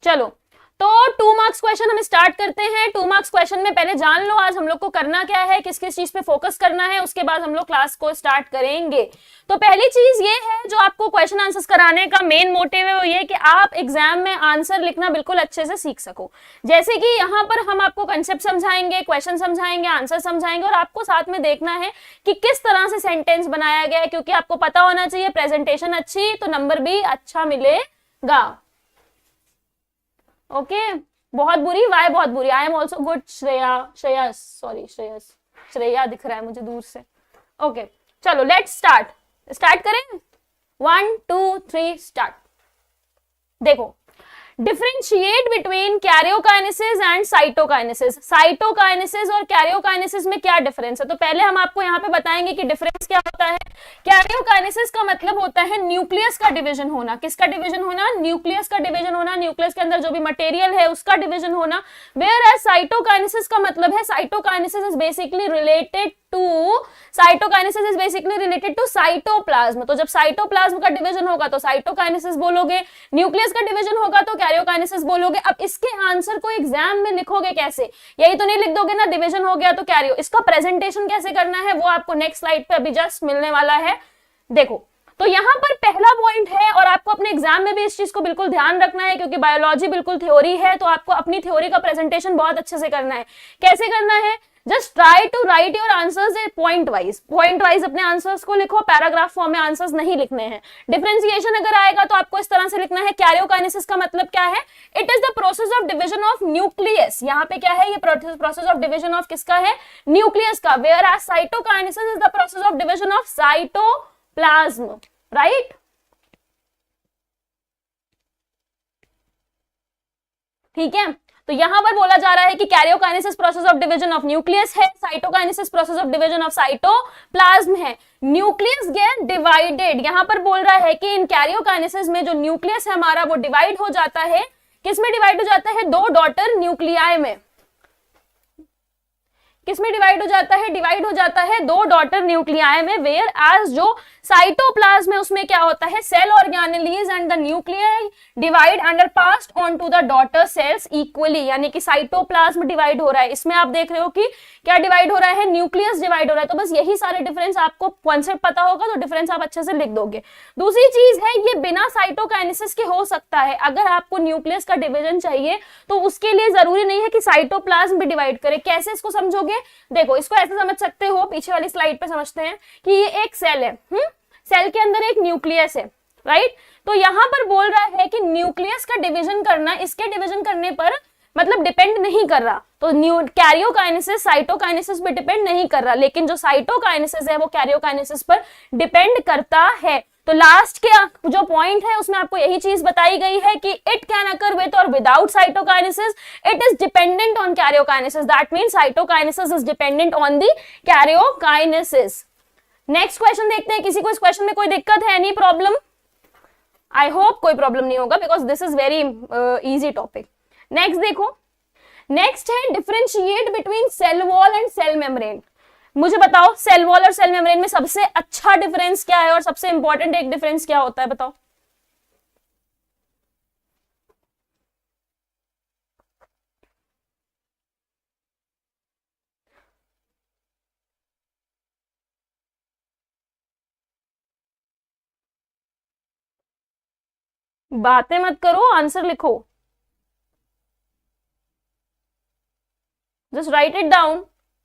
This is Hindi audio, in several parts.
चलो, तो 2 मार्क्स क्वेश्चन हम स्टार्ट करते हैं। 2 मार्क्स क्वेश्चन में पहले जान लो आज हम लोग को करना क्या है, किस किस चीज पे फोकस करना है, उसके बाद हम लोग क्लास को स्टार्ट करेंगे। तो पहली चीज ये है, जो आपको क्वेश्चन आंसर्स कराने का मेन मोटिव है वो ये कि आप एग्जाम में आंसर लिखना बिल्कुल अच्छे से सीख सको। जैसे कि यहाँ पर हम आपको कंसेप्ट समझाएंगे, क्वेश्चन समझाएंगे, आंसर समझाएंगे, और आपको साथ में देखना है कि किस तरह से सेंटेंस बनाया गया है, क्योंकि आपको पता होना चाहिए प्रेजेंटेशन अच्छी तो नंबर भी अच्छा मिलेगा। ओके, बहुत बुरी, वाई बहुत बुरी, I am also good, Shreyas Shreya दिख रहा है मुझे दूर से। ओके, चलो लेट्स स्टार्ट करें। 1 2 3 स्टार्ट। देखो, differentiate between karyokinesis and cytokinesis. Cytokinesis और कैरियोकाइनेसिस में क्या डिफरेंस है, तो पहले हम आपको यहाँ पे बताएंगे कि डिफरेंस क्या होता है। कैरियोकाइनेसिस का मतलब होता है न्यूक्लियस का डिवीजन होना। किसका डिवीजन होना? न्यूक्लियस का डिवीजन होना, न्यूक्लियस के अंदर जो भी मटेरियल है उसका डिवीजन होना। वेयर एज साइटोकाइनेसिस का मतलब है, cytokinesis is basically related to cytoplasm. तो जब साइटोप्लाज्म का डिवीजन होगा तो साइटोकाइनेसिस बोलोगे, न्यूक्लियस का डिवीजन होगा तो कैरियोकाइनेसिस बोलोगे। अब इसके आंसर को एग्जाम में लिखोगे कैसे? यही तो नहीं लिख दोगे ना, डिवीजन हो गया तो कैरियो। इसका प्रेजेंटेशन कैसे करना है वो आपको नेक्स्ट स्लाइड पे अभी जस्ट मिलने वाला है। देखो, तो यहाँ पर पहला पॉइंट है, और आपको अपने एग्जाम में भी इस चीज को बिल्कुल ध्यान रखना है, क्योंकि बायोलॉजी बिल्कुल थ्योरी है, तो आपको अपनी थ्योरी का प्रेजेंटेशन बहुत अच्छे से करना है। कैसे करना है? Just try to write your answers point wise अपने आंसर्स को लिखो, पैराग्राफ फॉर्म में आंसर्स नहीं लिखने हैं। डिफरेंशिएशन अगर आएगा तो आपको इस तरह से लिखना है। कैरियोकाइनेसिस का मतलब क्या है? It is the process of division of nucleus. यहाँ पे क्या है? ये प्रोसेस ऑफ डिवीजन ऑफ किसका है? न्यूक्लियस का। Whereas cytokinesis is the process of division of cytoplasm, right? ठीक है, तो यहां पर बोला जा रहा है कि karyokinesis process of division of nucleus है, cytokinesis process of division of cytoplasm है। न्यूक्लियस गेट डिवाइडेड, यहां पर बोल रहा है कि इन कैरियोकाइनेसिस में जो न्यूक्लियस है हमारा वो डिवाइड हो जाता है। किसमें डिवाइड हो जाता है? 2 डॉटर न्यूक्लियाई में। किसमें डिवाइड हो जाता है? डिवाइड हो जाता है 2 डॉटर न्यूक्लियाई में। वेयर एज जो साइटोप्लाज्म है उसमें क्या होता है? Cell organelles and the nuclei divide and are passed on to the daughter cells equally. यानी कि साइटोप्लाज्म डिवाइड हो रहा है, इसमें आप देख रहे हो कि क्या डिवाइड हो रहा है? न्यूक्लियस डिवाइड हो रहा है। तो बस यही सारे डिफरेंस आपको कॉन्सेप्ट पता होगा तो डिफरेंस आप अच्छे से लिख दोगे। दूसरी चीज है, ये बिना साइटोकाइनेसिस के हो सकता है। अगर आपको न्यूक्लियस का डिवीजन चाहिए तो उसके लिए जरूरी नहीं है कि साइटोप्लाज्म भी डिवाइड करे। कैसे इसको समझोगे? देखो, इसको ऐसे समझ सकते हो, पीछे वाली स्लाइड पे समझते हैं कि ये एक सेल है, सेल के अंदर एक न्यूक्लियस है, राइट? तो यहां पर बोल रहा है कि न्यूक्लियस का डिवीजन करना इसके डिवीजन करने पर मतलब डिपेंड नहीं कर रहा। तो कैरियोकाइनेसिस साइटोकाइनेसिस पे डिपेंड नहीं कर रहा, लेकिन जो साइटोकाइनेसिस है वो कैरियोकाइनेसिस पर डिपेंड करता है। तो लास्ट के जो पॉइंट है उसमें आपको यही चीज बताई गई है कि इट कैन अकर विद और without cytokinesis, it is dependent on karyokinesis. That means cytokinesis is dependent on the karyokinesis. Next question देखते हैं। किसी को इस क्वेश्चन में कोई दिक्कत है? Any problem? आई होप कोई प्रॉब्लम नहीं होगा, because this is very easy topic. Next देखो, नेक्स्ट है differentiate between cell wall and cell membrane. मुझे बताओ, सेल वॉल और सेल मेम्ब्रेन में सबसे अच्छा डिफरेंस क्या है और सबसे इंपॉर्टेंट एक डिफरेंस क्या होता है? बताओ। बातें मत करो, आंसर लिखो। Just write it down.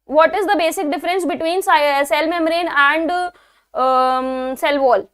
What is the basic difference between cell membrane and cell wall?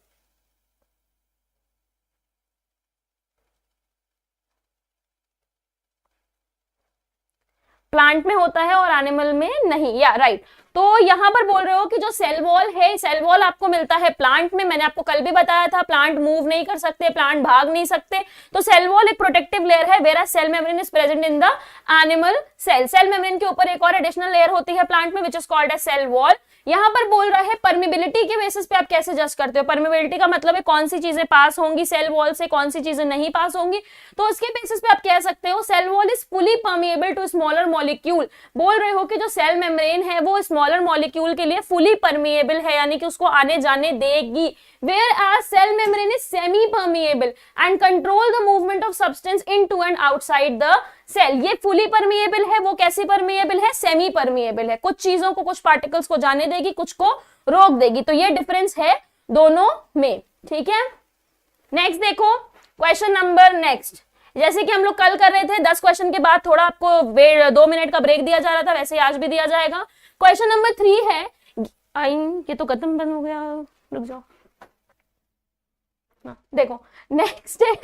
Plant में होता है और एनिमल में नहीं, या राइट। तो यहां पर बोल रहे हो कि जो सेल वॉल है, सेल वॉल आपको मिलता है प्लांट में। मैंने आपको कल भी बताया था, प्लांट मूव नहीं कर सकते, प्लांट भाग नहीं सकते, तो सेल वॉल एक प्रोटेक्टिव लेयर है। Where cell membrane is present in the animal cell. Cell membrane के ऊपर एक और एडिशनल लेयर होती है प्लांट में, which is called as cell wall. यहां पर बोल रहा है परमिबिलिटी के बेसिस पे आप कैसे जज करते हो। परमिबिलिटी का मतलब है कौन सी चीजें पास होंगी सेल वॉल से, कौन सी चीजें नहीं पास होंगी। तो उसके बेसिस पे आप कह सकते हो cell wall is fully permeable to smaller molecule. बोल रहे हो कि जो सेल मेम्ब्रेन है वो स्मॉलर मॉलिक्यूल के लिए फुली परमिएबल है, यानी कि उसको आने जाने देगी। Whereas cell membrane is semi permeable and control the movement of substance into and outside the cell. ये फुली परमिएबल है, वो कैसी परमिएबल है? सेमी परमिएबल है। कुछ चीजों को, कुछ पार्टिकल्स को जाने देगी, कुछ को रोक देगी। तो ये डिफरेंस है दोनों में, ठीक है। नेक्स्ट देखो क्वेश्चन नंबर नेक्स्ट, जैसे कि हम लोग कल कर रहे थे 10 क्वेश्चन के बाद थोड़ा आपको 2 मिनट का ब्रेक दिया जा रहा था, वैसे ही आज भी दिया जाएगा। क्वेश्चन नंबर 3 है, ये तो खत्म बंद हो गया, रुक जाओ। देखो नेक्स्ट है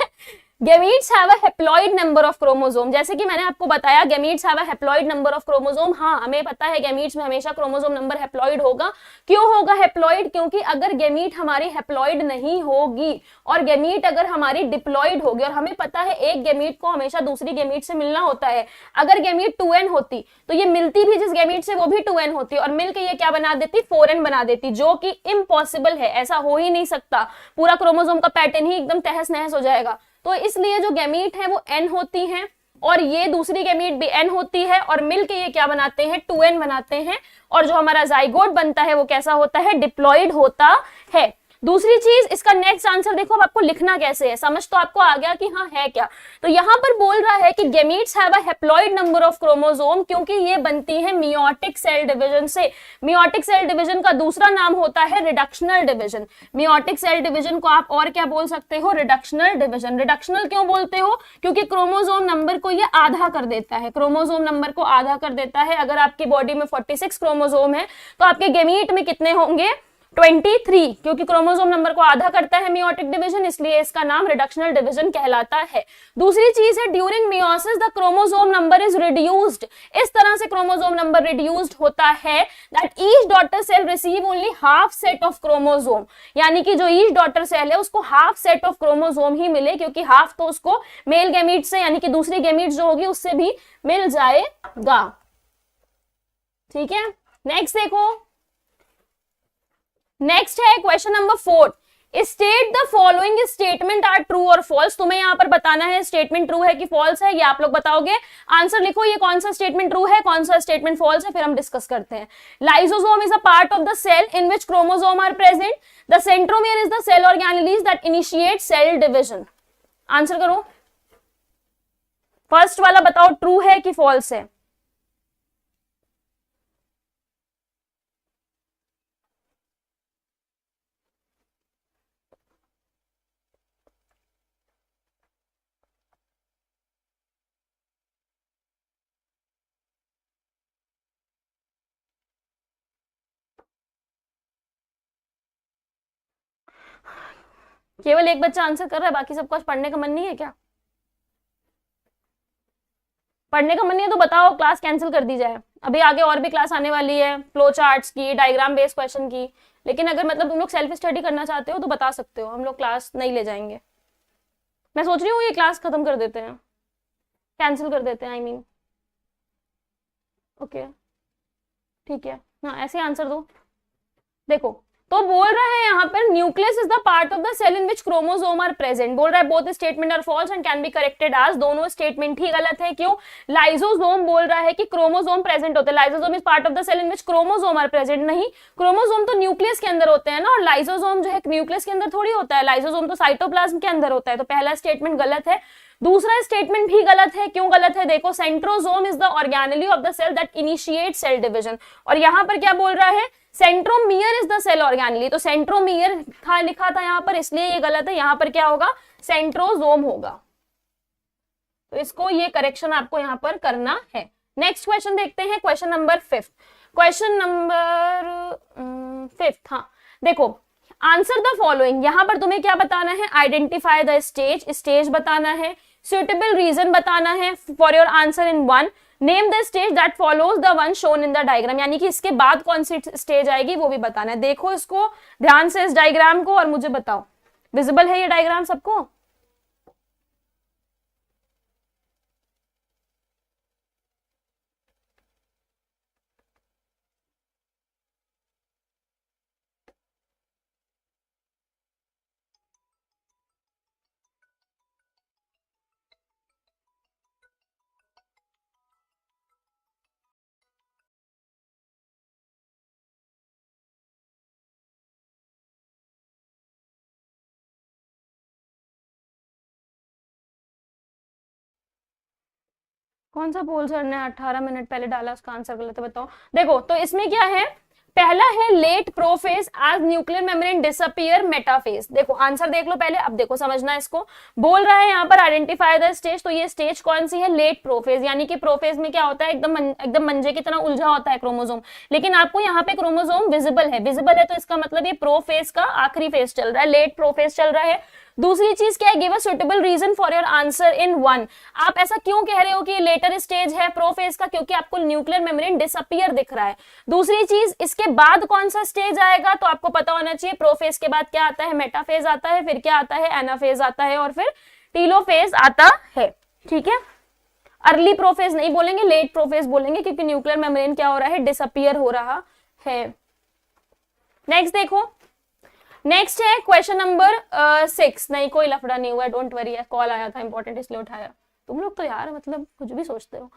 gametes have a haploid number of chromosome. जैसे कि मैंने आपको बताया gametes have a haploid number of chromosome. हाँ, हमें पता है गैमीट्स में हमेशा क्रोमोसोम नंबर हैप्लॉइड होगा। क्यों होगा हैप्लॉइड? क्योंकि अगर गैमीट हमारी हैप्लॉइड नहीं होगी और गैमीट अगर हमारी डिप्लॉइड होगी, और हमें पता है एक गैमीट को हमेशा दूसरी गैमीट से मिलना होता है। अगर गैमीट 2n होती तो ये मिलती भी जिस गैमीट से वो भी 2n होती और मिलकर ये क्या बना देती? 4n बना देती, जो कि इम्पॉसिबल है, ऐसा हो ही नहीं सकता। पूरा क्रोमोसोम का पैटर्न ही एकदम तहस नहस हो जाएगा। तो इसलिए जो गैमीट है वो n होती हैं और ये दूसरी गैमीट भी n होती है और मिलके ये क्या बनाते हैं? 2n बनाते हैं। और जो हमारा जाइगोट बनता है वो कैसा होता है? डिप्लॉइड होता है। दूसरी चीज, इसका नेक्स्ट आंसर देखो, अब आपको लिखना कैसे है, समझ तो आपको आ गया कि हाँ है क्या। तो यहां पर बोल रहा है कि gametes have a haploid number of chromosome, क्योंकि ये बनती है मियोटिक सेल डिवीजन से। मियोटिक सेल डिवीजन का दूसरा नाम होता है reductional division. Meiotic cell division को आप और क्या बोल सकते हो? Reductional division. रिडक्शनल क्यों बोलते हो? क्योंकि क्रोमोसोम नंबर को ये आधा कर देता है, क्रोमोसोम नंबर को आधा कर देता है। अगर आपकी बॉडी में 46 क्रोमोसोम है तो आपके गैमीट में कितने होंगे? 23, क्योंकि क्रोमोसोम नंबर को आधा करता है मियोटिक डिवीजन, इसलिए इसका नाम रिडक्शनल डिवीजन कहलाता है। दूसरी चीज है during meiosis the chromosome number is reduced. इस तरह से क्रोमोसोम नंबर रिड्यूस्ड होता है that each daughter cell receive only half set of chromosome, यानी कि जो ईच डॉटर सेल है उसको हाफ सेट ऑफ क्रोमोसोम ही मिले, क्योंकि हाफ तो उसको मेल गैमीट से यानी कि दूसरी गैमीट जो होगी उससे भी मिल जाएगा। ठीक है, नेक्स्ट देखो, नेक्स्ट है question number 4, state the following statement are true और फॉल्स। तुम्हें यहां पर बताना है स्टेटमेंट ट्रू है कि फॉल्स है, ये आप लोग बताओगे। आंसर लिखो, ये कौन सा स्टेटमेंट ट्रू है, कौन सा स्टेटमेंट फॉल्स है, फिर हम डिस्कस करते हैं। Lysosome is a part of the cell in which chromosome are present. The centromere is the cell organelles that initiate cell division. Answer करो, फर्स्ट वाला बताओ ट्रू है कि फॉल्स है। केवल एक बच्चा आंसर कर रहा है, बाकी सबको आज पढ़ने का मन नहीं है क्या? पढ़ने का मन नहीं है तो बताओ, क्लास कैंसिल कर दी जाए। अभी आगे और भी क्लास आने वाली है, फ्लो चार्ट्स की, डायग्राम बेस्ड क्वेश्चन की। लेकिन अगर मतलब तुम लोग सेल्फ स्टडी करना चाहते हो तो बता सकते हो, हम लोग क्लास नहीं ले जाएंगे। मैं सोच रही हूँ ये क्लास खत्म कर देते हैं, कैंसिल कर देते हैं, आई मीन। ओके ठीक है, हाँ ऐसे आंसर दो। देखो तो बोल रहा है यहाँ पर nucleus is the part of the cell in which chromosome are present. बोल रहा है both statement are false and can be corrected as. दोनों स्टेटमेंट ही गलत है। क्यों? लाइसोसोम बोल रहा है कि क्रोमोसोम प्रेजेंट होते हैं। Lysosome is part of the cell in which chromosome are present. नहीं, क्रोमोसोम तो न्यूक्लियस के अंदर होते हैं ना, और लाइसोसोम जो है न्यूक्लियस के अंदर थोड़ी होता है। लाइसोसोम तो साइटोप्लाज्म के अंदर होता है। तो पहला स्टेटमेंट गलत है। दूसरा स्टेटमेंट भी गलत है। क्यों गलत है? देखो, centrosome is the organelle of the cell that initiate cell division. और यहां पर क्या बोल रहा है? Centromere is the cell organelle. तो सेंट्रोमियर था लिखा था यहां पर, इसलिए ये गलत है। यहां पर क्या होगा? सेंट्रोसोम होगा। तो इसको ये करेक्शन आपको यहां पर करना है। नेक्स्ट क्वेश्चन देखते हैं, क्वेश्चन नंबर 5। क्वेश्चन नंबर 5, हाँ देखो, आंसर द फॉलोइंग। यहां पर तुम्हें क्या बताना है? आइडेंटिफाई द स्टेज, स्टेज बताना है। सुटेबल रीजन बताना है for your answer in 1। Name the stage that follows the one shown in the diagram, यानी कि इसके बाद कौन सी स्टेज आएगी वो भी बताना है। देखो इसको ध्यान से, इस डायग्राम को, और मुझे बताओ विजिबल है ये डायग्राम सबको? कौन सा पोल सर ने 18 मिनट पहले डाला, उसका आंसर गलत है, बताओ। देखो तो इसमें क्या है, पहला है late prophase as nuclear membrane disappear metaphase. देखो आंसर देख लो पहले, अब देखो समझना इसको। बोल रहा है यहाँ पर आइडेंटिफाई द स्टेज, तो ये स्टेज कौन सी है, लेट प्रोफेज, यानी कि प्रोफेज में क्या होता है, एकदम मंजे की तरह उलझा होता है क्रोमोसोम, लेकिन आपको यहाँ पे क्रोमोसोम विजिबल है तो इसका मतलब ये प्रोफेज का आखिरी फेज चल रहा है, लेट प्रोफेज चल रहा है। दूसरी चीज क्या है, give a suitable reason for your answer in one. आप ऐसा क्यों कह रहे हो कि लेटर स्टेज है प्रोफेज का, क्योंकि आपको न्यूक्लियर मेम्ब्रेन डिसअपियर दिख रहा है। दूसरी चीज, इसके बाद कौन सा स्टेज आएगा, तो आपको पता होना चाहिए प्रोफेज के बाद क्या आता है, मेटाफेज आता है, फिर क्या आता है, एनाफेज आता है, और फिर टीलोफेज आता है। ठीक है, अर्ली प्रोफेज नहीं बोलेंगे, लेट प्रोफेज बोलेंगे, क्योंकि न्यूक्लियर मेम्ब्रेन क्या हो रहा है, डिसअपियर हो रहा है। नेक्स्ट देखो, नेक्स्ट है क्वेश्चन नंबर 6। नहीं कोई लफड़ा नहीं हुआ, डोंट वरी, कॉल आया था इंपॉर्टेंट इसलिए उठाया। तुम लोग तो यार मतलब कुछ भी सोचते हो।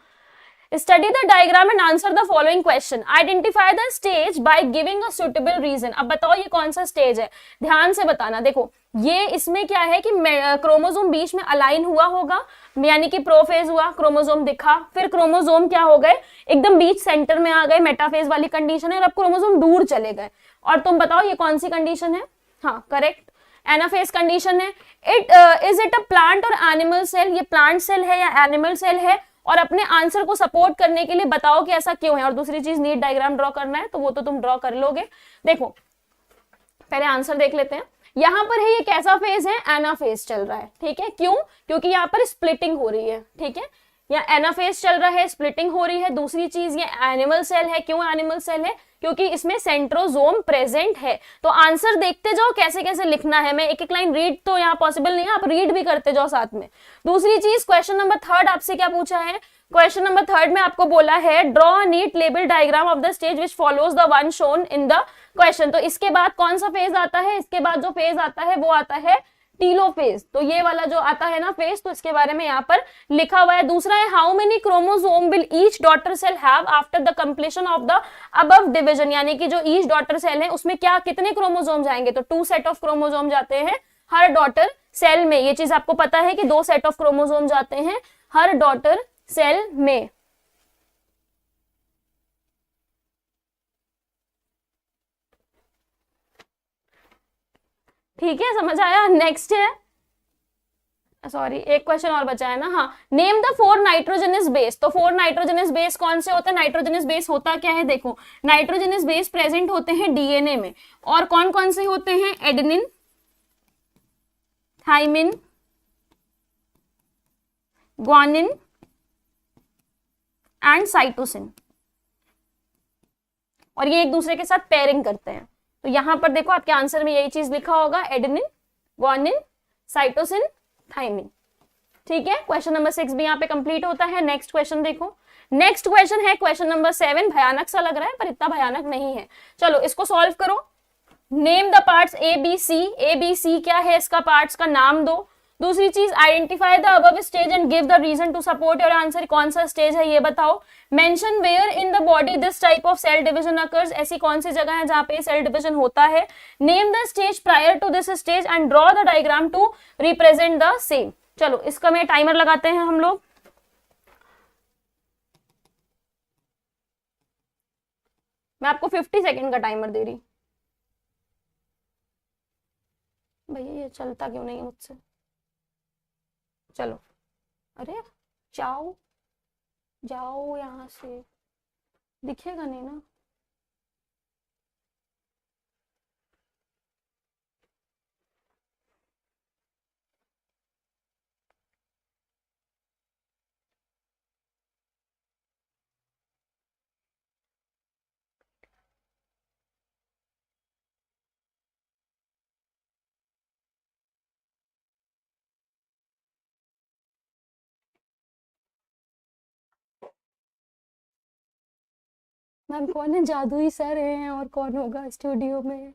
Study the diagram and answer the following question, identify the stage by giving a suitable reason. अब बताओ ये कौन सा स्टेज है, ध्यान से बताना। देखो ये इसमें क्या है कि क्रोमोसोम बीच में अलाइन हुआ होगा, यानी कि प्रोफेज हुआ, क्रोमोसोम दिखा, फिर क्रोमोसोम क्या हो गए, एकदम बीच सेंटर में आ गए, मेटाफेज वाली कंडीशन है, और अब क्रोमोसोम दूर चले गए। और तुम बताओ ये कौन सी कंडीशन है, हाँ करेक्ट, एनाफेज कंडीशन है। इज इट अ प्लांट और एनिमल सेल, ये प्लांट सेल है या एनिमल सेल है, और अपने आंसर को सपोर्ट करने के लिए बताओ कि ऐसा क्यों है। और दूसरी चीज नीट डायग्राम ड्रॉ करना है, तो वो तो तुम ड्रॉ कर लोगे। देखो पहले आंसर देख लेते हैं। यहां पर है ये कैसा फेज है, एनाफेज चल रहा है। ठीक है, क्यों, क्योंकि यहाँ पर स्प्लिटिंग हो रही है। ठीक है, यहाँ एनाफेज चल रहा है, स्प्लिटिंग हो रही है। दूसरी चीज ये एनिमल सेल है, क्यों एनिमल सेल है, क्योंकि इसमें सेंट्रोजोम प्रेजेंट है। तो आंसर देखते जाओ कैसे कैसे लिखना है, मैं एक एक लाइन रीड तो यहाँ पॉसिबल नहीं है, आप रीड भी करते जाओ साथ में। दूसरी चीज क्वेश्चन नंबर 3 आपसे क्या पूछा है, क्वेश्चन नंबर 3 में आपको बोला है draw a neat label diagram of the stage which follows the one shown in the question. तो इसके बाद कौन सा फेज आता है, इसके बाद जो फेज आता है वो आता है टीलोफेज। तो ये वाला जो आता है ना फेज, तो इसके बारे में यहाँ पर लिखा हुआ है। दूसरा है how many chromosome will each daughter cell have after the completion of the above division, यानी कि जो ईच डॉटर सेल है उसमें क्या कितने क्रोमोसोम जाएंगे, तो 2 सेट ऑफ क्रोमोसोम जाते हैं हर डॉटर सेल में। ये चीज आपको पता है कि 2 सेट ऑफ क्रोमोसोम जाते हैं हर डॉटर सेल में। ठीक है, समझ आया। नेक्स्ट है, सॉरी एक क्वेश्चन और बचा है ना, हाँ, नेम द 4 नाइट्रोजनस बेस। तो 4 नाइट्रोजनस बेस कौन से होते हैं, नाइट्रोजनस बेस होता क्या है, देखो नाइट्रोजनस बेस प्रेजेंट होते हैं डीएनए में, और कौन कौन से होते हैं, adenine, thymine, guanine and cytosine, और ये एक दूसरे के साथ पेयरिंग करते हैं। तो यहां पर देखो आपके आंसर में यही चीज लिखा होगा, एडेनिन, ग्वानिन, साइटोसिन, थाइमिन। ठीक है, क्वेश्चन नंबर 6 भी यहाँ पे कंप्लीट होता है। नेक्स्ट क्वेश्चन देखो, नेक्स्ट क्वेश्चन है क्वेश्चन नंबर 7। भयानक सा लग रहा है पर इतना भयानक नहीं है, चलो इसको सॉल्व करो। Name the parts A B C, A B C क्या है, इसका पार्ट्स का नाम दो। दूसरी चीज, identify the above stage and give the reason to support your answer, कौन सा स्टेज है ये बताओ। Mention where in the body this type of cell division occurs, ऐसी कौन सी जगह है जहां पे सेल डिवीजन होता है। Name the stage prior to this stage and draw the diagram to represent the same. चलो इसका मैं टाइमर लगाते हैं हम लोग। मैं आपको 50 सेकेंड का टाइमर दे रही। भैया ये चलता क्यों नहीं है मुझसे, चलो, अरे जाओ जाओ यहां से, दिखेगा नहीं ना। मैम कौन है, जादुई सर हैं और कौन होगा स्टूडियो में।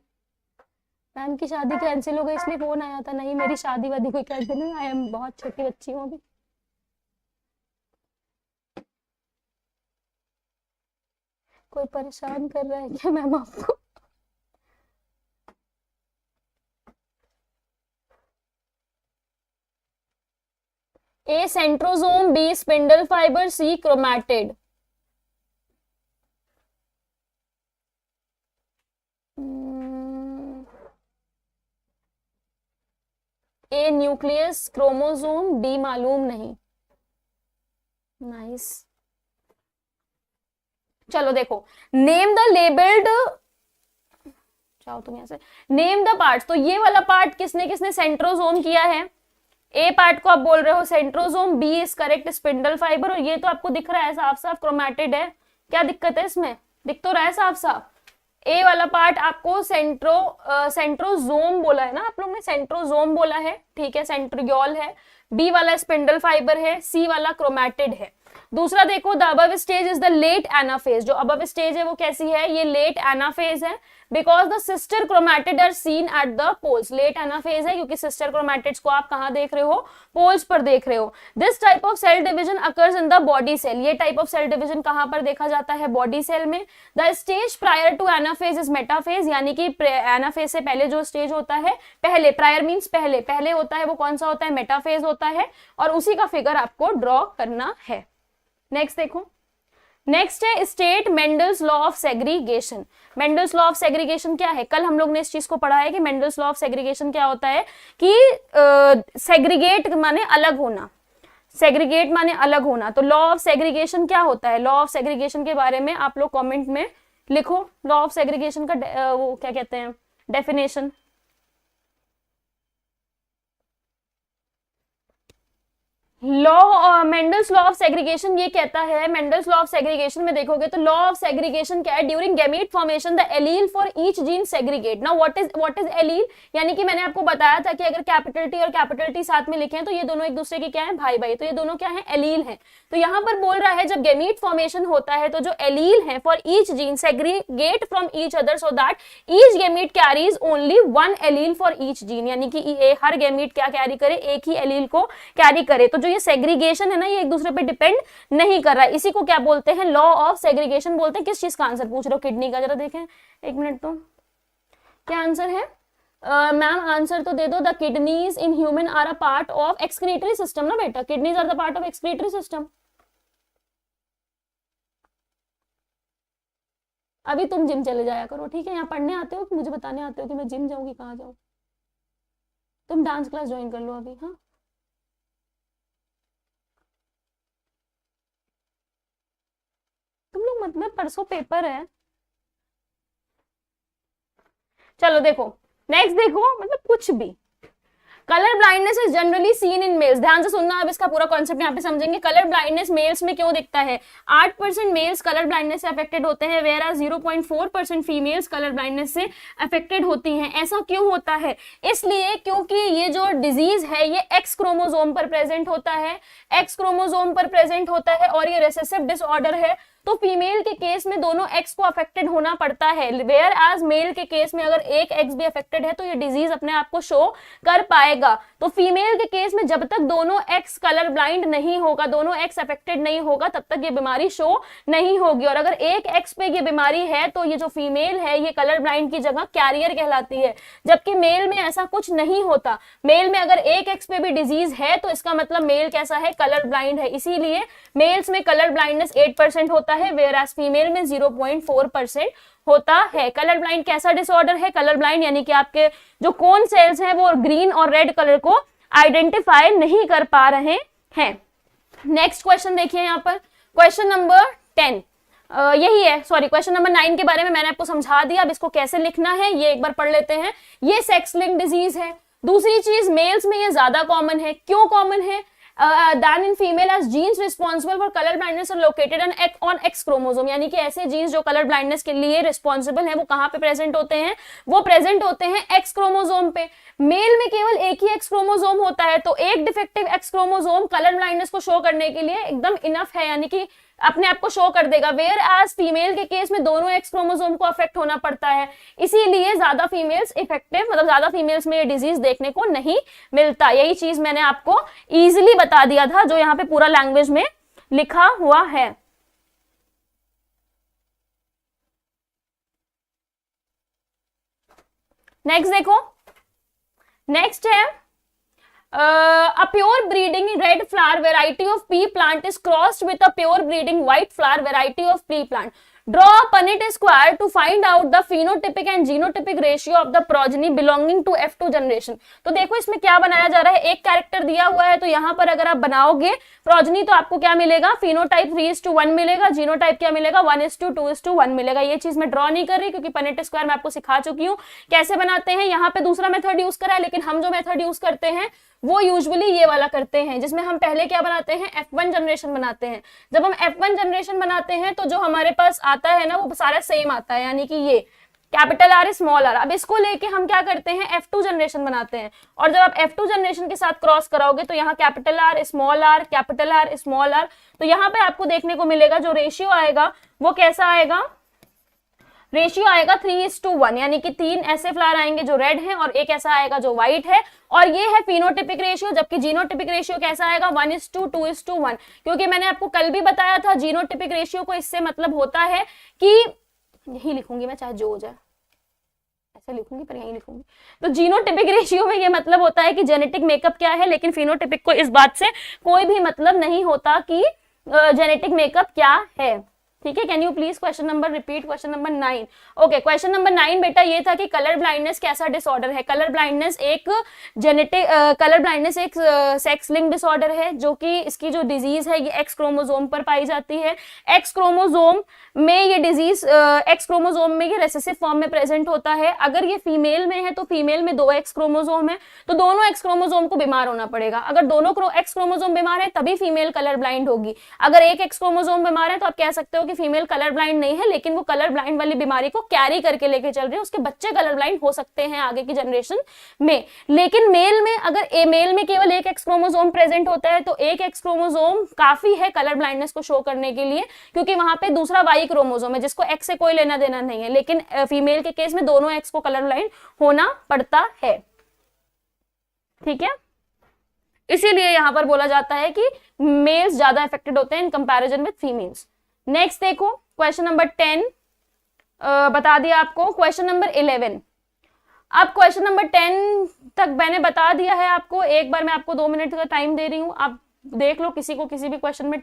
मैम की शादी कैंसिल हो गई इसलिए फोन आया था, नहीं मेरी शादी वादी कोई कैंसिल नहीं, आई एम बहुत छोटी बच्ची हूँ अभी। कोई परेशान कर रहा है क्या मैम आपको। ए सेंट्रोजोम, बी स्पिंडल फाइबर, सी क्रोमैटिड। ए न्यूक्लियस, क्रोमोसोम, बी मालूम नहीं। नाइस। चलो देखो, नेम द लेबल्ड, जाओ तुम यहां से, नेम द पार्ट्स। तो ये वाला पार्ट किसने किसने सेंट्रोजोम किया है? ए पार्ट को आप बोल रहे हो centrosome, B is correct spindle fibre, और ये तो आपको दिख रहा है साफ साफ क्रोमैटिड है। क्या दिक्कत है इसमें? दिख तो रहा है साफ साफ। ए वाला पार्ट आपको सेंट्रोजोम बोला है ना आप लोग ने, सेंट्रोजोम बोला है, ठीक है, सेंट्रियोल है। बी वाला स्पिंडल फाइबर है, सी वाला क्रोमैटिड है। दूसरा देखो, the above stage is the late anaphase. जो अबव स्टेज है वो कैसी है? ये लेट एनाफेज है, because the sister chromatid are seen at the poles. Late anaphase है क्योंकि सिस्टर क्रोमैटिड्स को आप कहां देख रहे हो? पोल्स पर देख रहे हो। This type of cell division occurs in the body cell. ये टाइप ऑफ सेल डिवीजन कहां पर देखा जाता है? बॉडी सेल में। The stage prior to anaphase is metaphase, यानी कि एनाफेज से पहले जो स्टेज होता है, पहले, प्रायर मीन्स पहले, पहले होता है वो कौन सा होता है? मेटाफेज होता है, और उसी का फिगर आपको ड्रॉ करना है। नेक्स्ट देखो, नेक्स्ट है state Mendel's law of segregation. Mendel's law of segregation क्या है? कल हम लोग ने इस चीज को पढ़ा है कि मेंडल्स लॉ ऑफ सेग्रीगेशन क्या होता है कि सेग्रीगेट माने अलग होना, सेग्रीगेट माने अलग होना। तो लॉ ऑफ सेग्रीगेशन क्या होता है? लॉ ऑफ सेग्रीगेशन के बारे में आप लोग कमेंट में लिखो। लॉ ऑफ सेग्रीगेशन का वो क्या कहते हैं? Definition. Law, Mendel's law of segregation ये कहता है, मेंडल्स लॉ ऑफ सेग्रीगेशन में देखोगे तो लॉ ऑफ सेग्रीगेशन क्या है? During gamete formation the allele for each gene segregate. Now what is allele? यानी कि मैंने आपको बताया था कि अगर कैपिटल टी और कैपिटल टी साथ में लिखे हैं तो ये दोनों एक दूसरे के क्या है? भाई भाई। तो ये दोनों क्या है? एलील है। तो यहां पर बोल रहा है जब गैमीट फॉर्मेशन होता है तो जो एलील है for each gene segregate from each other so that each gamete carries only one allele for each gene, यानी कि हर गैमीट क्या कैरी करे? एक ही एलील को कैरी करे। तो जो ये सेग्रीगेशन है ना, ये एक दूसरे पे डिपेंड नहीं कर रहा है, इसी को क्या बोलते हैं? लॉ ऑफ सेग्रीगेशन बोलते हैं। किस चीज का आंसर पूछ रहे हो? किडनी का। जरा देखें एक मिनट, तो क्या आंसर है? मैम आंसर तो दे दो। The kidneys in human are a part of excretory system ना बेटा, kidneys are the part of excretory system. अभी तुम जिम चले जाया करो, ठीक है? यहाँ पढ़ने आते हो कि मुझे बताने आते हो कि मैं जिम जाऊंगी? कहाँ जाऊँ? तुम डांस क्लास ज्वाइन कर लो अभी। हाँ, तुम लोग मतलब परसों पेपर है। चलो देखो, नेक्स्ट देखो, मतलब कुछ भी। Colour blindness is generally seen in males. ध्यान से सुनना, अब इसका पूरा कॉन्सेप्ट यहाँ पे समझेंगे। कलर ब्लाइंडनेस मेल्स में क्यों दिखता है? 8% मेल्स कलर ब्लाइंडनेस से अफेक्टेड होते हैं, whereas 0.4% females colour blindness से अफेक्टेड होती हैं। ऐसा क्यों होता है? इसलिए क्योंकि ये जो डिजीज है ये एक्स क्रोमोसोम पर प्रेजेंट होता है, एक्स क्रोमोसोम पर प्रेजेंट होता है, और ये रिसेसिव डिसऑर्डर है। तो फीमेल के केस में दोनों एक्स को अफेक्टेड होना पड़ता है, वेयर एज मेल के केस में अगर एक एक्स भी अफेक्टेड है तो ये डिजीज अपने आप को शो कर पाएगा। तो फीमेल के केस में जब तक दोनों एक्स कलर ब्लाइंड नहीं होगा, दोनों एक्स अफेक्टेड नहीं होगा, तब तक ये बीमारी शो नहीं होगी। और अगर एक एक्स पे ये बीमारी है तो ये जो फीमेल है ये कलर ब्लाइंड की जगह कैरियर कहलाती है, जबकि मेल में ऐसा कुछ नहीं होता। मेल में अगर एक एक्स पे भी डिजीज है तो इसका मतलब मेल कैसा है? कलर ब्लाइंड है। इसीलिए मेल्स में कलर ब्लाइंडनेस 8% होता है, वेयर एज फीमेल में 0.4% होता है। कलर ब्लाइंड कैसा डिसऑर्डर है? कलर ब्लाइंड यानी कि आपके जो कोन सेल्स हैं वो ग्रीन और रेड कलर को आइडेंटिफाई नहीं कर पा रहे हैं। नेक्स्ट क्वेश्चन देखिए यहाँ पर, क्वेश्चन नंबर 10 यही है, सॉरी क्वेश्चन नंबर 9 के बारे में मैंने आपको समझा दिया। अब इसको कैसे लिखना है ये एक बार पढ़ लेते हैं। ये सेक्स लिंक डिजीज है। दूसरी चीज, मेल्स में ये ज्यादा कॉमन है। क्यों कॉमन है? than in female as genes responsible for color blindness are located on X chromosome, यानी कि ऐसे जीन्स जो कलर ब्लाइंडनेस के लिए रिस्पॉन्सिबल हैं वो कहाँ पे प्रेजेंट होते हैं? वो प्रेजेंट होते हैं एक्स क्रोमोसोम पे। मेल में केवल एक ही एक्स क्रोमोसोम होता है, तो एक defective x chromosome colour blindness को शो करने के लिए एकदम इनफ है, यानी कि अपने आप को शो कर देगा। वेयर एज फीमेल के केस में दोनों एक्स क्रोमोसोम को अफेक्ट होना पड़ता है, इसीलिए ज्यादा फीमेल्स इफेक्टिव, मतलब ज्यादा फीमेल्स में ये डिजीज देखने को नहीं मिलता। यही चीज मैंने आपको इजीली बता दिया था, जो यहाँ पे पूरा लैंग्वेज में लिखा हुआ है। नेक्स्ट देखो, नेक्स्ट है a pure breeding red flower variety of pea plant is crossed with a pure breeding white flower variety of pea plant. Draw a Punnett square to find out the phenotypic and genotypic ratio of the progeny belonging to F2 generation. तो देखो इसमें क्या बनाया जा रहा है, एक कैरेक्टर दिया हुआ है, तो यहाँ पर अगर आप बनाओगे प्रोजनी तो आपको क्या मिलेगा, फिनोटाइप 3:1 मिलेगा, जीनोटाइप क्या मिलेगा 1:2:1 मिलेगा। ये चीज मैं ड्रॉ नहीं कर रही क्योंकि पनेट स्क्वायर मैं आपको सिखा चुकी हूँ कैसे बनाते हैं। यहाँ पे दूसरा मेथड यूज करा है, लेकिन हम जो मेथड यूज करते हैं वो यूजुअली ये वाला करते हैं, जिसमें हम पहले क्या बनाते हैं, F1 जनरेशन बनाते हैं। जब हम F1 जनरेशन बनाते हैं तो जो हमारे पास आता है ना वो सारा सेम आता है, यानी कि ये कैपिटल आर स्मॉल आर। अब इसको लेके हम क्या करते हैं, F2 जनरेशन बनाते हैं, और जब आप F2 जनरेशन के साथ क्रॉस कराओगे तो यहाँ capital R small R, capital R small R, तो यहाँ पे आपको देखने को मिलेगा जो रेशियो आएगा वो कैसा आएगा, रेशियो आएगा 3:1, यानी कि 3 ऐसे फ्लावर आएंगे जो रेड हैं और एक ऐसा आएगा जो व्हाइट है, और ये है फिनोटिपिक रेशियो। जबकि जीनोटिपिक रेशियो कैसा आएगा 1:2:1, क्योंकि मैंने आपको कल भी बताया था जीनोटिपिक रेशियो को इससे मतलब होता है कि यही लिखूंगी मैं, चाहे जो हो जाए ऐसे लिखूंगी पर यही लिखूंगी। तो जीनोटिपिक रेशियो में ये मतलब होता है कि जेनेटिक मेकअप क्या है, लेकिन फिनोटिपिक को इस बात से कोई भी मतलब नहीं होता कि जेनेटिक मेकअप क्या है। ठीक है, can you please question number repeat, question number 9। Okay, question number 9 बेटा ये था कि कलर ब्लाइंडनेस कैसा डिसऑर्डर है। कलर ब्लाइंडनेस एक कलर ब्लाइंडनेस एक सेक्स लिंक डिसऑर्डर है, जो कि इसकी जो डिजीज है ये एक्स क्रोमोसोम पर पाई जाती है। एक्स क्रोमोसोम में ये डिजीज एक्स क्रोमोसोम में ये रेसेसिव फॉर्म में प्रेजेंट होता है। अगर ये फीमेल में है तो फीमेल में 2 एक्स क्रोमोसोम है, तो दोनों एक्स क्रोमोसोम को बीमार होना पड़ेगा। अगर दोनों एक्स क्रोमोसोम बीमार है तभी फीमेल कलर ब्लाइंड होगी। अगर एक एक्स क्रोमोसोम बीमार है तो आप कह सकते हो कि फीमेल कलर ब्लाइंड नहीं है, लेकिन वो कलर ब्लाइंड वाली बीमारी को कैरी करके लेके चल रही है, उसके बच्चे कलर ब्लाइंड हो सकते हैं आगे की जनरेशन में। लेकिन मेल में अगर मेल में केवल एक एक्स क्रोमोसोम प्रेजेंट होता है तो एक एक्स क्रोमोसोम काफी है कलर ब्लाइंडनेस को शो करने के लिए, क्योंकि वहां पे दूसरा वाई क्रोमोसोम है जिसको एक्स से कोई लेना देना नहीं है। लेकिन फीमेल के केस में दोनों एक्स को कलर ब्लाइंड होना पड़ता है। ठीक है, इसीलिए यहां पर बोला जाता है कि मेल्स ज्यादा अफेक्टेड होते हैं in comparison with females. Next देखो क्वेश्चन नंबर 10 बता दिया आपको। क्वेश्चन नंबर 11, अब क्वेश्चन नंबर 10 तक मैंने बता दिया है आपको। एक बार मैं आपको 2 मिनट का टाइम दे रही हूँ, आप देख लो किसी को किसी भी क्वेश्चन में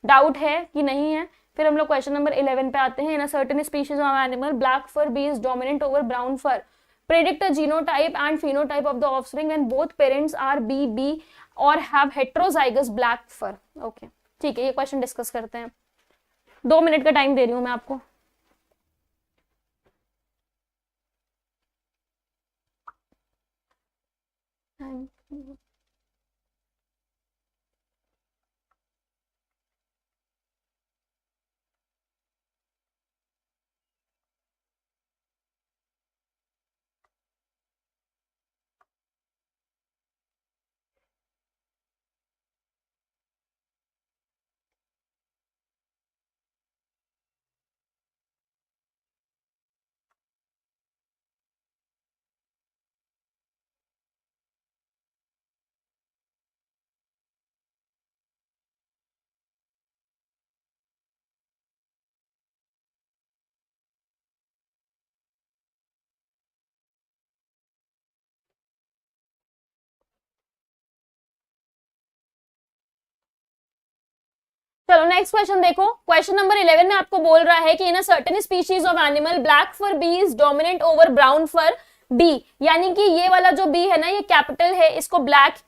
डाउट है कि नहीं है। फिर हम लोग क्वेश्चन नंबर 11 पे आते हैं। In a certain species of animal black fur B is dominant over brown fur, predict a genotype and phenotype of the offspring when both parents are B or have heterozygous black fur। Okay ठीक है, ये क्वेश्चन डिस्कस करते हैं। 2 मिनट का टाइम दे रही हूं मैं आपको। चलो नेक्स्ट क्वेश्चन देखो। क्वेश्चन नंबर 11 में आपको बोल रहा है कि in a certain species of animal black fur B is dominant over brown fur B, यानी कि ये वाला जो बी है ना ये कैपिटल है, इसको ब्लैक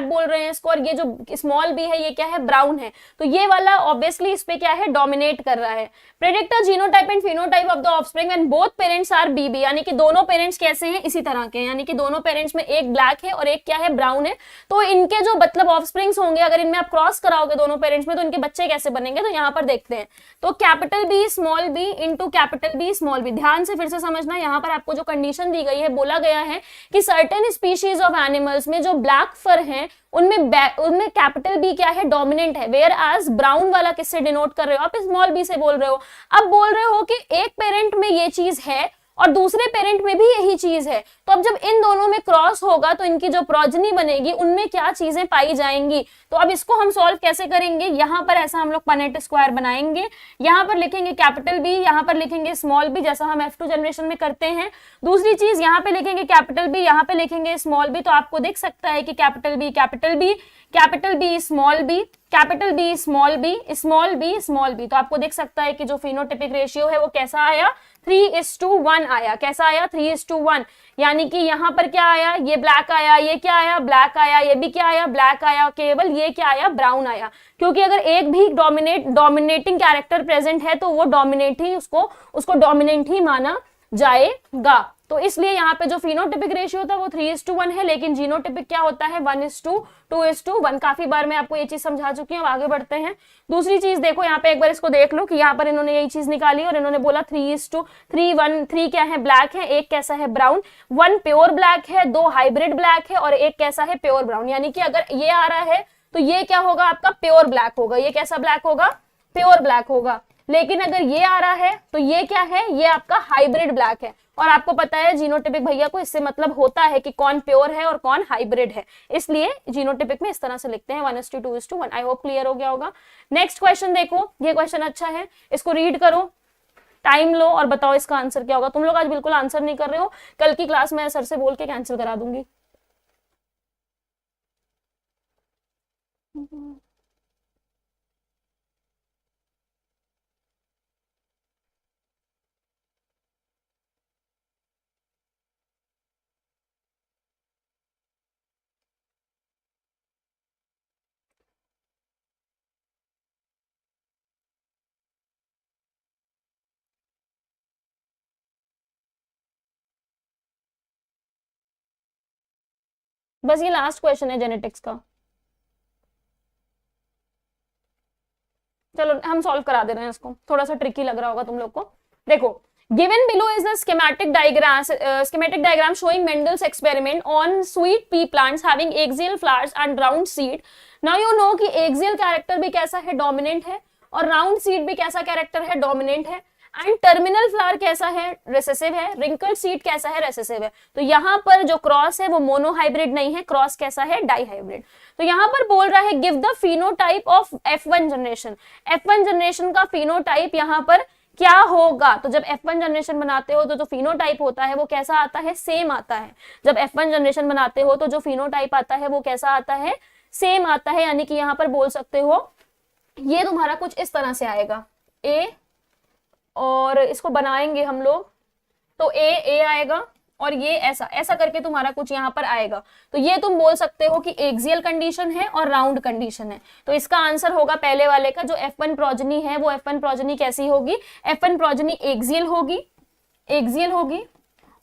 बोल रहे हैं इसको, और ये जो स्मॉल बी है ये क्या है, ब्राउन है। तो ये वाला ऑब्वियसली इस पे क्या है, डोमिनेट कर रहा है। Predict a genotype and phenotype of the offspring when both parents are BB, यानी कि दोनों पेरेंट्स कैसे हैं, इसी तरह के, यानी कि दोनों पेरेंट्स में एक ब्लैक है और एक क्या है, ब्राउन है। तो इनके जो मतलब ऑफस्प्रिंग्स होंगे, अगर इनमें आप क्रॉस कराओगे दोनों पेरेंट्स में तो इनके बच्चे कैसे बनेंगे, तो यहाँ पर देखते हैं। तो capital B small B into capital B small B, ध्यान से फिर से समझना, यहाँ पर आपको जो कंडीशन दी गई है, बोला गया है कि सर्टेन स्पीशीज ऑफ एनिमल्स में जो ब्लैक फर है उनमें कैपिटल बी क्या है, डोमिनेंट है, वेयर एज ब्राउन वाला किससे डिनोट कर रहे हो, आप स्मॉल बी से बोल रहे हो। अब बोल रहे हो कि एक पेरेंट में ये चीज है और दूसरे पेरेंट में भी यही चीज है। तो अब जब इन दोनों में क्रॉस होगा तो इनकी जो प्रोजनी बनेगी उनमें क्या चीजें पाई जाएंगी। तो अब इसको हम सॉल्व कैसे करेंगे, यहाँ पर ऐसा हम लोग पनेट स्क्वायर बनाएंगे, यहाँ पर लिखेंगे कैपिटल बी, यहाँ पर लिखेंगे स्मॉल बी, जैसा हम F2 जनरेशन में करते हैं। दूसरी चीज यहाँ पे लिखेंगे कैपिटल बी, यहाँ पे लिखेंगे स्मॉल बी। तो आपको दिख सकता है कि capital B capital B, capital B small B, capital B small B, small B small B. तो आपको दिख सकता है कि जो फिनोटिपिक रेशियो है वो कैसा आया, 3:1 आया। कैसा आया, 3:1। यानी कि यहाँ पर क्या आया, ये ब्लैक आया, ये क्या आया, ब्लैक आया, ये भी क्या आया, ब्लैक आया, केवल ये क्या आया, ब्राउन आया। क्योंकि अगर एक भी डोमिनेटिंग कैरेक्टर प्रेजेंट है तो वो डोमिनेट ही उसको डोमिनेंट ही माना जाएगा। तो इसलिए यहाँ पे जो फिनोटिपिक रेशियो था वो 3:1 है, लेकिन जीनोटिपिक क्या होता है, 1:2:1। काफी बार मैं आपको ये चीज समझा चुकी हूँ। आगे बढ़ते हैं। दूसरी चीज देखो, यहाँ पे एक बार इसको देख लो कि यहाँ पर इन्होंने यही चीज निकाली और इन्होंने बोला 3:1। 3 क्या है, ब्लैक है, एक कैसा है, ब्राउन। 1 प्योर ब्लैक है, 2 हाइब्रिड ब्लैक है और एक कैसा है, प्योर ब्राउन। यानी कि अगर ये आ रहा है तो ये क्या होगा, आपका प्योर ब्लैक होगा। ये कैसा ब्लैक होगा, प्योर ब्लैक होगा। लेकिन अगर ये आ रहा है तो ये क्या है, ये आपका हाइब्रिड ब्लैक है। और आपको पता है जीनोटिपिक भैया को इससे मतलब होता है कि कौन प्योर है और कौन हाइब्रिड है, इसलिए जीनोटिपिक में इस तरह से लिखते हैं 1:2:1। आई होप क्लियर हो गया होगा। नेक्स्ट क्वेश्चन देखो, ये क्वेश्चन अच्छा है, इसको रीड करो, टाइम लो और बताओ इसका आंसर क्या होगा। तुम लोग आज बिल्कुल आंसर नहीं कर रहे हो, कल की क्लास में सर से बोल के कैंसिल करा दूंगी। बस ये लास्ट क्वेश्चन है जेनेटिक्स का, चलो हम सॉल्व करा दे रहे हैं इसको, थोड़ा सा ट्रिकी लग रहा होगा तुम लोग को। देखो, given below is the schematic diagram showing Mendel's experiment on sweet pea plants having axial flowers and round seed. Now you know कि axial character भी कैसा है, डोमिनेंट है, और राउंड सीड भी कैसा कैरेक्टर है, डोमिनेंट है, एंड टर्मिनल फ्लावर कैसा है, रिसेसिव है, रिंकल्ड सीड कैसा है, रिसेसिव है। तो यहाँ पर जो क्रॉस है वो मोनोहाइब्रिड नहीं है, क्रॉस कैसा है, डाइहाइब्रिड। तो यहाँ पर बोल रहा है give the phenotype of F1 generation. F1 generation का फिनोटाइप यहाँ पर क्या होगा। तो जब F1 जनरेशन बनाते हो तो जो फिनोटाइप होता है वो कैसा आता है, सेम आता है। जब F1 जनरेशन बनाते हो तो जो फिनोटाइप आता है वो कैसा आता है, सेम आता है। यानी कि यहाँ पर बोल सकते हो ये तुम्हारा कुछ इस तरह से आएगा, A, और इसको बनाएंगे हम लोग तो ए आएगा और ये ऐसा ऐसा करके तुम्हारा कुछ यहाँ पर आएगा। तो ये तुम बोल सकते हो कि एक्सियल कंडीशन है और राउंड कंडीशन है। तो इसका आंसर होगा पहले वाले का, जो F1 प्रोजनी है वो F1 प्रोजनी कैसी होगी, F1 प्रोजनी एक्सियल होगी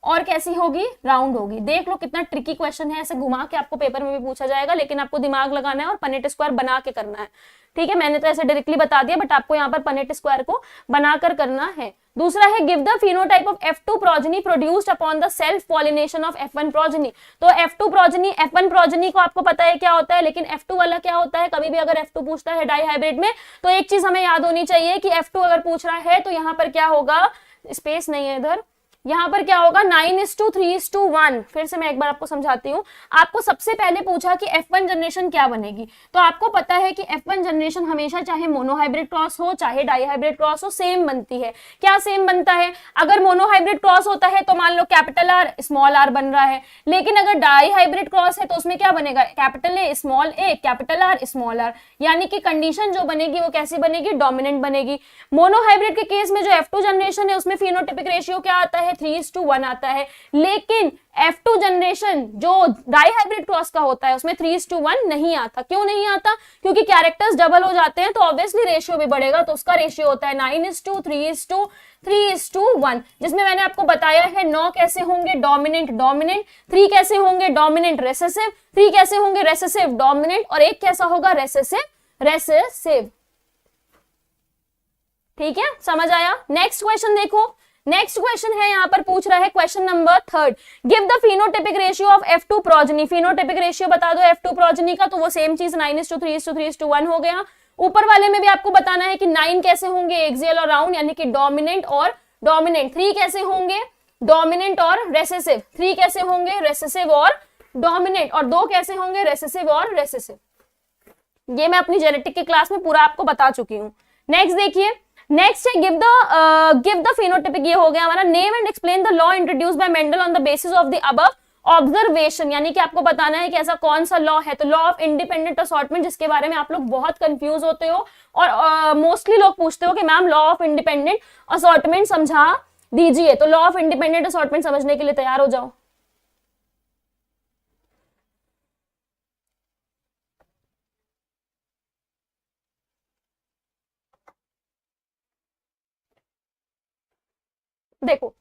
और कैसी होगी, राउंड होगी। देख लो कितना ट्रिकी क्वेश्चन है, ऐसे घुमा के आपको पेपर में भी पूछा जाएगा, लेकिन आपको दिमाग लगाना है और पनेट स्क्वायर बना के करना है। ठीक है, मैंने तो ऐसे डायरेक्टली बता दिया, बट आपको यहाँ पर पनेट स्क्वायर को बनाकर करना है। दूसरा है give the phenotype of F2 progeny produced upon the self pollination of F1 progeny. तो F2 प्रोजनी, F1 प्रोजनी को आपको पता है क्या होता है, लेकिन F2 वाला क्या होता है। कभी भी अगर F2 पूछता है डाइहाइब्रिड में तो एक चीज हमें याद होनी चाहिए कि F2 अगर पूछ रहा है तो यहाँ पर क्या होगा, स्पेस नहीं है इधर, यहाँ पर क्या होगा 9:3:1। फिर से मैं एक बार आपको समझाती हूँ। आपको सबसे पहले पूछा कि F1 जनरेशन क्या बनेगी, तो आपको पता है कि F1 जनरेशन हमेशा चाहे मोनोहाइब्रिड क्रॉस हो चाहे डाइहाइब्रिड क्रॉस हो सेम बनती है। क्या सेम बनता है, अगर मोनोहाइब्रिड क्रॉस होता है तो मान लो कैपिटल आर स्मॉल आर बन रहा है, लेकिन अगर डाइहाइब्रिड क्रॉस है तो उसमें क्या बनेगा, capital A small A, capital R small R. यानी कि कंडीशन जो बनेगी वो कैसी बनेगी, डोमिनेंट बनेगी। मोनोहाइब्रिड के केस में जो F2 जनरेशन है उसमें फिनोटिपिक रेशियो क्या आता है, 3:1 आता है। लेकिन F2 जनरेशन जो डाइहाइब्रिड क्रॉस का होता है उसमें 3:1 नहीं आता। क्यों नहीं आता, क्योंकि कैरेक्टर्स डबल हो जाते हैं तो ऑब्वियसली रेशियो भी बढ़ेगा। तो उसका रेशियो होता है 9:3:1, जिसमें मैंने आपको बताया है 9 कैसे होंगे, डोमिनेंट डोमिनेंट, 3 कैसे होंगे, डोमिनेंट रेसेसिव, 3 कैसे होंगे, रेसेसिव डोमिनेंट, और एक कैसा होगा, रेसेसिव रेसेसिव। ठीक है, समझ आया। नेक्स्ट क्वेश्चन देखो, नेक्स्ट क्वेश्चन है यहाँ पर पूछ रहा है question number 3, give the phenotypic ratio of F2 progeny. Phenotypic ratio बता दो F2 प्रोजनी का, तो वो सेम चीज 9:3:3:1 हो गया। ऊपर वाले में भी आपको बताना है कि 9 कैसे होंगे, एक्सियल और राउंड, यानी कि डोमिनेंट और डोमिनेंट। 3 कैसे होंगे, डोमिनेंट और रेसेसिव। 3 कैसे होंगे, रेसेसिव और डोमिनेंट, और 2 कैसे होंगे, रेसेसिव और रेसेसिव। ये मैं अपनी जेनेटिक की क्लास में पूरा आपको बता चुकी हूँ। नेक्स्ट देखिए, नेक्स्ट है गिव द फेनोटाइपिक। ये हो गया हमारा। Name and explain the law introduce by Mendel on the basis of the above observation, यानी कि आपको बताना है कि ऐसा कौन सा लॉ है। तो लॉ ऑफ इंडिपेंडेंट असॉर्टमेंट, जिसके बारे में आप लोग बहुत कंफ्यूज होते हो और मोस्टली लोग पूछते हो कि ma'am law of independent assortment समझा दीजिए। तो लॉ ऑफ इंडिपेंडेंट असॉर्टमेंट समझने के लिए तैयार हो जाओ। देखो,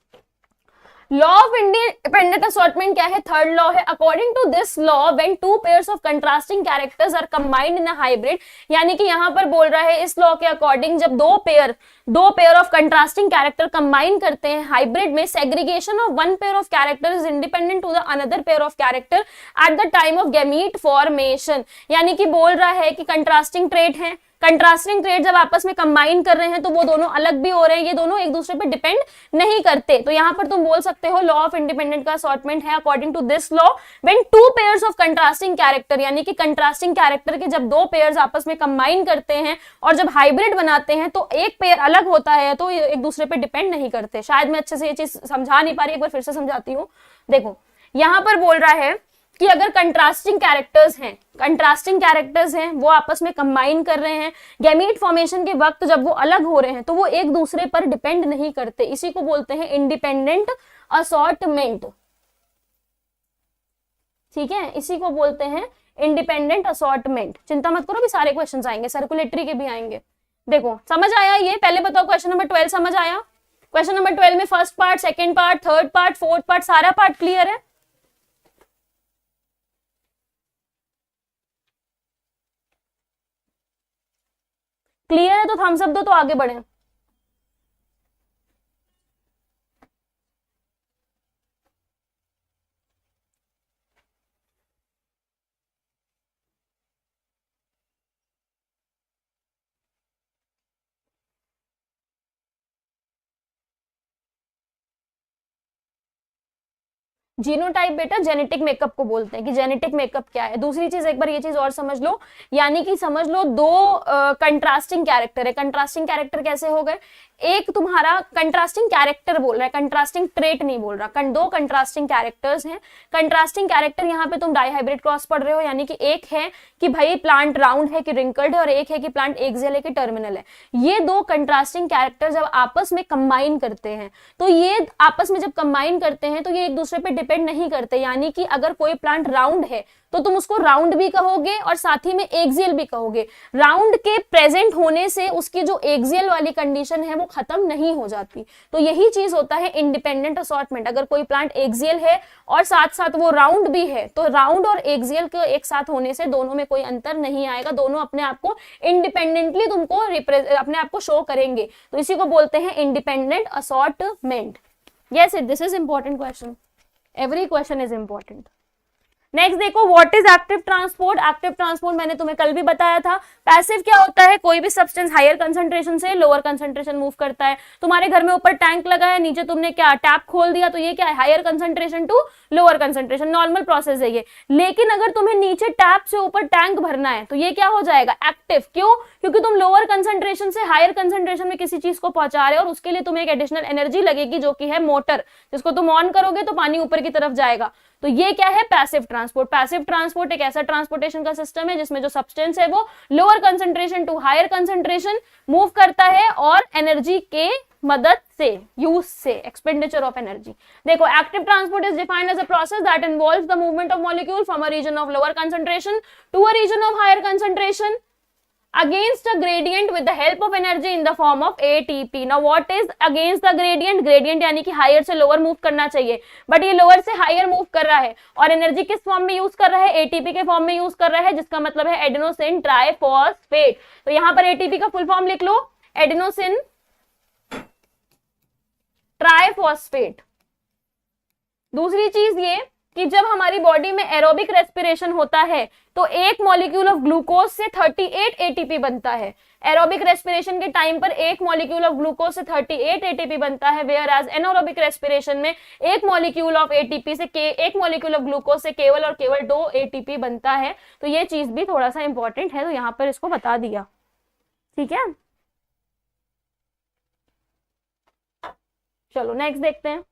लॉ ऑफ इंडिपेंडेंट असॉर्टमेंट क्या है, थर्ड लॉ है। According to this law when two pairs of contrasting characters are combined in a hybrid, यानी कि यहां पर बोल रहा है इस लॉ के अकॉर्डिंग जब दो pair of contrasting character combine करते हैं हाइब्रिड में, segregation of one pair of character is independent to the another pair of character at the time of gamete formation. यानी कि बोल रहा है कि कंट्रास्टिंग ट्रेट है, कंट्रास्टिंग ट्रेड जब आपस में कंबाइन कर रहे हैं तो वो दोनों अलग भी हो रहे हैं, ये दोनों एक दूसरे पे डिपेंड नहीं करते। तो यहां पर तुम बोल सकते हो लॉ ऑफ इंडिपेंडेंट का असॉर्टमेंट है according to this law when two pairs of contrasting character, यानी कि कंट्रास्टिंग कैरेक्टर के जब दो पेयर्स आपस में कंबाइन करते हैं और जब हाइब्रिड बनाते हैं तो एक पेयर अलग होता है, तो ये एक दूसरे पे डिपेंड नहीं करते। शायद मैं अच्छे से ये चीज समझा नहीं पा रही, एक बार फिर से समझाती हूँ। देखो, यहां पर बोल रहा है कि अगर कंट्रास्टिंग कैरेक्टर्स हैं वो आपस में कंबाइन कर रहे हैं गैमीट फॉर्मेशन के वक्त, जब वो अलग हो रहे हैं तो वो एक दूसरे पर डिपेंड नहीं करते। इसी को बोलते हैं इंडिपेंडेंट असॉर्टमेंट। ठीक है, इसी को बोलते हैं इंडिपेंडेंट असॉर्टमेंट। चिंता मत करो, भी सारे क्वेश्चंस आएंगे, सर्कुलेटरी के भी आएंगे। देखो, समझ आया ये? पहले बताओ क्वेश्चन नंबर 12 समझ आया? क्वेश्चन नंबर 12 में first part, second part, third part, fourth part, सारा पार्ट क्लियर है? क्लियर है तो थम्स अप दो तो आगे बढ़े। जीनोटाइप बेटा जेनेटिक मेकअप को बोलते हैं कि जेनेटिक मेकअप क्या है। दूसरी चीज, एक बार ये चीज और समझ लो, यानी कि समझ लो दो कंट्रास्टिंग कैरेक्टर है। कंट्रास्टिंग कैरेक्टर कैसे हो गए? एक तुम्हारा कंट्रास्टिंग कैरेक्टर बोल रहा है, कंट्रास्टिंग ट्रेट नहीं बोल रहा। दो कंट्रास्टिंग कैरेक्टर्स हैं। कंट्रास्टिंग कैरेक्टर यहाँ पे तुम डाइहाइब्रिड क्रॉस पढ़ रहे हो, यानी कि एक है कि भाई प्लांट राउंड है कि रिंकल्ड है, और एक है कि प्लांट एक्सियल है कि टर्मिनल है। ये दो कंट्रास्टिंग कैरेक्टर जब आपस में कंबाइन करते हैं तो ये आपस में जब कंबाइन करते हैं तो ये एक दूसरे पे डिपेंड नहीं करते। यानी कि अगर कोई प्लांट राउंड है तो तुम उसको राउंड भी कहोगे और साथ ही में एक्सियल भी कहोगे। राउंड के प्रेजेंट होने से उसकी जो एक्सियल वाली कंडीशन है वो खत्म नहीं हो जाती। तो यही चीज होता है इंडिपेंडेंट असॉर्टमेंट। अगर कोई प्लांट एक्सियल है और साथ साथ वो राउंड भी है तो राउंड और एक्सियल के एक साथ होने से दोनों में कोई अंतर नहीं आएगा, दोनों अपने आप को इंडिपेंडेंटली तुमको अपने आप को शो करेंगे। तो इसी को बोलते हैं independent assortment. Yes, this is important question, every question is important. Next देखो, what is active transport. Active transport मैंने तुम्हें कल भी बताया था। पैसिव क्या होता है? कोई भी सब्सटेंस हायर कंसंट्रेशन से लोअर कंसंट्रेशन मूव करता है। तुम्हारे घर में ऊपर टैंक लगा है, नीचे तुमने क्या टैप खोल दिया, तो ये क्या है? Higher concentration to lower concentration, normal process है ये। लेकिन अगर तुम्हें नीचे टैप से ऊपर टैंक भरना है तो ये क्या हो जाएगा? एक्टिव। क्यों? क्योंकि तुम लोअर कंसंट्रेशन से हायर कंसंट्रेशन में किसी चीज को पहुंचा रहे हो और उसके लिए तुम्हें एक एडिशनल एनर्जी लगेगी जो कि है मोटर, जिसको तुम ऑन करोगे तो पानी ऊपर की तरफ जाएगा। तो ये क्या है? Passive transport. पैसिव ट्रांसपोर्ट एक ऐसा ट्रांसपोर्टेशन का सिस्टम है जिसमें जो सब्सटेंस है वो lower concentration to higher concentration move करता है और एनर्जी के मदद से, यूज से, एक्सपेंडिचर ऑफ एनर्जी। देखो, active transport is defined as a process that involves the movement of molecule from a region of lower concentration to a region of higher concentration against a gradient with the help of energy in the form of ATP. Now what is against the gradient? Gradient यानी कि हायर से लोअर मूव करना चाहिए, बट ये लोअर से हायर मूव कर रहा है और एनर्जी किस फॉर्म में यूज कर रहा है? ATP के फॉर्म में यूज कर रहा है, जिसका मतलब है एडेनोसिन ट्राइफॉस्फेट। तो यहां पर ATP का फुल फॉर्म लिख लो, एडेनोसिन ट्राइफॉस्फेट। दूसरी चीज ये कि जब हमारी बॉडी में एरोबिक रेस्पिरेशन होता है तो एक मॉलिक्यूल ऑफ ग्लूकोज से 38 एटीपी बनता है। एरोबिक रेस्पिरेशन के टाइम पर एक मॉलिक्यूल ऑफ ग्लूकोज से 38 एटीपी बनता है, वेयर एज एनारोबिक रेस्पिरेशन में एक मॉलिक्यूल ऑफ एटीपी से एक मॉलिक्यूल ऑफ ग्लूकोज से केवल और केवल 2 एटीपी बनता है। तो ये चीज भी थोड़ा सा इंपॉर्टेंट है, तो यहाँ पर इसको बता दिया। ठीक है, चलो नेक्स्ट देखते हैं।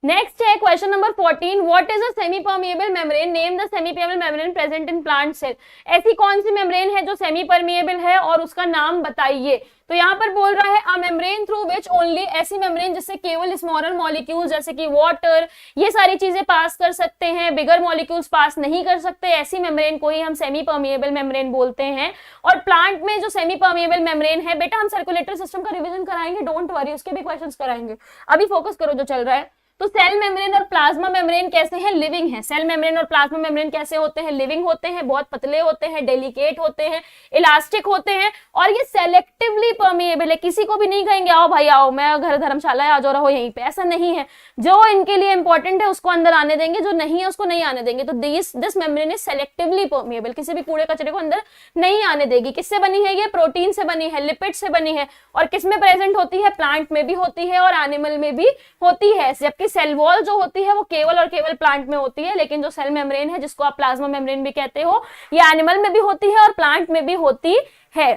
नेक्स्ट है question number 14, what is a semi permeable membrane, name the semi permeable membrane present in plant cell. ऐसी कौन सी मेम्ब्रेन है जो सेमी परमिएबल है और उसका नाम बताइए। तो यहाँ पर बोल रहा है a membrane through which only, ऐसी मेम्ब्रेन जिससे केवल स्मॉलर मॉलिक्यूल जैसे कि वाटर ये सारी चीजें पास कर सकते हैं, बिगर मॉलिक्यूल्स पास नहीं कर सकते, ऐसी मेम्ब्रेन को ही हम सेमी परमिएबल मेम्ब्रेन बोलते हैं। और प्लांट में जो सेमी परमिएबल मेम्ब्रेन है, बेटा हम सर्कुलेटरी सिस्टम का रिवीजन कराएंगे, डोंट वरी, उसके भी क्वेश्चंस कराएंगे, अभी फोकस करो जो चल रहा है। तो सेल मेम्ब्रेन और प्लाज्मा मेम्ब्रेन कैसे हैं, लिविंग है। सेल मेम्ब्रेन और प्लाज्मा मेम्ब्रेन कैसे होते हैं, लिविंग होते हैं, बहुत पतले होते हैं, डेलिकेट होते हैं, इलास्टिक होते हैं, और ये सेलेक्टिवली परमिएबल है। किसी को भी नहीं कहेंगे आओ भाई आओ, मैं घर धर्मशाला है, आ जाओ रहो यहीं पे, ऐसा नहीं है। जो इनके लिए इंपॉर्टेंट है उसको अंदर आने देंगे, जो नहीं है उसको नहीं आने देंगे। तो this membrane is selectively permeable, किसी भी कूड़े कचरे को अंदर नहीं आने देगी। किससे बनी है ये, प्रोटीन से बनी है, लिपिड से बनी है, और किसमें प्रेजेंट होती है, प्लांट में भी होती है और एनिमल में भी होती है। जबकि सेल वॉल जो होती है वो केवल और केवल प्लांट में होती है, लेकिन जो सेल मेम्ब्रेन है जिसको आप प्लाज्मा मेम्ब्रेन भी कहते हो, ये एनिमल में भी होती है और प्लांट में भी होती है।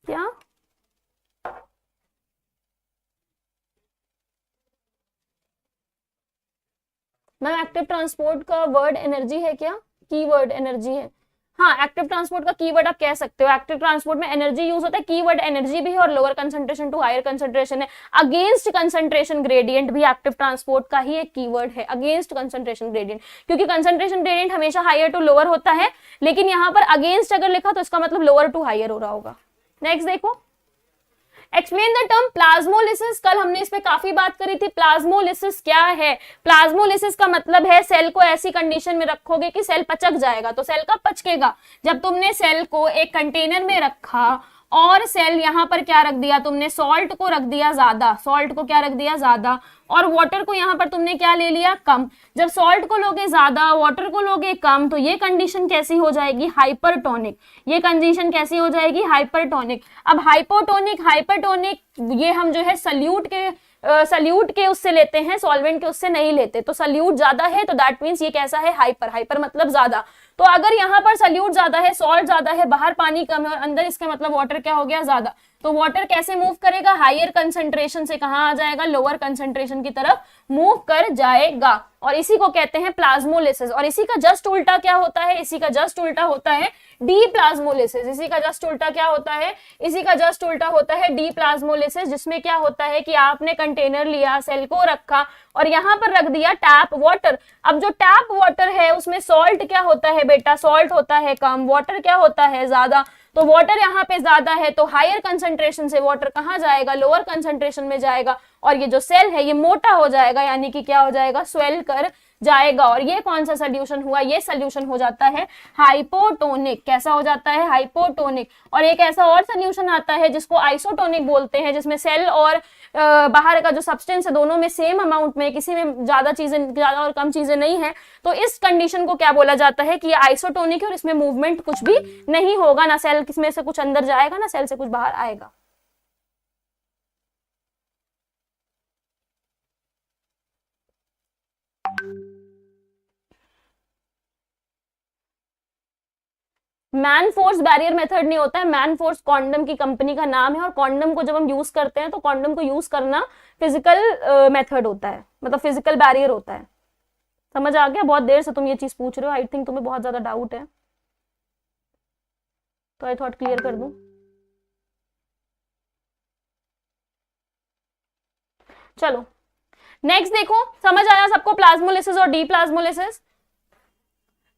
क्या मैम एक्टिव ट्रांसपोर्ट का वर्ड एनर्जी है क्या, कीवर्ड एनर्जी है। हाँ, एक्टिव ट्रांसपोर्ट का कीवर्ड आप कह सकते हो। एक्टिव ट्रांसपोर्ट में एनर्जी यूज होता है, कीवर्ड एनर्जी भी है और lower concentration to higher concentration है। अगेंस्ट कंसंट्रेशन ग्रेडियंट भी एक्टिव ट्रांसपोर्ट का ही एक कीवर्ड है, अगेंस्ट कंसंट्रेशन ग्रेडियंट, क्योंकि कंसंट्रेशन ग्रेडियंट हमेशा हायर टू लोअर होता है, लेकिन यहाँ पर अगेंस्ट अगर लिखा तो इसका मतलब लोअर टू हायर हो रहा होगा। नेक्स्ट देखो, एक्सप्लेन द टर्म प्लाज्मोलिसिस। कल हमने इस पे काफी बात करी थी। प्लाज्मोलिसिस क्या है, प्लाज्मोलिसिस का मतलब है सेल को ऐसी कंडीशन में रखोगे कि सेल पचक जाएगा। तो सेल कब पचकेगा, जब तुमने सेल को एक कंटेनर में रखा और सेल यहाँ पर क्या रख दिया, तुमने सॉल्ट को रख दिया ज्यादा, सॉल्ट को क्या रख दिया ज्यादा, और वाटर को यहाँ पर तुमने क्या ले लिया कम। जब सॉल्ट को लोगे ज्यादा, वाटर को लोगे कम, तो ये कंडीशन कैसी हो जाएगी, हाइपरटोनिक। ये कंडीशन कैसी हो जाएगी, हाइपरटोनिक। अब हाइपोटोनिक हाइपरटोनिक ये हम जो है सल्यूट के उससे लेते हैं, सॉल्वेंट के उससे नहीं लेते। तो सल्यूट ज्यादा है तो दैट मींस ये कैसा है, हाइपर। हाइपर मतलब ज्यादा। तो अगर यहाँ पर सल्यूट ज्यादा है, सॉल्ट ज्यादा है, बाहर पानी कम है और अंदर इसका मतलब वाटर क्या हो गया, ज्यादा। तो वाटर कैसे मूव करेगा, हायर कंसंट्रेशन से कहाँ आ जाएगा, लोअर कंसंट्रेशन की तरफ मूव कर जाएगा, और इसी को कहते हैं प्लाज्मोलिसिस। और इसी का जस्ट उल्टा क्या होता है, इसी का जस्ट उल्टा होता है डीप्लाज्मोलिसिस। इसी का जस्ट उल्टा क्या होता है, इसी का जस्ट उल्टा होता है डीप्लाज्मोलिसिस, जिसमें क्या होता है कि आपने कंटेनर लिया, सेल को रखा और यहाँ पर रख दिया टैप वाटर। अब जो टैप वाटर है उसमें सॉल्ट क्या होता है बेटा, सॉल्ट होता है कम, वाटर क्या होता है ज्यादा। तो वाटर यहाँ पे ज्यादा है तो हायर कंसंट्रेशन से वाटर कहाँ जाएगा, लोअर कंसंट्रेशन में जाएगा, और ये जो सेल है ये मोटा हो जाएगा, यानी कि क्या हो जाएगा, स्वेल कर जाएगा। और ये कौन सा सोल्यूशन हुआ, ये सोल्यूशन हो जाता है हाइपोटोनिक। कैसा हो जाता है, हाइपोटोनिक। और एक ऐसा और सोल्यूशन आता है जिसको आइसोटोनिक बोलते हैं, जिसमें सेल और बाहर का जो सब्सटेंस है दोनों में सेम अमाउंट में, किसी में ज्यादा चीजें, ज्यादा और कम चीजें नहीं है। तो इस कंडीशन को क्या बोला जाता है कि ये आइसोटोनिक है और इसमें मूवमेंट कुछ भी नहीं होगा, ना सेल किसमें से कुछ अंदर जाएगा ना सेल से कुछ बाहर आएगा। मैन फोर्स बैरियर मेथड नहीं होता है, मैन फोर्स कॉन्डम की कंपनी का नाम है, और कॉन्डम को जब हम यूज करते हैं तो कॉन्डम को यूज करना फिजिकल मेथड होता है, मतलब फिजिकल बैरियर होता है। समझ आ गया, बहुत देर से तुम ये चीज पूछ रहे हो, आई थिंक तुम्हें बहुत ज्यादा डाउट है, तो आई थॉट क्लियर कर दूं। चलो नेक्स्ट देखो, समझ आया सबको प्लाज्मोलिसिस और डीप्लाज्मोलिसिस।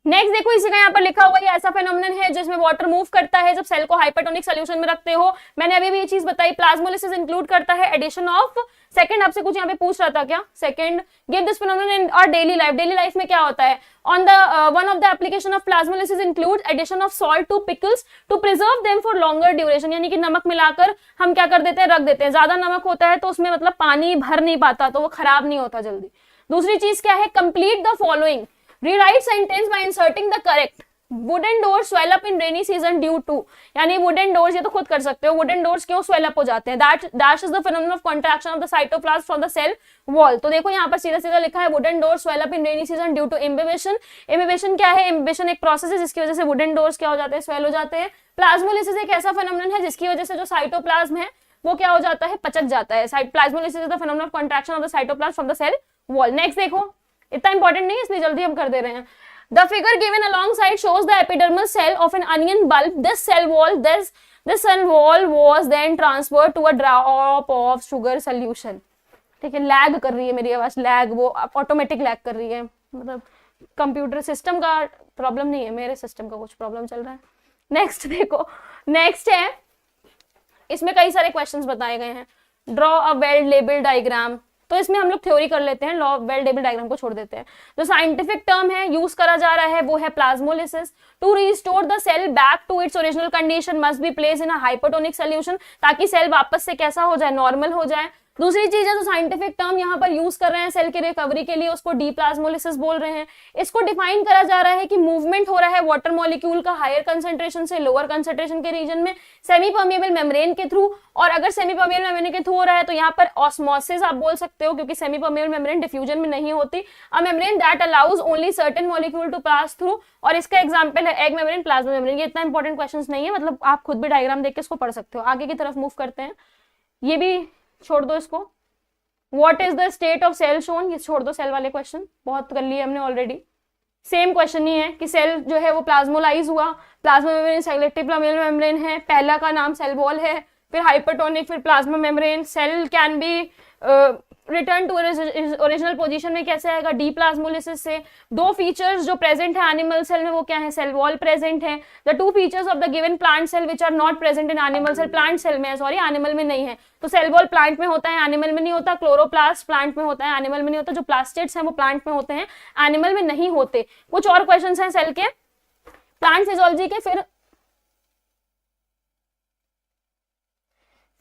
नेक्स्ट देखो, इसी का यहाँ पर लिखा हुआ है, ऐसा फेनोमेनन है जिसमें वाटर मूव करता है जब सेल को हाइपरटोनिक सोल्यूशन में रखते हो। मैंने अभी भी ये चीज बताई। प्लाज्मोलिसिस इंक्लूड करता है एडिशन ऑफ, सेकंड आपसे कुछ यहाँ पे पूछ रहा था क्या, second, give this phenomenon in our daily life. Daily life में क्या होता है, on the one of the application of plasmolysis include addition of salt to pickles to preserve them for longer duration, यानी कि नमक मिलाकर हम क्या कर देते हैं, रख देते हैं। ज्यादा नमक होता है तो उसमें मतलब पानी भर नहीं पाता, तो वो खराब नहीं होता जल्दी। दूसरी चीज क्या है, complete the following, rewrite sentence by inserting the correct, wooden doors swell up in rainy season due to, यानी wooden doors, ये तो खुद कर सकते हो, wooden doors क्यों swell up हो जाते हैं, that dash is the phenomenon of contraction of the cytoplasm from the cell wall। तो देखो यहाँ पर सीधा सीधा लिखा है wooden doors swell up in rainy season due to imbibition। imbibition क्या है, imbibition एक प्रोसेस है जिसकी वजह से wooden doors क्या हो जाते हैं, swell हो जाते हैं। प्लाज्मोलिसिस एक ऐसा फेनोमेनन है जिसकी वजह से जो साइटोप्लाज्म है वो क्या हो जाता है, पचक जाता है। Plasmolysis is the phenomenon of contraction of the cytoplasm from the cell wall. Next देखो, इतना इंपॉर्टेंट नहीं है इसलिए जल्दी हम कर दे रहे हैं। The figure given alongside shows the epidermal cell of an onion bulb. This cell wall was then transferred to a drop of sugar solution। ठीक है, लैग कर रही है मेरी आवाज, लैग वो ऑटोमेटिक लैग कर रही है, मतलब कंप्यूटर सिस्टम का प्रॉब्लम नहीं है, मेरे सिस्टम का कुछ प्रॉब्लम चल रहा है। नेक्स्ट देखो, नेक्स्ट है, इसमें कई सारे क्वेश्चंस बताए गए हैं। Draw a well label diagram, तो इसमें हम लोग थ्योरी कर लेते हैं, लॉ वेल लेबल डायग्राम को छोड़ देते हैं। जो साइंटिफिक टर्म है यूज करा जा रहा है वो है plasmolysis. To restore the cell back to its original condition must be place in a hypertonic solution, ताकि सेल वापस से कैसा हो जाए, नॉर्मल हो जाए। दूसरी चीज है जो साइंटिफिक टर्म यहाँ पर यूज कर रहे हैं सेल के रिकवरी के लिए, उसको डीप्लाज्मोलिसिस बोल रहे हैं। इसको डिफाइन करा जा रहा है कि मूवमेंट हो रहा है वाटर मॉलिक्यूल का हायर कंसेंट्रेशन से लोअर कंसेंट्रेशन के रीजन में सेमी परमिएबल मेम्ब्रेन के थ्रू, और अगर सेमी परमिएबल मेम्ब्रेन के थ्रू हो रहा है तो यहाँ पर ऑस्मोसिस आप बोल सकते हो, क्योंकि सेमी परमिएबल मेम्ब्रेन डिफ्यूजन में नहीं होती। A membrane that allows only certain molecule to pass through, और इसका एग्जांपल है एग मेम्ब्रेन, प्लाज्मा मेम्ब्रेन। ये इतना इंपॉर्टेंट क्वेश्चंस नहीं है, मतलब आप खुद भी डायग्राम देख के इसको पढ़ सकते हो। आगे की तरफ मूव करते हैं, ये भी छोड़ दो इसको। What is the state of cell shown, ये छोड़ दो, सेल वाले क्वेश्चन बहुत कर लिए हमने ऑलरेडी। सेम क्वेश्चन ही है कि सेल जो है वो प्लाज्मोलाइज हुआ, प्लाज्मा मेम्ब्रेन सेलेक्टिव मेम्ब्रेन है, पहला का नाम सेल वॉल है, फिर हाइपरटोनिक, फिर plasma membrane. Cell can be return to original position में कैसे आएगा, डीप्लाज्मोलिसिस से। दो फीचर्स जो प्रेजेंट है एनिमल सेल में वो क्या है, सेल वॉल प्रेजेंट है। The two features of the given plant cell which are not present in animal cell, plant cell में है, सॉरी एनिमल में नहीं है। तो सेल वॉल प्लांट में होता है, एनिमल में नहीं होता। क्लोरोप्लास्ट प्लांट में होता है, एनिमल में नहीं होता। जो प्लास्टिड्स हैं वो प्लांट में होते हैं, एनिमल में नहीं होते। कुछ और क्वेश्चंस हैं सेल के, प्लांट फिजियोलॉजी के।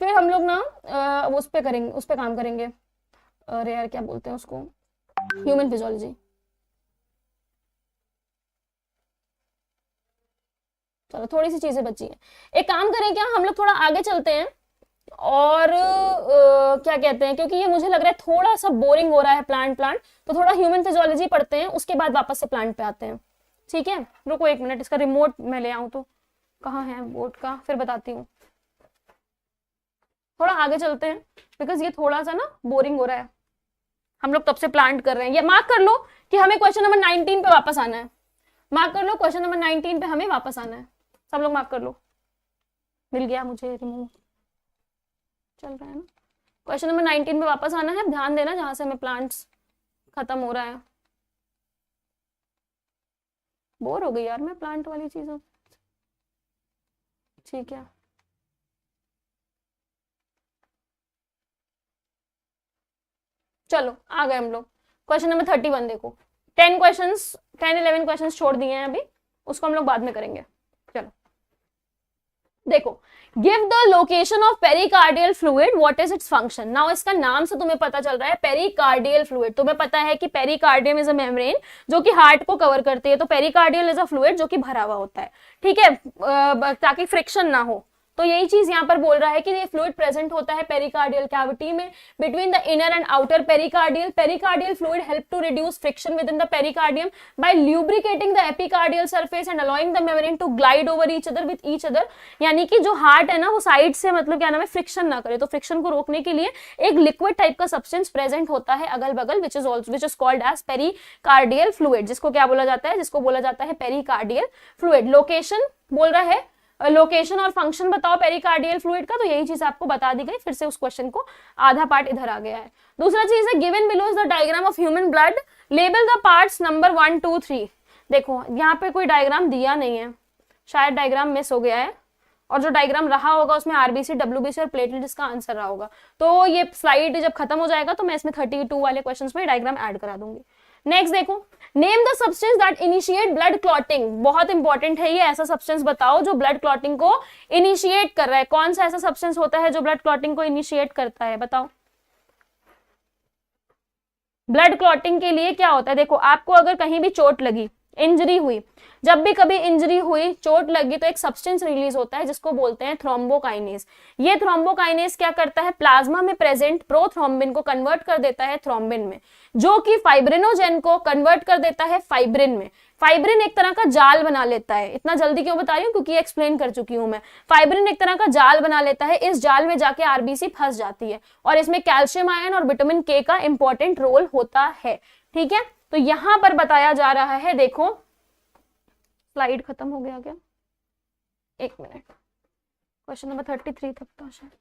फिर हम लोग ना उस पे करेंगे, उस पे काम करेंगे, अरे यार क्या बोलते हैं उसको, ह्यूमन फिजियोलॉजी। चलो थोड़ी सी चीजें बची हैं, एक काम करें क्या, हम लोग थोड़ा आगे चलते हैं और क्या कहते हैं, क्योंकि ये मुझे लग रहा है थोड़ा सा बोरिंग हो रहा है प्लांट, तो थोड़ा ह्यूमन फिजियोलॉजी पढ़ते हैं, उसके बाद वापस से प्लांट पे आते हैं। ठीक है, रुको एक मिनट, इसका रिमोट मैं ले आऊं तो कहाँ है बोर्ड का, फिर बताती हूँ। थोड़ा आगे चलते हैं बिकॉज ये थोड़ा सा ना बोरिंग हो रहा है, हम लोग तब से प्लांट कर रहे हैं। ये मार्क कर लो कि हमें क्वेश्चन नंबर 19 पे वापस आना है। मार्क कर लो, क्वेश्चन नंबर 19 पे हमें वापस आना है। सब लोग मार्क कर लो, मिल गया मुझे रिमूव, चल रहा है ना। क्वेश्चन नंबर 19 पे वापस आना है, ध्यान देना जहां से हमें प्लांट्स खत्म हो रहा है। बोर हो गई यार मैं प्लांट वाली चीजों। ठीक है, चलो आ गए हम लोग। क्वेश्चन नंबर 31 देखो, 10-11 क्वेश्चंस छोड़ दिए हैं अभी, उसको हम लोग बाद में करेंगे। चलो देखो, give the location of pericardial fluid, what is its function. Now इसका नाम से तुम्हें पता चल रहा है पेरिकार्डियल फ्लूइड। तुम्हें पता है कि पेरिकार्डियम इज अ मेम्ब्रेन जो कि हार्ट को कवर करती है, तो पेरिकार्डियल इज अ फ्लूइड जो कि भरा हुआ होता है। ठीक है, ताकि फ्रिक्शन ना हो। तो यही चीज यहाँ पर बोल रहा है कि ये फ्लूइड प्रेजेंट होता है पेरिकार्डियल कैविटी में between the inner and outer pericardial. Pericardial fluid help to reduce friction within the pericardium by lubricating the epicardial surface and allowing the membrane to glide over each other with each other. यानी कि जो हार्ट है ना वो साइड से मतलब क्या नाम है फ्रिक्शन ना करे, तो फ्रिक्शन को रोकने के लिए एक लिक्विड टाइप का सब्सटेंस प्रेजेंट होता है अगल बगल, which is called as pericardial fluid. जिसको क्या बोला जाता है, जिसको बोला जाता है पेरिकार्डियल फ्लूइड। लोकेशन बोल रहा है, लोकेशन और फंक्शन बताओ पेरिकार्डियल फ्लूइड का, तो यही चीज आपको बता दी गई। फिर से उस क्वेश्चन को आधा पार्ट इधर आ गया है। दूसरा चीज है, given below is the diagram of human blood, label the parts number 1, 2, 3। देखो यहाँ पे कोई डायग्राम दिया नहीं है, शायद डायग्राम मिस हो गया है, और जो डायग्राम रहा होगा उसमें आरबीसी, डब्ल्यूबीसी और प्लेटलेट इसका आंसर रहा होगा। तो ये स्लाइड जब खत्म हो जाएगा तो मैं इसमें 32 वाले क्वेश्चंस में डायग्राम ऐड करा दूंगी। नेक्स्ट देखो, name the substance that initiate blood clotting. बहुत इंपॉर्टेंट है ये, ऐसा सब्सटेंस बताओ जो ब्लड क्लॉटिंग को इनिशिएट कर रहा है। कौन सा ऐसा सब्सटेंस होता है जो ब्लड क्लॉटिंग को इनिशिएट करता है, बताओ। ब्लड क्लॉटिंग के लिए क्या होता है, देखो आपको अगर कहीं भी चोट लगी, इंजरी हुई, जब भी कभी इंजरी हुई, चोट लगी, तो एक सब्सटेंस रिलीज होता है जिसको बोलते हैं थ्रोम्बोकाइनेज। ये थ्रोम्बोकाइनेज क्या करता है, प्लाज्मा में प्रेजेंट प्रोथ्रोम्बिन को कन्वर्ट कर देता है थ्रोम्बिन में, जो कि फाइब्रिनोजेन को कन्वर्ट कर देता है फाइब्रिन में। फाइब्रिन एक तरह का जाल बना लेता है, इतना जल्दी क्यों बता रही हूँ, क्योंकि एक्सप्लेन कर चुकी हूं मैं। फाइब्रिन एक तरह का जाल बना लेता है, इस जाल में जाके आरबीसी फंस जाती है, और इसमें कैल्शियम आयन और विटामिन के का इंपॉर्टेंट रोल होता है। ठीक है, तो यहां पर बताया जा रहा है, देखो स्लाइड खत्म हो गया क्या, एक मिनट, क्वेश्चन नंबर 33 तक था शायद।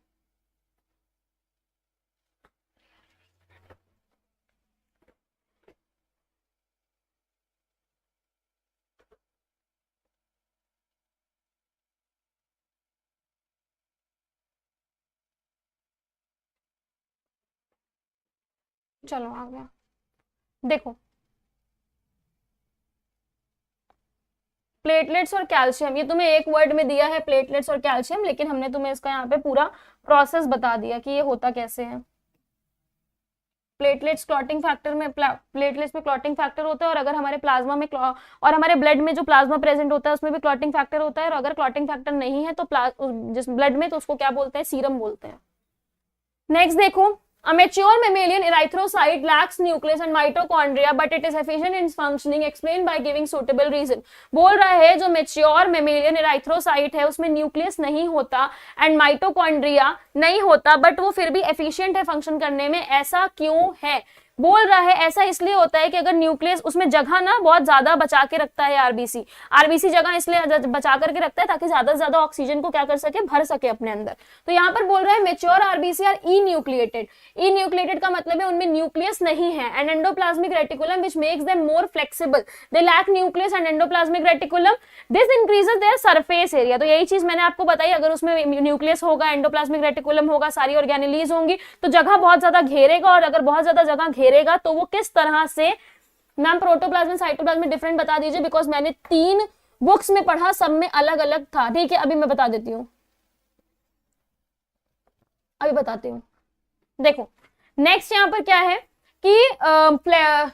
चलो आ गया, देखो प्लेटलेट्स और कैल्शियम, ये तुम्हें एक वर्ड में दिया है प्लेटलेट्स और कैल्शियम, लेकिन हमने तुम्हें इसका यहाँ पे पूरा प्रोसेस बता दिया कि ये होता कैसे है। प्लेटलेट्स क्लॉटिंग फैक्टर में, प्लेटलेट्स में क्लॉटिंग फैक्टर होता है, और अगर हमारे प्लाज्मा में और हमारे ब्लड में जो प्लाज्मा प्रेजेंट होता है उसमें भी क्लॉटिंग फैक्टर होता है, और अगर क्लॉटिंग फैक्टर नहीं है तो जिस ब्लड में, तो उसको क्या बोलते हैं, सीरम बोलते हैं। नेक्स्ट देखो, a mature mammalian erythrocyte lacks nucleus and mitochondria but it is efficient in functioning, explain by giving suitable reason। बोल रहा है जो मेच्योर मेमेलियन एराइथ्रोसाइट है उसमें न्यूक्लियस नहीं होता एंड माइटोकॉन्ड्रिया नहीं होता, बट वो फिर भी एफिशिएंट है फंक्शन करने में, ऐसा क्यों है। बोल रहा है ऐसा इसलिए होता है कि अगर न्यूक्लियस, उसमें जगह ना बहुत ज्यादा बचा के रखता है आरबीसी। आरबीसी जगह इसलिए बचा करके रखता है ताकि ज्यादा से ज्यादा ऑक्सीजन को क्या कर सके, भर सके अपने अंदर। तो यहाँ पर बोल रहा है mature RBC are enucleated. Enucleated का मतलब है उनमें न्यूक्लियस नहीं है, and endoplasmic reticulum which makes them more flexible, they lack nucleus and endoplasmic reticulum, this increases their surface area. तो यही चीज मैंने आपको बताई, अगर उसमें न्यूक्लियस होगा, एंडोप्लाज्मिक रेटिकुलम होगा, सारी ऑर्गेनेलीज होंगी, तो जगह बहुत ज्यादा घेरेगा, और अगर बहुत ज्यादा जगह घेरेगा तो वो किस तरह से, मैम प्रोटोप्लाज्म साइटोप्लाज्म डिफरेंट बता दीजिए, बिकॉज मैंने 3 बुक्स में पढ़ा, सब में अलग अलग था। ठीक है, अभी मैं बता देती हूँ, अभी बताती हूँ। देखो नेक्स्ट यहाँ पर क्या है कि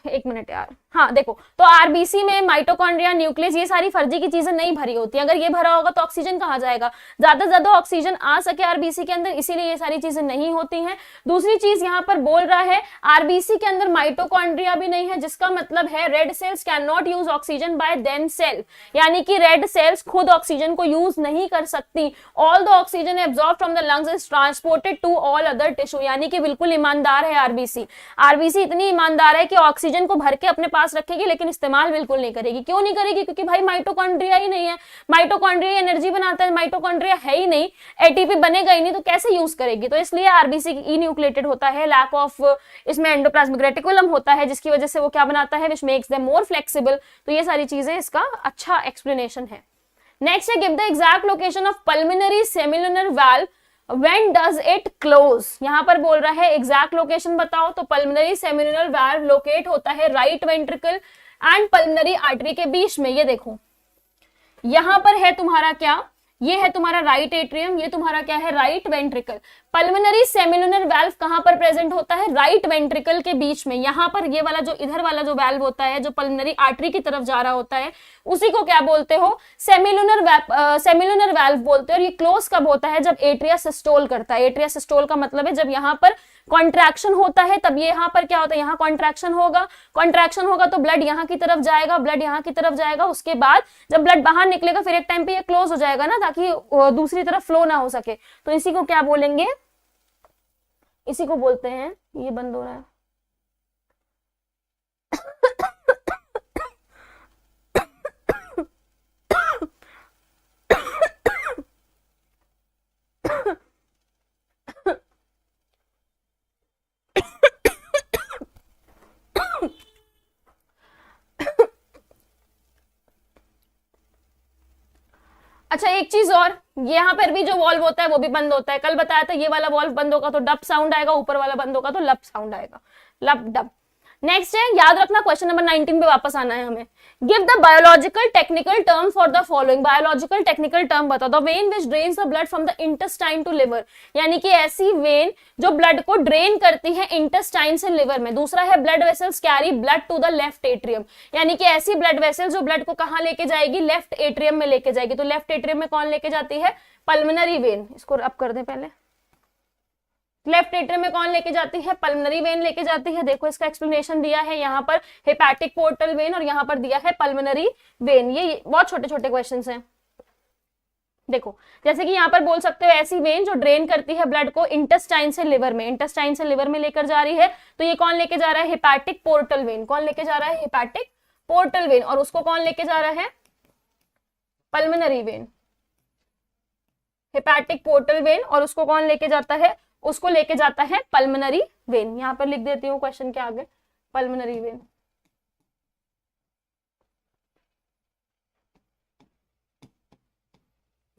एक मिनट यार, हाँ देखो, तो आरबीसी में माइटोकॉन्ड्रिया, न्यूक्लियस, ये सारी फर्जी की चीजें नहीं भरी होती। अगर ये भरा होगा तो ऑक्सीजन कहाँ जाएगा, ज्यादा से ज्यादा ऑक्सीजन आ सके आरबीसी के अंदर, इसीलिए ये सारी चीजें नहीं होती हैं। दूसरी चीज यहाँ पर बोल रहा है आरबीसी के अंदर माइटोकॉन्ड्रिया भी नहीं है, जिसका मतलब है red cells can not use oxygen by them self, यानी कि रेड सेल्स खुद ऑक्सीजन को यूज नहीं कर सकती। All the oxygen absorb from the lungs is transported to all other tissue, यानी कि बिल्कुल ईमानदार है आरबीसी। आरबीसी इतनी ईमानदार है कि ऑक्सीजन को भर के अपने पास रखेगी, लेकिन इस्तेमाल बिल्कुल नहीं करेगी। क्यों नहीं करेगी, क्योंकि भाई माइटोकॉन्ड्रिया ही नहीं है, माइटोकॉन्ड्रिया एनर्जी बनाता है, माइटोकॉन्ड्रिया है ही नहीं, एटीपी बनेगा ही नहीं, तो कैसे यूज करेगी। तो इसलिए आरबीसी ई न्यूक्लिएटेड होता है, लैक ऑफ इसमें एंडोप्लाज्मिक रेटिकुलम होता है, जिसकी वजह से वो क्या बनाता है, which makes them more flexible. तो ये सारी चीजें इसका अच्छा एक्सप्लेनेशन है। नेक्स्ट है give the exact location of pulmonary semilunar valve When does it close। यहां पर बोल रहा है एग्जैक्ट लोकेशन बताओ, तो पल्मोनरी सेमिलुनर वाल्व लोकेट होता है right ventricle and pulmonary artery के बीच में। ये देखो यहां पर है तुम्हारा क्या, ये है तुम्हारा राइट एट्रियम, ये तुम्हारा क्या है, right ventricle. Pulmonary semilunar valve कहां पर प्रेजेंट होता है, राइट वेंट्रिकल के बीच में। यहां पर ये वाला जो इधर वाला जो वाल्व होता है, जो पल्मोनरी आर्टरी की तरफ जा रहा होता है, उसी को क्या बोलते हो, सेमिलुनर वाल्व बोलते हैं। और ये क्लोज कब होता है, जब एट्रिया सिस्टोल करता है। एट्रिया सिस्टोल का मतलब है जब यहाँ पर कॉन्ट्रैक्शन होता है, तब ये यहाँ पर क्या होता है, यहाँ कॉन्ट्रैक्शन होगा, कॉन्ट्रैक्शन होगा तो ब्लड यहाँ की तरफ जाएगा, ब्लड यहाँ की तरफ जाएगा, उसके बाद जब ब्लड बाहर निकलेगा फिर एक टाइम पे ये क्लोज हो जाएगा ना, ताकि दूसरी तरफ फ्लो ना हो सके। तो इसी को क्या बोलेंगे, इसी को बोलते हैं, ये बंद हो रहा है अच्छा एक चीज और, यहाँ पर भी जो वॉल्व होता है वो भी बंद होता है। कल बताया था ये वाला वॉल्व बंद होगा तो डब साउंड आएगा, ऊपर वाला बंद होगा तो लब साउंड आएगा, लब डब। नेक्स्ट है, याद रखना क्वेश्चन नंबर 19 पे वापस आना है हमें। Give the biological technical term for the following. Biological technical term बताओ। The vein which drains the blood from the intestine to liver, यानी कि ऐसी वेन जो ब्लड को ड्रेन करती है इंटेस्टाइन से लिवर में। दूसरा है blood vessels carry blood to the left atrium, यानी कि ऐसी ब्लड वेसल जो ब्लड को कहां लेके जाएगी, लेफ्ट एट्रियम में लेके जाएगी। तो लेफ्ट एट्रियम में कौन लेके जाती है, पल्मोनरी वेन। इसको अप कर दें पहले, लेफ्ट एट्रियम में कौन लेके जाती है, पल्मोनरी वेन लेके जाती है। देखो इसका एक्सप्लेनेशन दिया है यहाँ पर हेपेटिक पोर्टल वेन और यहाँ पर दिया है पल्मोनरी वेन। ये बहुत छोटे छोटे क्वेश्चंस हैं। देखो जैसे कि यहाँ पर बोल सकते हो ऐसी वेन जो ड्रेन करती है ब्लड को इंटेस्टाइन से लिवर में, इंटेस्टाइन से लिवर में लेकर जा रही है। तो ये कौन लेके जा रहा है, हेपेटिक पोर्टल वेन। कौन लेके जा रहा है, हेपेटिक पोर्टल वेन। और उसको कौन लेके जा रहा है, pulmonary vein. Hepatic portal vein और उसको कौन लेके जाता है, उसको लेके जाता है पल्मोनरी वेन। यहां पर लिख देती हूँ क्वेश्चन के आगे, पल्मोनरी वेन।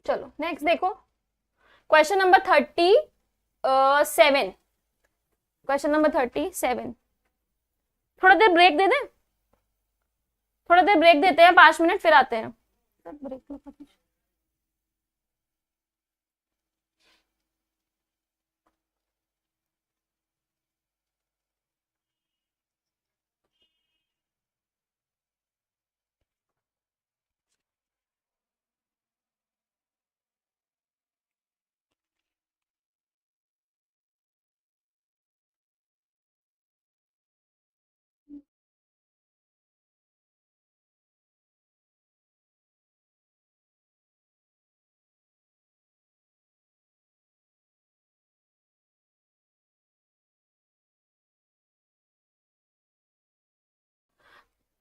चलो नेक्स्ट देखो क्वेश्चन नंबर 37। क्वेश्चन नंबर 37, थोड़ा देर ब्रेक दे दें, थोड़ा देर ब्रेक देते हैं, 5 मिनट फिर आते हैं। ब्रेक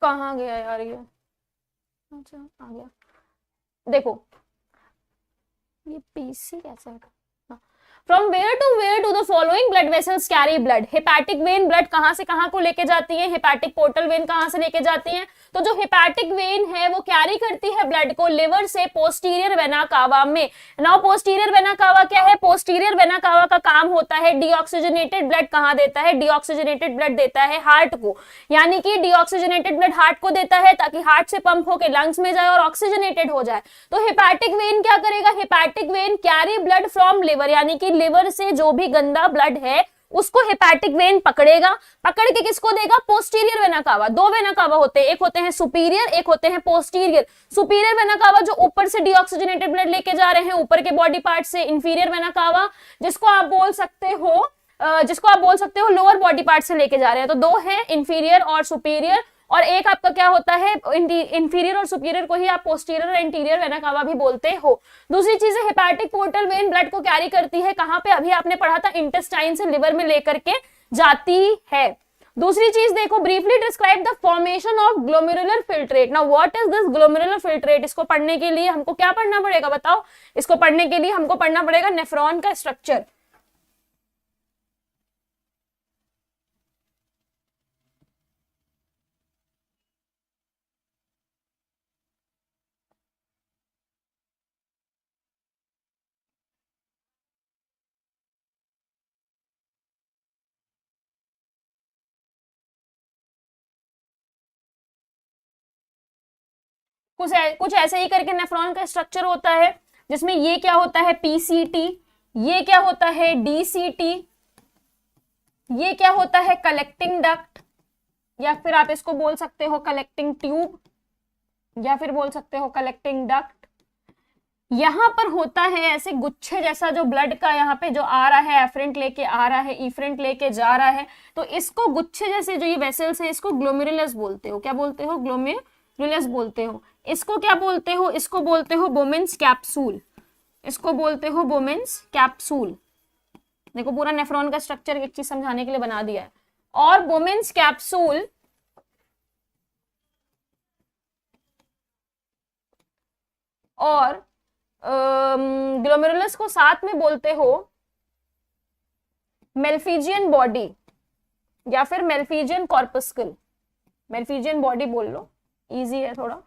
कहाँ गया यार ये, अच्छा आ गया। देखो ये पीसी कैसे है, from where to the following blood vessels carry blood. Hepatic vein blood कहां से कहां को लेके जाती है, हेपेटिक पोर्टल वेन कहां से लेके जाती है। तो जो हेपेटिक वेन है वो कैरी करती है ब्लड को लिवर से पोस्टीरियर वेना कावा में। नाउ पोस्टीरियर वेना कावा क्या है, पोस्टीरियर वेना कावा का काम होता है डीऑक्सीजनेटेड ब्लड कहां देता है, डीऑक्सीजनेटेड ब्लड देता है हार्ट को। यानी कि डीऑक्सीजनेटेड ब्लड हार्ट को देता है ताकि हार्ट से पंप होकर लंग्स में जाए और ऑक्सीजनेटेड हो जाए। तो हेपेटिक वेन क्या करेगा, hepatic when carry blood from liver, यानी कि लिवर से जो भी गंदा ब्लड है उसको हेपेटिक वेन पकड़ेगा, पकड़ के किसको देगा, posterior vena cava. 2 vena cava होते हैं, एक होते हैं सुपीरियर, एक होते हैं पोस्टीरियर। सुपीरियर वेना कावा जो ऊपर से डीऑक्सीजनेटेड ब्लड लेके जा रहे हैं ऊपर के बॉडी पार्ट से। इंफीरियर वेना कावा जिसको आप बोल सकते हो लोअर बॉडी पार्ट से लेके जा रहे हैं। तो 2 है, इंफीरियर और सुपीरियर। और एक आपका क्या होता है, इंफीरियर और सुपीरियर को ही आप पोस्टीरियर और इंटीरियर वेना कावा भी बोलते हो। दूसरी चीज है हेपेटिक पोर्टल वेन ब्लड को कैरी करती है कहां पे, अभी आपने पढ़ा था इंटेस्टाइन से लिवर में लेकर के जाती है। दूसरी चीज देखो, briefly describe the formation of glomerular filtrate. Now what is this glomerular filtrate. इसको पढ़ने के लिए हमको क्या पढ़ना पड़ेगा बताओ, इसको पढ़ने के लिए हमको पढ़ना पड़ेगा नेफ्रॉन का स्ट्रक्चर। कुछ ऐसे ही करके नेफ्रॉन का स्ट्रक्चर होता है जिसमें ये क्या होता है, पीसीटी, ये क्या होता है, डीसीटी, ये क्या होता है, कलेक्टिंग डक्ट, या फिर आप इसको बोल सकते हो कलेक्टिंग ट्यूब, या फिर बोल सकते हो कलेक्टिंग डक्ट। यहां पर होता है ऐसे गुच्छे जैसा जो ब्लड का यहाँ पे जो आ रहा है, एफरेंट लेके आ रहा है, इफरेंट लेके जा रहा है। तो इसको गुच्छे जैसे जो ये वेसल्स हैं इसको ग्लोमेरुलस बोलते हो। क्या बोलते हो, ग्लोमेरुलस बोलते हो। इसको क्या बोलते हो, इसको बोलते हो बोमेन्स कैप्सूल, इसको बोलते हो बोमेन्स कैप्सूल। देखो पूरा नेफ्रॉन का स्ट्रक्चर एक चीज समझाने के लिए बना दिया है। और बोमेन्स कैप्सूल और ग्लोमेरुलस को साथ में बोलते हो मेल्फिजियन बॉडी या फिर मेल्फिजियन कॉर्पस्कल। मेल्फिजियन बॉडी बोल लो, इजी है थोड़ा।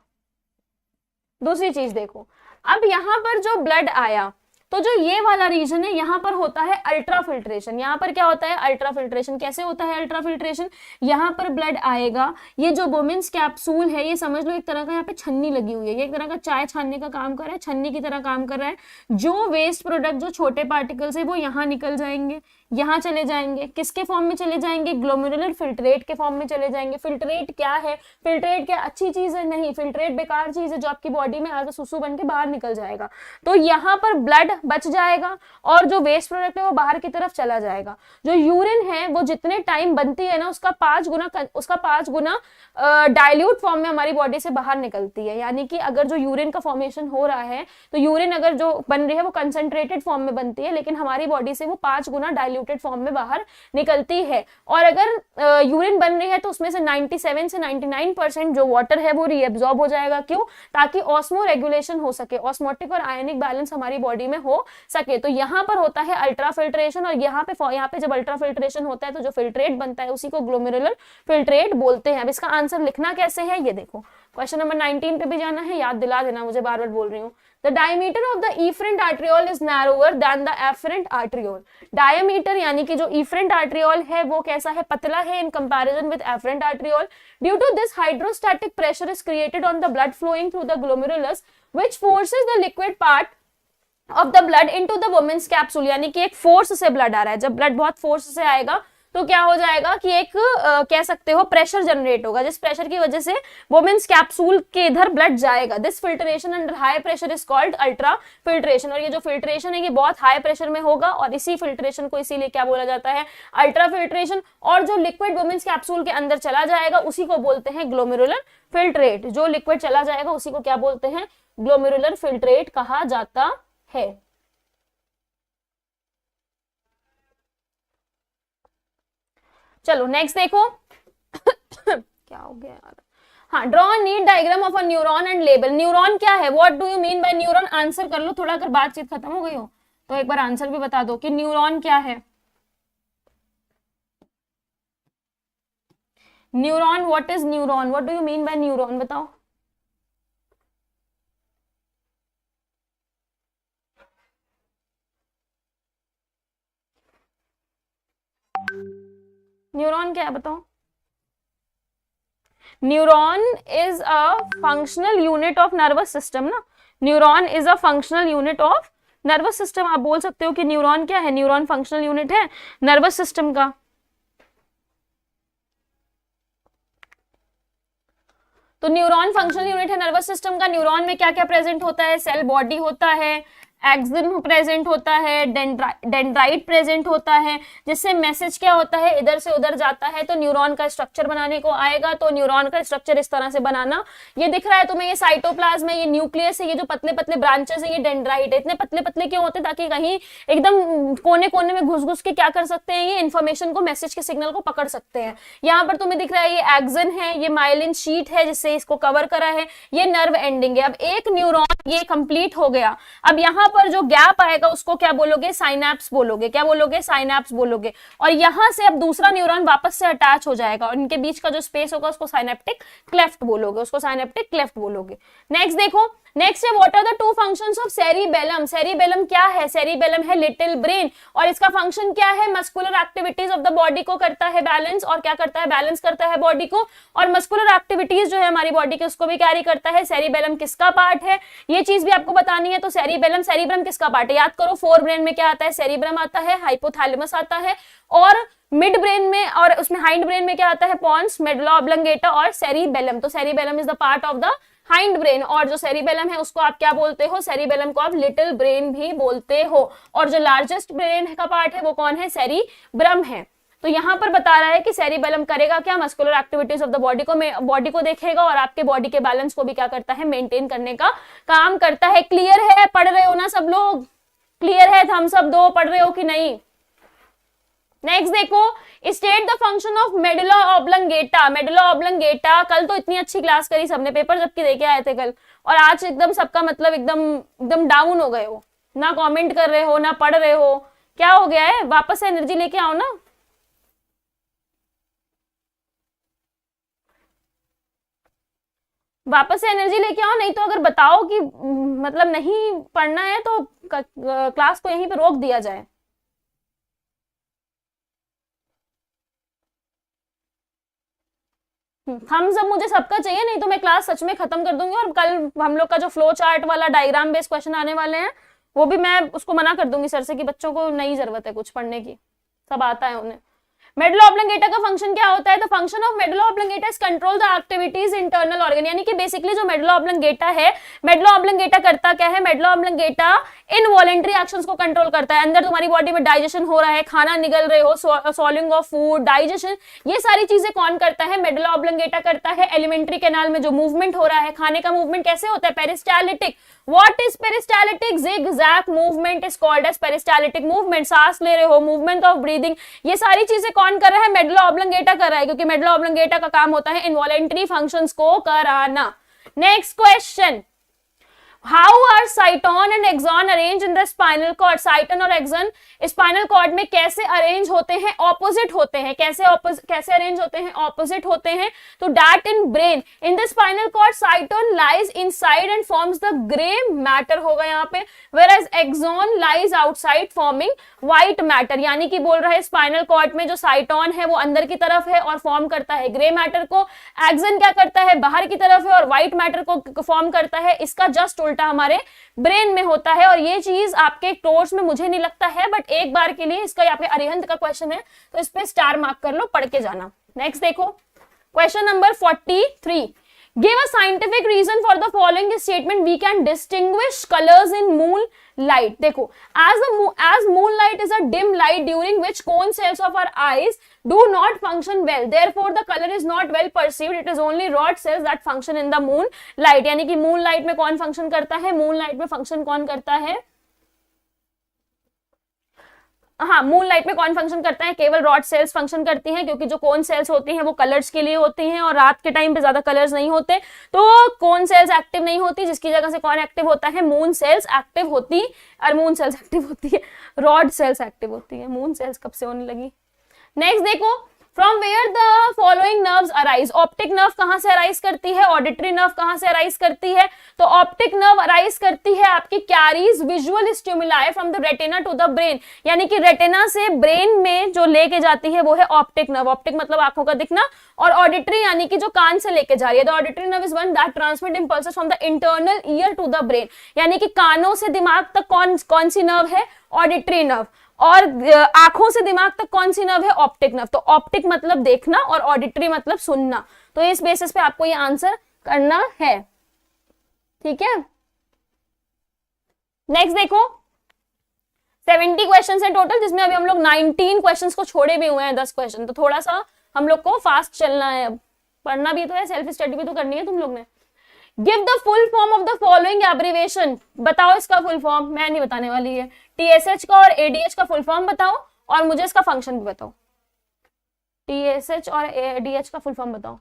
दूसरी चीज देखो, अब यहाँ पर जो ब्लड आया, तो जो ये वाला रीजन है यहाँ पर होता है अल्ट्रा फिल्ट्रेशन। यहाँ पर क्या होता है? Ultra filtration. कैसे होता है अल्ट्रा फिल्ट्रेशन? यहाँ पर ब्लड आएगा, ये जो वुमेन्स कैप्सूल है ये समझ लो एक तरह का यहाँ पे छन्नी लगी हुई है, ये एक तरह का चाय छानने का काम कर रहा है, छन्नी की तरह काम कर रहा है। जो वेस्ट प्रोडक्ट, जो छोटे पार्टिकल्स है वो यहाँ निकल जाएंगे, यहाँ चले जाएंगे, किसके फॉर्म में चले जाएंगे? ग्लोमेरुलर फिल्ट्रेट के फॉर्म में चले जाएंगे। फिल्ट्रेट क्या है? फिल्ट्रेट क्या अच्छी चीज है? नहीं, फिल्ट्रेट बेकार चीज है जो आपकी बॉडी में आगे सुसु बन के बाहर निकल जाएगा। तो यहाँ पर ब्लड बच जाएगा और जो वेस्ट प्रोडक्ट है वो बाहर की तरफ चला जाएगा। जो यूरिन है वो जितने टाइम बनती है ना उसका 5 गुना डाइल्यूट फॉर्म में हमारी बॉडी से बाहर निकलती है। यानी कि अगर जो यूरिन का फॉर्मेशन हो रहा है तो यूरिन अगर जो बन रही है वो कंसंट्रेटेड फॉर्म में बनती है, लेकिन हमारी बॉडी से वो 5 गुना डाइल्यूटेड फॉर्म में बाहर निकलती है। और अगर यूरिन बन रही है तो उसमें से 97 से 99% जो वाटर है वो रीएब्जॉर्ब हो जाएगा। क्यों? ताकि ऑस्मो रेगुलेशन हो सके, ऑस्मोटिक और आयनिक बैलेंस हमारी बॉडी में हो सके। तो यहाँ पर होता है अल्ट्रा फिल्ट्रेशन, और यहाँ पे जब अल्ट्रा फिल्ट्रेशन होता है तो जो फिल्ट्रेट बनता है उसी को ग्लोमेरुलर फिल्ट्रेट बोलते हैं। अब इसका आंसर लिखना कैसे है ये देखो, क्वेश्चन नंबर 19 पे भी जाना है, याद दिला देना मुझे, बार बार बोल रही हूँ। The diameter of the efferent arteriole is narrower than the afferent arteriole. Diameter यानी कि जो efferent arteriole है वो कैसा है? पतला है in comparison with afferent arteriole. Due to this, hydrostatic pressure is created on the blood flowing through the glomerulus, which forces the liquid part of the blood into the women's capsule. यानी कि एक फोर्स से ब्लड आ रहा है, जब ब्लड बहुत फोर्स से आएगा तो क्या हो जाएगा कि एक कह सकते हो प्रेशर जनरेट होगा, जिस प्रेशर की वजह से वुमेन्स कैप्सूल के इधर ब्लड जाएगा। This filtration under high pressure is called ultra filtration. और ये जो फिल्ट्रेशन है ये बहुत हाई प्रेशर में होगा और इसी फिल्ट्रेशन को इसीलिए क्या बोला जाता है? Ultra filtration. और जो लिक्विड वुमेन्स कैप्सूल के अंदर चला जाएगा उसी को बोलते हैं ग्लोमेरुलर फिल्ट्रेट। जो लिक्विड चला जाएगा उसी को क्या बोलते हैं? ग्लोमेरुलर फिल्ट्रेट कहा जाता है। चलो नेक्स्ट देखो क्या हो गया यार। हाँ, draw NEET diagram of a neuron and label. Neuron क्या है? What do you mean by neuron? Answer कर लो थोड़ा, अगर बातचीत खत्म हो गई हो तो एक बार आंसर भी बता दो कि न्यूरॉन क्या है। Neuron, what is neuron? What do you mean by neuron? बताओ। न्यूरॉन क्या है बताओ। Neuron is a functional unit of nervous system ना। Neuron is a functional unit of nervous system. आप बोल सकते हो कि न्यूरॉन क्या है? न्यूरॉन फंक्शनल यूनिट है नर्वस सिस्टम का। तो न्यूरॉन फंक्शनल यूनिट है नर्वस सिस्टम का। न्यूरॉन में क्या क्या प्रेजेंट होता है? सेल बॉडी होता है, एक्सिन प्रेजेंट होता है, डेंड्राइट प्रेजेंट होता है, जिससे मैसेज क्या होता है? इधर से उधर जाता है तो न्यूरॉन का स्ट्रक्चर बनाने को आएगा। तो न्यूरॉन का स्ट्रक्चर इस तरह से बनाना, ये दिख रहा है तुम्हें, ये साइटोप्लाज्म है, ये न्यूक्लियस है, ये जो पतले पतले ब्रांचेस है ये डेंड्राइट है। इतने पतले पतले क्यों होते हैं? ताकि कहीं एकदम कोने कोने में घुस घुस के क्या कर सकते हैं? ये इन्फॉर्मेशन को, मैसेज के सिग्नल को पकड़ सकते हैं। यहाँ पर तुम्हें दिख रहा है ये एक्सिन है, ये माइलिन शीट है जिससे इसको कवर करा है, ये नर्व एंडिंग है। अब एक न्यूरॉन ये कंप्लीट हो गया। अब यहाँ पर जो गैप आएगा उसको क्या बोलोगे? साइनैप्स बोलोगे। क्या बोलोगे? साइनैप्स बोलोगे। और यहां से अब दूसरा न्यूरॉन वापस से अटैच हो जाएगा और इनके बीच का जो स्पेस होगा उसको साइनेप्टिक क्लेफ्ट बोलोगे, उसको साइनेप्टिक क्लेफ्ट बोलोगे। नेक्स्ट देखो, नेक्स्ट है what are the two functions of cerebellum. Cerebellum क्या है? सेरिबेलम है लिटिल ब्रेन और इसका फंक्शन क्या है? Muscular activities of the body को करता है बैलेंस। और क्या करता है? बैलेंस करता है बॉडी को। और मस्कुलर एक्टिविटीज जो है हमारी बॉडी के उसको भी कैरी करता है। सेरिबेलम किसका पार्ट है ये चीज भी आपको बतानी है। तो सेरिबेलम, सेरिब्रम किसका पार्ट है? याद करो, फोर ब्रेन में क्या आता है? सेरिब्रम आता है, हाइपोथैलेमस आता है, और मिड ब्रेन में और उसमें हाइंड ब्रेन में क्या आता है? पॉन्स, मेडुला ऑब्लंगेटा और सेरिबेलम। तो cerebellum is the part of the hind brain. और जो सेरिबेलम है उसको आप क्या बोलते हो? सेरिबेलम को आप लिटिल ब्रेन भी बोलते हो। और जो लार्जेस्ट ब्रेन का पार्ट है वो कौन है? सेरिब्रम है। तो यहाँ पर बता रहा है कि सेरिबेलम करेगा क्या? Muscular activities of the body को देखेगा और आपके बॉडी के बैलेंस को भी क्या करता है? मेंटेन करने का काम करता है। क्लियर है? पढ़ रहे हो ना सब लोग? क्लियर है? थम्स अप दो, पढ़ रहे हो कि नहीं? नेक्स्ट देखो, state the function of medulla oblongata. Medulla oblongata, कल तो इतनी अच्छी क्लास करी सबने, पेपर जबकि देके आए थे कल, और आज एकदम सबका मतलब एकदम डाउन हो गए हो, ना कमेंट कर रहे हो ना पढ़ रहे हो। क्या हो गया है? वापस से एनर्जी लेके आओ ना। वापस से एनर्जी लेके आओ, नहीं तो अगर बताओ कि मतलब नहीं पढ़ना है तो क्लास को यहीं पे रोक दिया जाए। थम्स अप मुझे सबका चाहिए, नहीं तो मैं क्लास सच में खत्म कर दूंगी। और कल हम लोग का जो फ्लो चार्ट वाला डायग्राम बेस्ड क्वेश्चन आने वाले हैं, वो भी मैं उसको मना कर दूंगी सर से कि बच्चों को नहीं जरूरत है कुछ पढ़ने की, सब आता है उन्हें। मेडुला ऑब्लिंगेटा का फंक्शन क्या होता है? The function of medulla oblongata is control the activities internal organ, यानी कि बेसिकली जो मेडुला ऑब्लिंगेटा है, मेडुला ऑब्लिंगेटा करता क्या है? मेडुला ऑब्लिंगेटा इनवॉलेंटरी एक्शंस को कंट्रोल करता है। अंदर तुम्हारी बॉडी में डाइजेशन हो रहा है, खाना निगल रहे हो, सॉल्विंग ऑफ फूड, डाइजेशन, ये सारी चीजें कौन करता है? मेडुला ऑब्लिंगेटा करता है। एलिमेंट्री कैनाल में जो मूवमेंट हो रहा है, खाने का मूवमेंट कैसे होता है? पेरिस्टालिटिक। What is peristaltic? Zigzag movement is called as peristaltic movement. सांस ले रहे हो, movement of breathing, ये सारी चीजें कौन कर रहा है? मेडुला ऑब्लिंगेटा कर रहा है, क्योंकि मेडुला ऑब्लिंगेटा का काम होता है इनवॉलेंटरी फंक्शंस को कराना। Next question, How are cyton and axon arranged in the spinal cord? cyton और axon स्पाइनल कॉर्ड में कैसे अरेंज होते हैं? ऑपोजिट होते हैं। कैसे अरेंज होते हैं? ऑपोजिट होते हैं। तो that in brain, in the spinal cord cyton lies inside and forms the gray matter होगा यहाँ पे, whereas axon lies outside forming white matter, यानी कि बोल रहा है स्पाइनल कॉर्ड में जो cyton है वो अंदर की तरफ है और फॉर्म करता है ग्रे मैटर को, axon क्या करता है? बाहर की तरफ है और व्हाइट मैटर को फॉर्म करता है। इसका जस्ट उल्टा हमारे ब्रेन में होता है। और ये चीज आपके कोर्स में मुझे नहीं लगता है, बट एक बार के लिए इसका आपके अरिहंत का क्वेश्चन है तो इस पे स्टार मार्क कर लो, पढ़ के जाना। नेक्स्ट देखो question number 43, give a scientific reason for the following statement, we can distinguish colours in moonlight. देखो, as moonlight is a dim light during which cone cells of our eyes do not function well, therefore the color is not well perceived, it is only rod cells that function in the moonlight। यानी कि मूनलाइट में कौन फंक्शन करता है? मूनलाइट में फंक्शन कौन करता है? हाँ, मूनलाइट में कौन फंक्शन करता है? केवल रॉड सेल्स फंक्शन करती हैं, क्योंकि जो कोन सेल्स होती हैं वो कलर्स के लिए होती हैं और रात के टाइम पे ज्यादा कलर्स नहीं होते, तो कोन सेल्स एक्टिव नहीं होती, जिसकी जगह से कौन एक्टिव होता है? मून सेल्स एक्टिव होती, और मून सेल्स एक्टिव होती है, रॉड सेल्स एक्टिव होती है, मून सेल्स कब से होने लगी। नेक्स्ट देखो, from where the following nerves arise, optic nerve कहां से अराइज करती है? ऑडिटरी नर्व कहां से अराइज करती है? तो ऑप्टिक नर्व अराइज करती है आपकी carries visual stimuli from the retina to the brain, यानी कि रेटिना से ब्रेन में जो लेके जाती है वो है ऑप्टिक नर्व। ऑप्टिक मतलब आंखों का दिखना, और ऑडिटरी यानी कि जो कान से लेके जा रही है। The auditory nerve is one that transmit impulses from the internal ear to the brain, यानी कि कानों से दिमाग तक कौन सी नर्व है? Auditory nerve. और आंखों से दिमाग तक कौन सी नर्व है? Optic nerve. तो ऑप्टिक मतलब देखना और ऑडिटरी मतलब सुनना, तो इस बेसिस पे आपको ये आंसर करना है, ठीक है। नेक्स्ट देखो, 70 क्वेश्चन है टोटल, जिसमें अभी हम लोग 19 क्वेश्चन को छोड़े भी हुए हैं, 10 क्वेश्चन, तो थोड़ा सा हम लोग को फास्ट चलना है। अब पढ़ना भी तो है, सेल्फ स्टडी भी तो करनी है तुम लोग ने। Give the full form of the following abbreviation, बताओ इसका फुल फॉर्म। मैं नहीं बताने वाली है। टीएसएच का और एडीएच का फुल फॉर्म बताओ, और मुझे इसका फंक्शन भी बताओ। टीएसएच और एडीएच का फुल फॉर्म बताओ।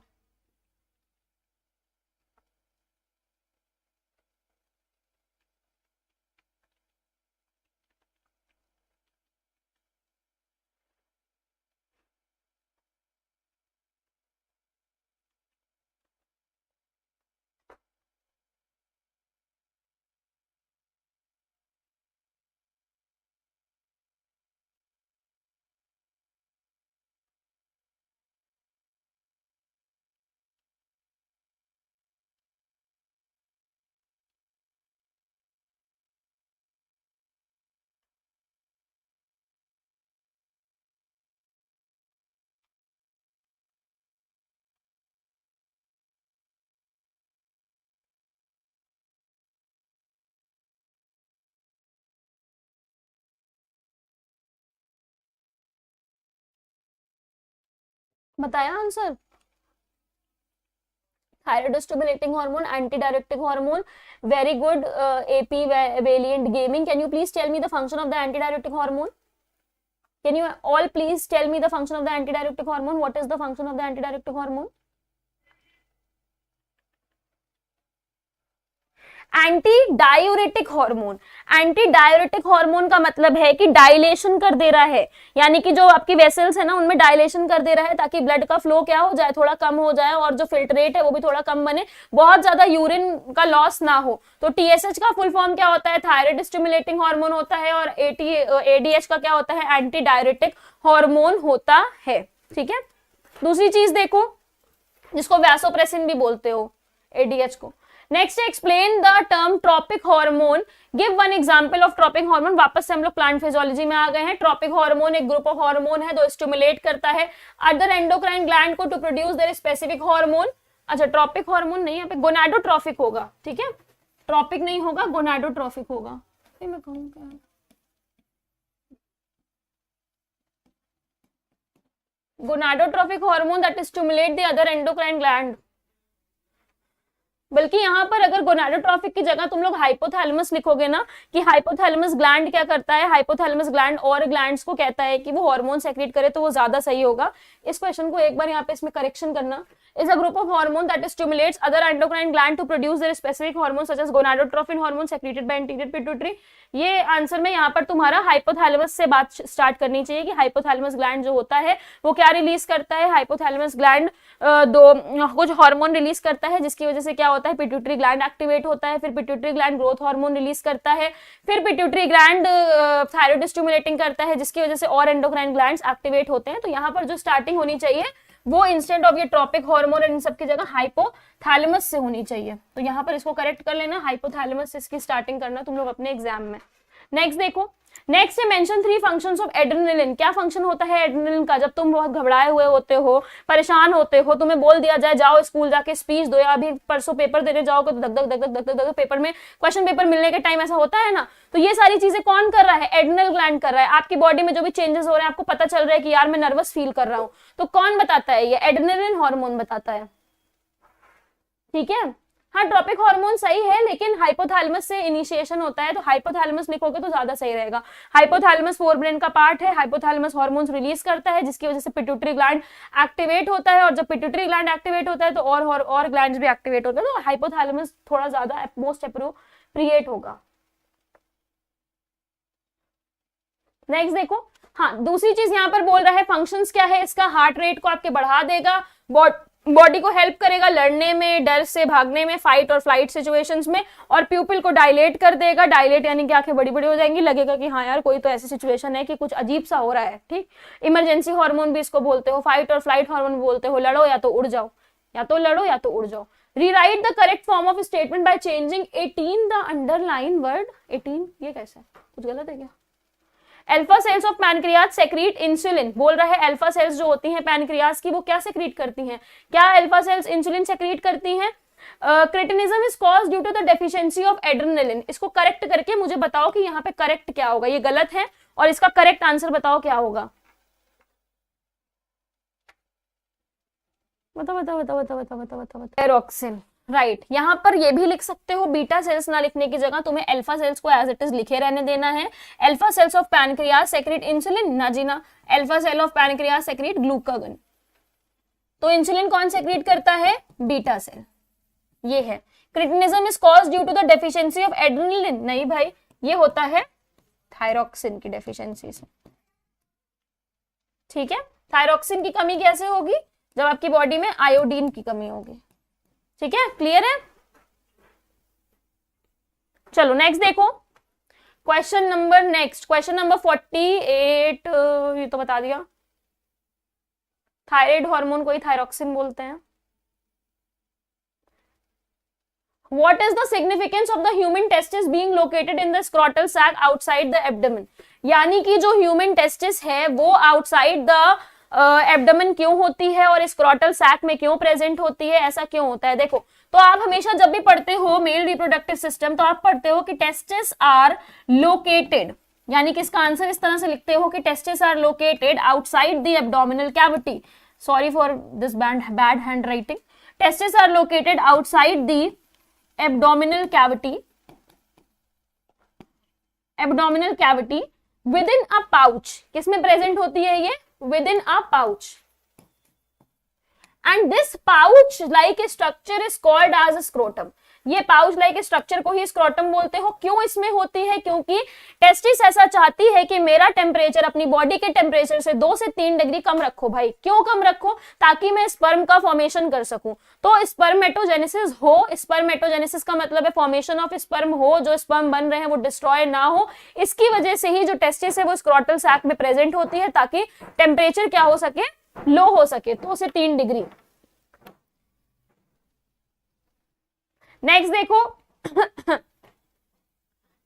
बताया answer? Thyroid stimulating hormone, anti diuretic hormone, very good. AP Valiant Gaming, can you please tell me the function of the anti diuretic hormone? Can you all please tell me the function of the antidiuretic hormone? What is the function of the antidiuretic hormone? Anti diuretic hormone, anti diuretic hormone का मतलब है कि डायलेशन कर दे रहा है, यानी कि जो आपकी वेसल्स है ना उनमें डायलेशन कर दे रहा है ताकि ब्लड का फ्लो क्या हो जाए, थोड़ा कम हो जाए और जो फिल्ट्रेट है वो भी थोड़ा कम बने, बहुत ज्यादा यूरिन का लॉस ना हो। तो टीएसएच का फुल फॉर्म क्या होता है, थायराइड स्टिमुलेटिंग हार्मोन होता है, और एडीएच का क्या होता है, एंटी डायूरेटिक हार्मोन होता है। ठीक है, दूसरी चीज देखो जिसको वैसोप्रेसिन भी बोलते हो, एडीएच को। Next explain the term tropic hormone, give one example of tropic hormone. वापस से हम लोग प्लांट फिजियोलॉजी में आ गए हैं। ट्रॉपिक हार्मोन एक ग्रुप ऑफ हार्मोन है जो स्टिमुलेट करता है अदर एंडोक्राइन ग्लैंड को to produce their specific hormone. अच्छा, ट्रॉपिक हार्मोन नहीं, यहाँ पे गोनाडोट्रॉफिक होगा। ठीक है, ट्रॉपिक नहीं होगा, गोनाडोट्रॉफिक होगा। मैं कहूँ क्या, gonadotropic hormone that stimulate the other endocrine gland. बल्कि यहाँ पर अगर गोनाडोट्रॉफिक की जगह तुम लोग हाइपोथैलेमस लिखोगे ना, कि हाइपोथैलेमस ग्लैंड क्या करता है, हाइपोथैलेमस ग्लैंड और ग्लैंड्स को कहता है कि वो हार्मोन सेक्रेट करे, तो वो ज्यादा सही होगा। इस क्वेश्चन को एक बार यहाँ पे इसमें करेक्शन करना। Is a group of hormone that stimulates other endocrine gland to produce their specific hormone such as gonadotrophin hormone secreted by anterior pituitary. ये आंसर में यहाँ पर तुम्हारा हाइपोथैलेमस से बात स्टार्ट करनी चाहिए कि हाइपोथैलेमस ग्लैंड जो होता है वो क्या रिलीज करता है। हाइपोथैलेमस ग्लैंड कुछ हार्मोन रिलीज करता है जिसकी वजह से क्या होता है, पिट्यूटरी ग्लैंड एक्टिवेट होता है, फिर pituitary gland growth hormone release करता है, फिर पिट्यूटरी ग्लैंड थायराइड स्टिमुलेटिंग करता है जिसकी वजह से और एंडोक्राइन ग्लैंड्स एक्टिवेट होते हैं। तो यहाँ पर जो स्टार्टिंग होनी चाहिए वो इंस्टेंट ऑफ ये ट्रॉपिक हार्मोन इन सब की जगह हाइपोथैलेमस से होनी चाहिए। तो यहाँ पर इसको करेक्ट कर लेना, हाइपोथैलेमस से इसकी स्टार्टिंग करना तुम लोग अपने एग्जाम में। नेक्स्ट देखो, नेक्स्ट है मेंशन 3 फंक्शंस ऑफ एड्रेनलिन। क्या फंक्शन होता है एड्रेनलिन का? जब तुम बहुत घबराए हुए होते हो, परेशान होते हो, तुम्हें बोल दिया जाए जाओ स्कूल जाके स्पीच दो, या अभी परसों पेपर देने जाओगे तो धक धक धक धक धक धक पेपर में क्वेश्चन पेपर मिलने के टाइम ऐसा होता है ना। तो ये सारी चीजें कौन कर रहा है? एड्रेनल ग्लैंड कर रहा है। आपकी बॉडी में जो भी चेंजेस हो रहे हैं, आपको पता चल रहा है कि यार मैं नर्वस फील कर रहा हूं, तो कौन बताता है? ये एड्रेनलिन हार्मोन बताता है। ठीक है, हाँ ट्रॉपिक हार्मोन सही है, लेकिन हाइपोथैलेमस से इनिशिएशन होता है, तो हाइपोथैलेमस लिखोगे तो ज्यादा सही रहेगा। हाइपोथैलेमस फोरब्रेन का पार्ट है, हाइपोथैलेमस हार्मोन्स रिलीज करता है जिसकी वजह से पिट्यूटरी ग्लैंड एक्टिवेट होता है, और जब पिट्यूटरी ग्लैंड एक्टिवेट होता है तो और ग्लैंड्स भी एक्टिवेट होते हैं, तो हाइपोथैलेमस थोड़ा ज्यादा मोस्ट एप्रोप्रिएट होगा। नेक्स्ट देखो, हाँ दूसरी चीज यहाँ पर बोल रहा है फंक्शंस क्या है इसका, हार्ट रेट को आपके बढ़ा देगा, बॉडी को हेल्प करेगा लड़ने में, डर से भागने में, फाइट और फ्लाइट सिचुएशंस में, और प्यूपिल को डायलेट कर देगा। डायलेट यानी कि आंखें बड़ी बड़ी हो जाएंगी, लगेगा कि हाँ यार कोई तो ऐसी सिचुएशन है कि कुछ अजीब सा हो रहा है। ठीक, इमरजेंसी हार्मोन भी इसको बोलते हो, फाइट और फ्लाइट हार्मोन बोलते हो, लड़ो या तो उड़ जाओ, या तो लड़ो या तो उड़ जाओ। Rewrite the correct form of statement by changing 18 the underline word. 18 ये कैसा है, कुछ गलत है क्या? Alpha cells of pancreas secrete insulin. बोल रहा है अल्फा सेल्स जो होती हैं पैनक्रियाज की वो क्या सेक्रीट करती हैं? क्या अल्फा सेल्स इंसुलिन सेक्रीट करती हैं? Cretinism is caused due to the deficiency of adrenaline. इसको करेक्ट करके मुझे बताओ कि यहाँ पे करेक्ट क्या होगा। ये गलत है और इसका करेक्ट आंसर बताओ क्या होगा। बताओ बताओ बताओ बताओ बताओ बताओ बताओ। Thyroxine, right. यहाँ पर ये भी लिख सकते हो, बीटा सेल्स ना लिखने की जगह तुम्हें अल्फा सेल्स को एज इट इज लिखे रहने देना है। Alpha cells of pancreas secrete insulin, ना जी ना। Alpha cell of pancreas secrete glucagon. तो इंसुलिन कौन सेक्रेट करता है? Beta cell. ये है cretinism is caused due to the deficiency of adrenaline. नहीं भाई, ये होता है थायरॉक्सिन की डेफिशिएंसी से। ठीक है, थायरॉक्सिन की कमी कैसे होगी? जब आपकी बॉडी में आयोडीन की कमी होगी। ठीक है, क्लियर है? चलो नेक्स्ट देखो, क्वेश्चन नंबर 48। ये तो बता दिया, थायराइड हार्मोन को ही थायरॉक्सिन बोलते हैं। What is the significance of the human testis being located in the scrotal sac outside the abdomen? यानी कि जो ह्यूमन टेस्टिस है वो आउटसाइड द एब्डोमेन क्यों होती है और स्क्रोटल सैक में क्यों प्रेजेंट होती है? ऐसा क्यों होता है? देखो, तो आप हमेशा जब भी पढ़ते हो मेल रिप्रोडक्टिव सिस्टम तो आप पढ़ते हो कि टेस्टिस आर लोकेटेड, यानी कि इसका आंसर इस तरह से लिखते हो कि testis are located outside the abdominal cavity. Sorry for this bad handwriting. Testis are located outside the abdominal cavity within a pouch. किसमें प्रेजेंट होती है ये? within a pouch, and this pouch like structure is called as a scrotum। ये पाउच लाइक स्ट्रक्चर को ही स्क्रोटम बोलते हो। क्यों इसमें होती है? क्योंकि टेस्टिस ऐसा चाहती है कि मेरा टेम्परेचर अपनी बॉडी के टेम्परेचर से 2 से 3 डिग्री कम रखो भाई। क्यों कम रखो? ताकि मैं स्पर्म का फॉर्मेशन कर सकूं। तो स्पर्मेटोजेनेसिस हो, स्पर्मेटोजेनेसिस का मतलब है फॉर्मेशन ऑफ स्पर्म हो, जो स्पर्म बन रहे हैं वो डिस्ट्रॉय ना हो। इसकी वजह से ही जो टेस्टिस है वो स्क्रोटल सैक में प्रेजेंट होती है, ताकि टेम्परेचर क्या हो सके, लो हो सके, 2 से 3 डिग्री। नेक्स्ट देखो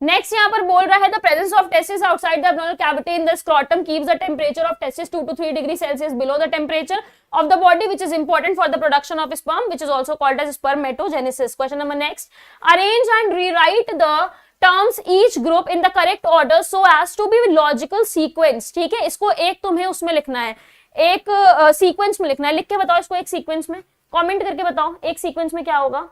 नेक्स्ट यहां पर बोल रहा है the presence of testis outside the abdominal cavity in the scrotum keeps the temperature of testis 2 to 3 degree Celsius below the temperature of the body which is important for the production of sperm which is also called as spermatogenesis. Question number next, arrange and rewrite the terms each group in the correct order so as to be logical sequence. ठीक है, इसको एक तुम्हें उसमें लिखना है, एक सीक्वेंस में लिखना है। लिख के बताओ इसको एक सीक्वेंस में, कमेंट करके बताओ एक सीक्वेंस में क्या होगा।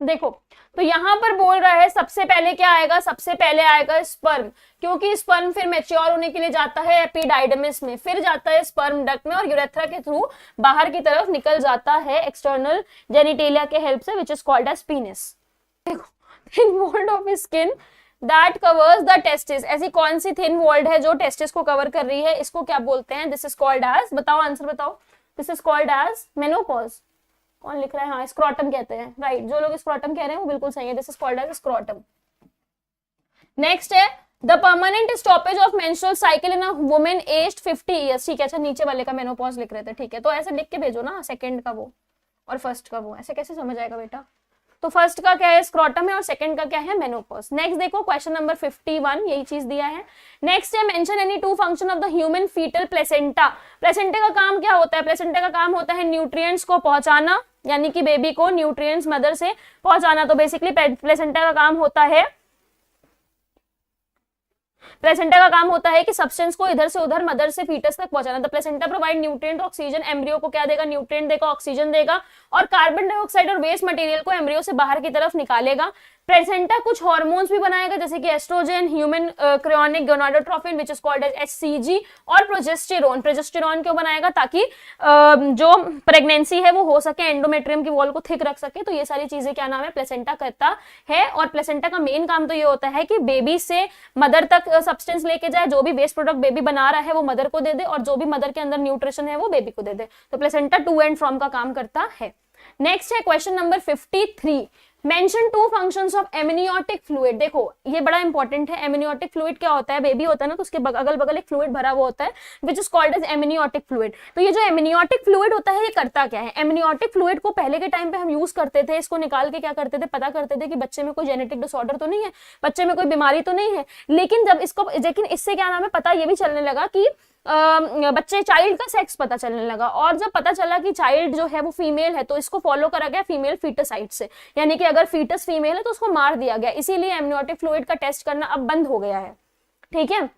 देखो तो यहां पर बोल रहा है सबसे पहले क्या आएगा, सबसे पहले आएगा स्पर्म, क्योंकि स्पर्म फिर मैच्योर होने के लिए जाता है एपिडाइडमिस में, फिर जाता है स्पर्म डक्ट में और यूरेथ्रा के थ्रू बाहर की तरफ निकल जाता है एक्सटर्नल जेनिटेलिया के हेल्प से, which is called as penis. देखो thin walled of skin that covers the testis, ऐसी कौन सी थिन वॉल्ड है जो टेस्टिस को कवर कर रही है, इसको क्या बोलते हैं? दिस इज कॉल्ड एज, बताओ आंसर बताओ, this is called as menopause. कौन लिख रहा है? हाँ स्क्रोटम कहते हैं, राइट। जो लोग स्क्रोटम कह रहे हैं वो बिल्कुल सही है, this is called as scrotum. Next है the permanent stoppage of menstrual cycle in a women aged 50 years. ठीक है, अच्छा नीचे वाले का मेनोपॉज लिख रहे थे, ठीक है, तो ऐसे लिख के भेजो ना, सेकंड का वो और फर्स्ट का वो, ऐसे कैसे समझ आएगा बेटा? तो फर्स्ट का क्या है? स्क्रोटम है, और सेकंड का क्या है? मेनोपॉज। नेक्स्ट देखो क्वेश्चन नंबर 51, यही चीज दिया है। नेक्स्ट है mention any two function of the human foetal placenta. Placenta का काम क्या होता है? प्लेसेंटा का काम होता है न्यूट्रिएंट्स को पहुंचाना, यानी कि बेबी को न्यूट्रिएंट्स मदर से पहुंचाना। तो बेसिकली प्लेसेंटा का काम होता है, प्लेसेंटा का काम होता है कि सब्सटेंस को इधर से उधर मदर से फीटस तक पहुंचाना। The placenta provide nutrient oxygen, embryo को क्या देगा? न्यूट्रिएंट देगा, ऑक्सीजन देगा, और कार्बन डाइऑक्साइड और वेस्ट मटेरियल को एम्ब्रियो से बाहर की तरफ निकालेगा। प्लेसेंटा कुछ हार्मोन्स भी बनाएगा, जैसे कि estrogen, human chorionic gonadotropin which is called as HCG, और प्रोजेस्टेरोन। प्रोजेस्टेरोन क्यों बनाएगा? ताकि जो प्रेगनेंसी है वो हो सके, एंडोमेट्रियम की वॉल को थिक रख सके। तो ये सारी चीजें क्या नाम है? प्लेसेंटा करता है। और प्लेसेंटा का मेन काम तो ये होता है कि बेबी से मदर तक सब्सटेंस लेके जाए, जो भी वेस्ट प्रोडक्ट बेबी बना रहा है वो मदर को दे दे, और जो भी मदर के अंदर न्यूट्रिशन है वो बेबी को दे दे। तो प्लेसेंटा टू एंड फ्रॉम का काम करता है। नेक्स्ट है question number 53, mention two functions of amniotic fluid. देखो ये बड़ा इंपॉर्टेंट है। एमनियोटिक फ्लूइड क्या होता है? बेबी होता है ना, तो उसके अगल बगल एक फ्लूइड भरा हुआ होता है which is called as amniotic fluid. तो ये जो एमनियोटिक फ्लूइड होता है ये करता क्या है? एमनियोटिक फ्लूइड को पहले के टाइम पे हम यूज करते थे, इसको निकाल के क्या करते थे? पता करते थे कि बच्चे में कोई जेनेटिक डिसऑर्डर तो नहीं है, बच्चे में कोई बीमारी तो नहीं है। लेकिन इससे क्या नाम है, पता ये भी चलने लगा कि बच्चे चाइल्ड का सेक्स पता चलने लगा, और जब पता चला कि चाइल्ड जो है वो फीमेल है तो इसको फॉलो करा गया फीमेल फीटसाइड से, यानी कि अगर फीटस फीमेल है तो उसको मार दिया गया। इसीलिए एमनियोटिक फ्लूइड का टेस्ट करना अब बंद हो गया है। ठीक है,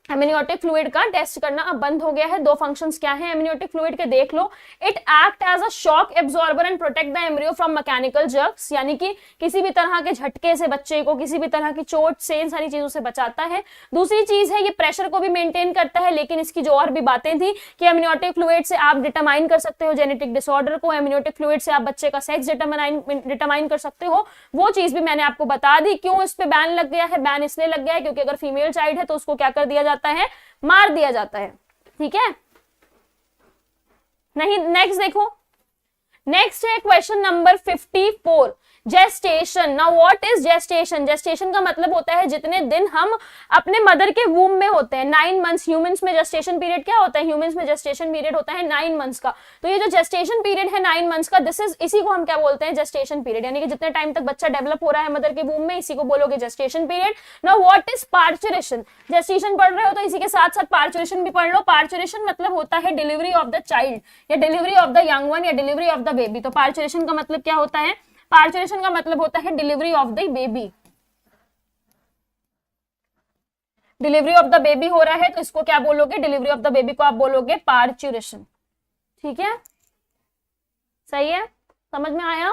एमनियोटिक फ्लूइड का टेस्ट करना अब बंद हो गया है। दो फंक्शंस क्या हैं एमनियोटिक फ्लूइड के, देख लो। It act as a shock absorber and protect the embryo from mechanical jerks, यानी कि किसी भी तरह के झटके से बच्चे को, किसी भी तरह की चोट से, इन सारी चीजों से बचाता है। दूसरी चीज है ये प्रेशर को भी मेंटेन करता है, लेकिन इसकी जो और भी बातें थी कि एमनियोटिक फ्लूइड से आप डिटरमाइन कर सकते हो जेनेटिक डिसऑर्डर को, एमनियोटिक फ्लूइड से आप बच्चे का सेक्स डिटरमाइन कर सकते हो, वो चीज भी मैंने आपको बता दी। क्यों इस पे बैन लग गया है? बैन इसलिए लग गया है क्योंकि अगर फीमेल चाइल्ड है तो उसको क्या कर दिया जाता है? मार दिया जाता है। ठीक है, नहीं। नेक्स्ट देखो, नेक्स्ट है question number 54, gestation, now what is gestation? Gestation का मतलब होता है जितने दिन हम अपने मदर के वूम में होते हैं, 9 मंथ्स। ह्यूमंस में जेस्टेशन पीरियड क्या होता है? ह्यूमंस में जेस्टेशन पीरियड होता है 9 मंथ्स का। तो ये जो जेस्टेशन पीरियड है 9 मंथ्स का, दिस इज, इसी को हम क्या बोलते हैं? Gestation period. यानी कि जितने टाइम तक बच्चा डेवलप हो रहा है मदर के वूम में, इसी को बोलोगे gestation period. Now what is parturition? Gestation पढ़ रहे हो तो इसी के साथ साथ पार्चुरेशन भी पढ़ लो। पार्चुरेशन मतलब होता है डिलीवरी ऑफ द चाइल्ड या delivery of the young one या डिलीवरी ऑफ द बेबी। तो पार्चुरेशन का मतलब क्या होता है? पार्चुरेशन का मतलब होता है delivery of the baby. Delivery of the baby हो रहा है तो इसको क्या बोलोगे? डिलीवरी ऑफ द बेबी को आप बोलोगे पार्चुरेशन। ठीक है, सही है, समझ में आया?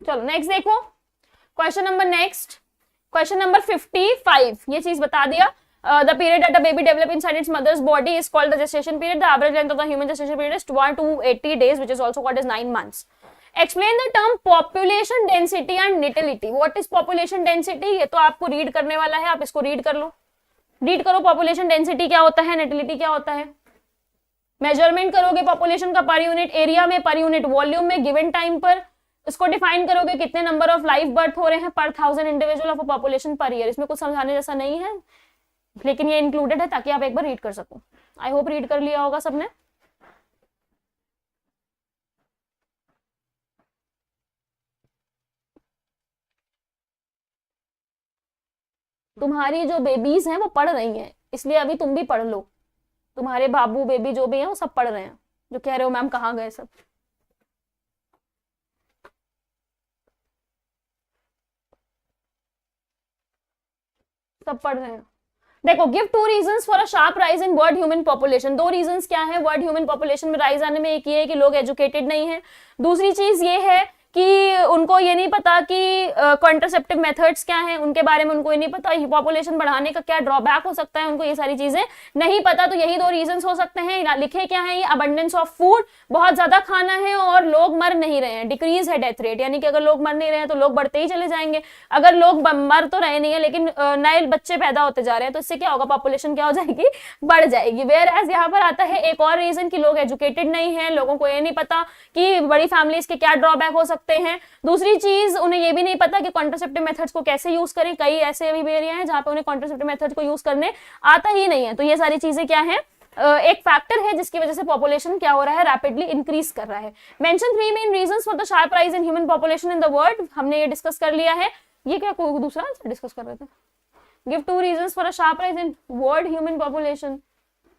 चलो नेक्स्ट देखो, question number next, question number 55। ये चीज बता दिया। The period that a baby develop inside its mother's body is called the gestation period. The average length of the human gestation period is 180 days, which is also called as 9 months. Explain the term population density and natality. What is population density? ये तो आपको रीड करने वाला है, आप इसको रीड कर लो। रीड करो, पॉपुलेशन डेंसिटी क्या होता है, नेटिलिटी क्या होता है। मेजरमेंट करोगे पॉपुलेशन का पर यूनिट एरिया में, पर यूनिट वॉल्यूम में, गिवन टाइम पर। इसको डिफाइन करोगे कितने नंबर ऑफ लाइफ बर्थ हो रहे हैं पर 1000 individual of population per year. इसमें कुछ समझाने जैसा नहीं है, लेकिन ये इंक्लूडेड है ताकि आप एक बार रीड कर सको। आई होप रीड कर लिया होगा सबने। तुम्हारी जो बेबीज हैं वो पढ़ रही हैं, इसलिए अभी तुम भी पढ़ लो। तुम्हारे बाबू बेबी जो भी हैं वो सब पढ़ रहे हैं, जो कह रहे हो मैम कहाँ गए सब। सब पढ़ रहे हैं। देखो, give 2 reasons for a sharp rise in world human population. 2 reasons क्या है वर्ल्ड ह्यूमन पॉपुलेशन में राइज आने में? एक ये है कि लोग एजुकेटेड नहीं है, दूसरी चीज ये है कि उनको ये नहीं पता कि कॉन्ट्रासेप्टिव मेथड्स क्या हैं, उनके बारे में उनको ये नहीं पता, पॉपुलेशन बढ़ाने का क्या ड्रॉबैक हो सकता है, उनको ये सारी चीजें नहीं पता। तो यही 2 रीजंस हो सकते हैं। लिखे क्या है ये? अबंडेंस ऑफ फूड, बहुत ज्यादा खाना है और लोग मर नहीं रहे हैं, डिक्रीज है डेथ रेट। यानी कि अगर लोग मर नहीं रहे हैं तो लोग बढ़ते ही चले जाएंगे। अगर लोग मर तो रहे नहीं है लेकिन नए बच्चे पैदा होते जा रहे हैं, तो इससे क्या होगा? पॉपुलेशन क्या हो जाएगी? बढ़ जाएगी। वेयर एज यहाँ पर आता है एक और रीजन कि लोग एजुकेटेड नहीं है, लोगों को ये नहीं पता कि बड़ी फैमिलीज के क्या ड्रॉबैक हो सकते हैं। दूसरी चीज, उन्हें ये भी नहीं पता कि कॉन्ट्रासेप्टिव मेथड्स को कैसे यूज करें। कई ऐसे भी एरिया हैं जहां पे उन्हें कॉन्ट्रासेप्टिव मेथड को यूज करने आता ही नहीं है। तो ये सारी चीजें क्या है? एक फैक्टर है जिसकी वजह से पॉपुलेशन क्या हो रहा है? रैपिडली इंक्रीज कर रहा है। Mention 3 main reasons for the sharp rise in human population in the world. हमने ये डिस्कस कर लिया है। ये क्या कोई दूसरा आंसर डिस्कस कर रहे थे? Give 2 reasons for a sharp rise in world human population.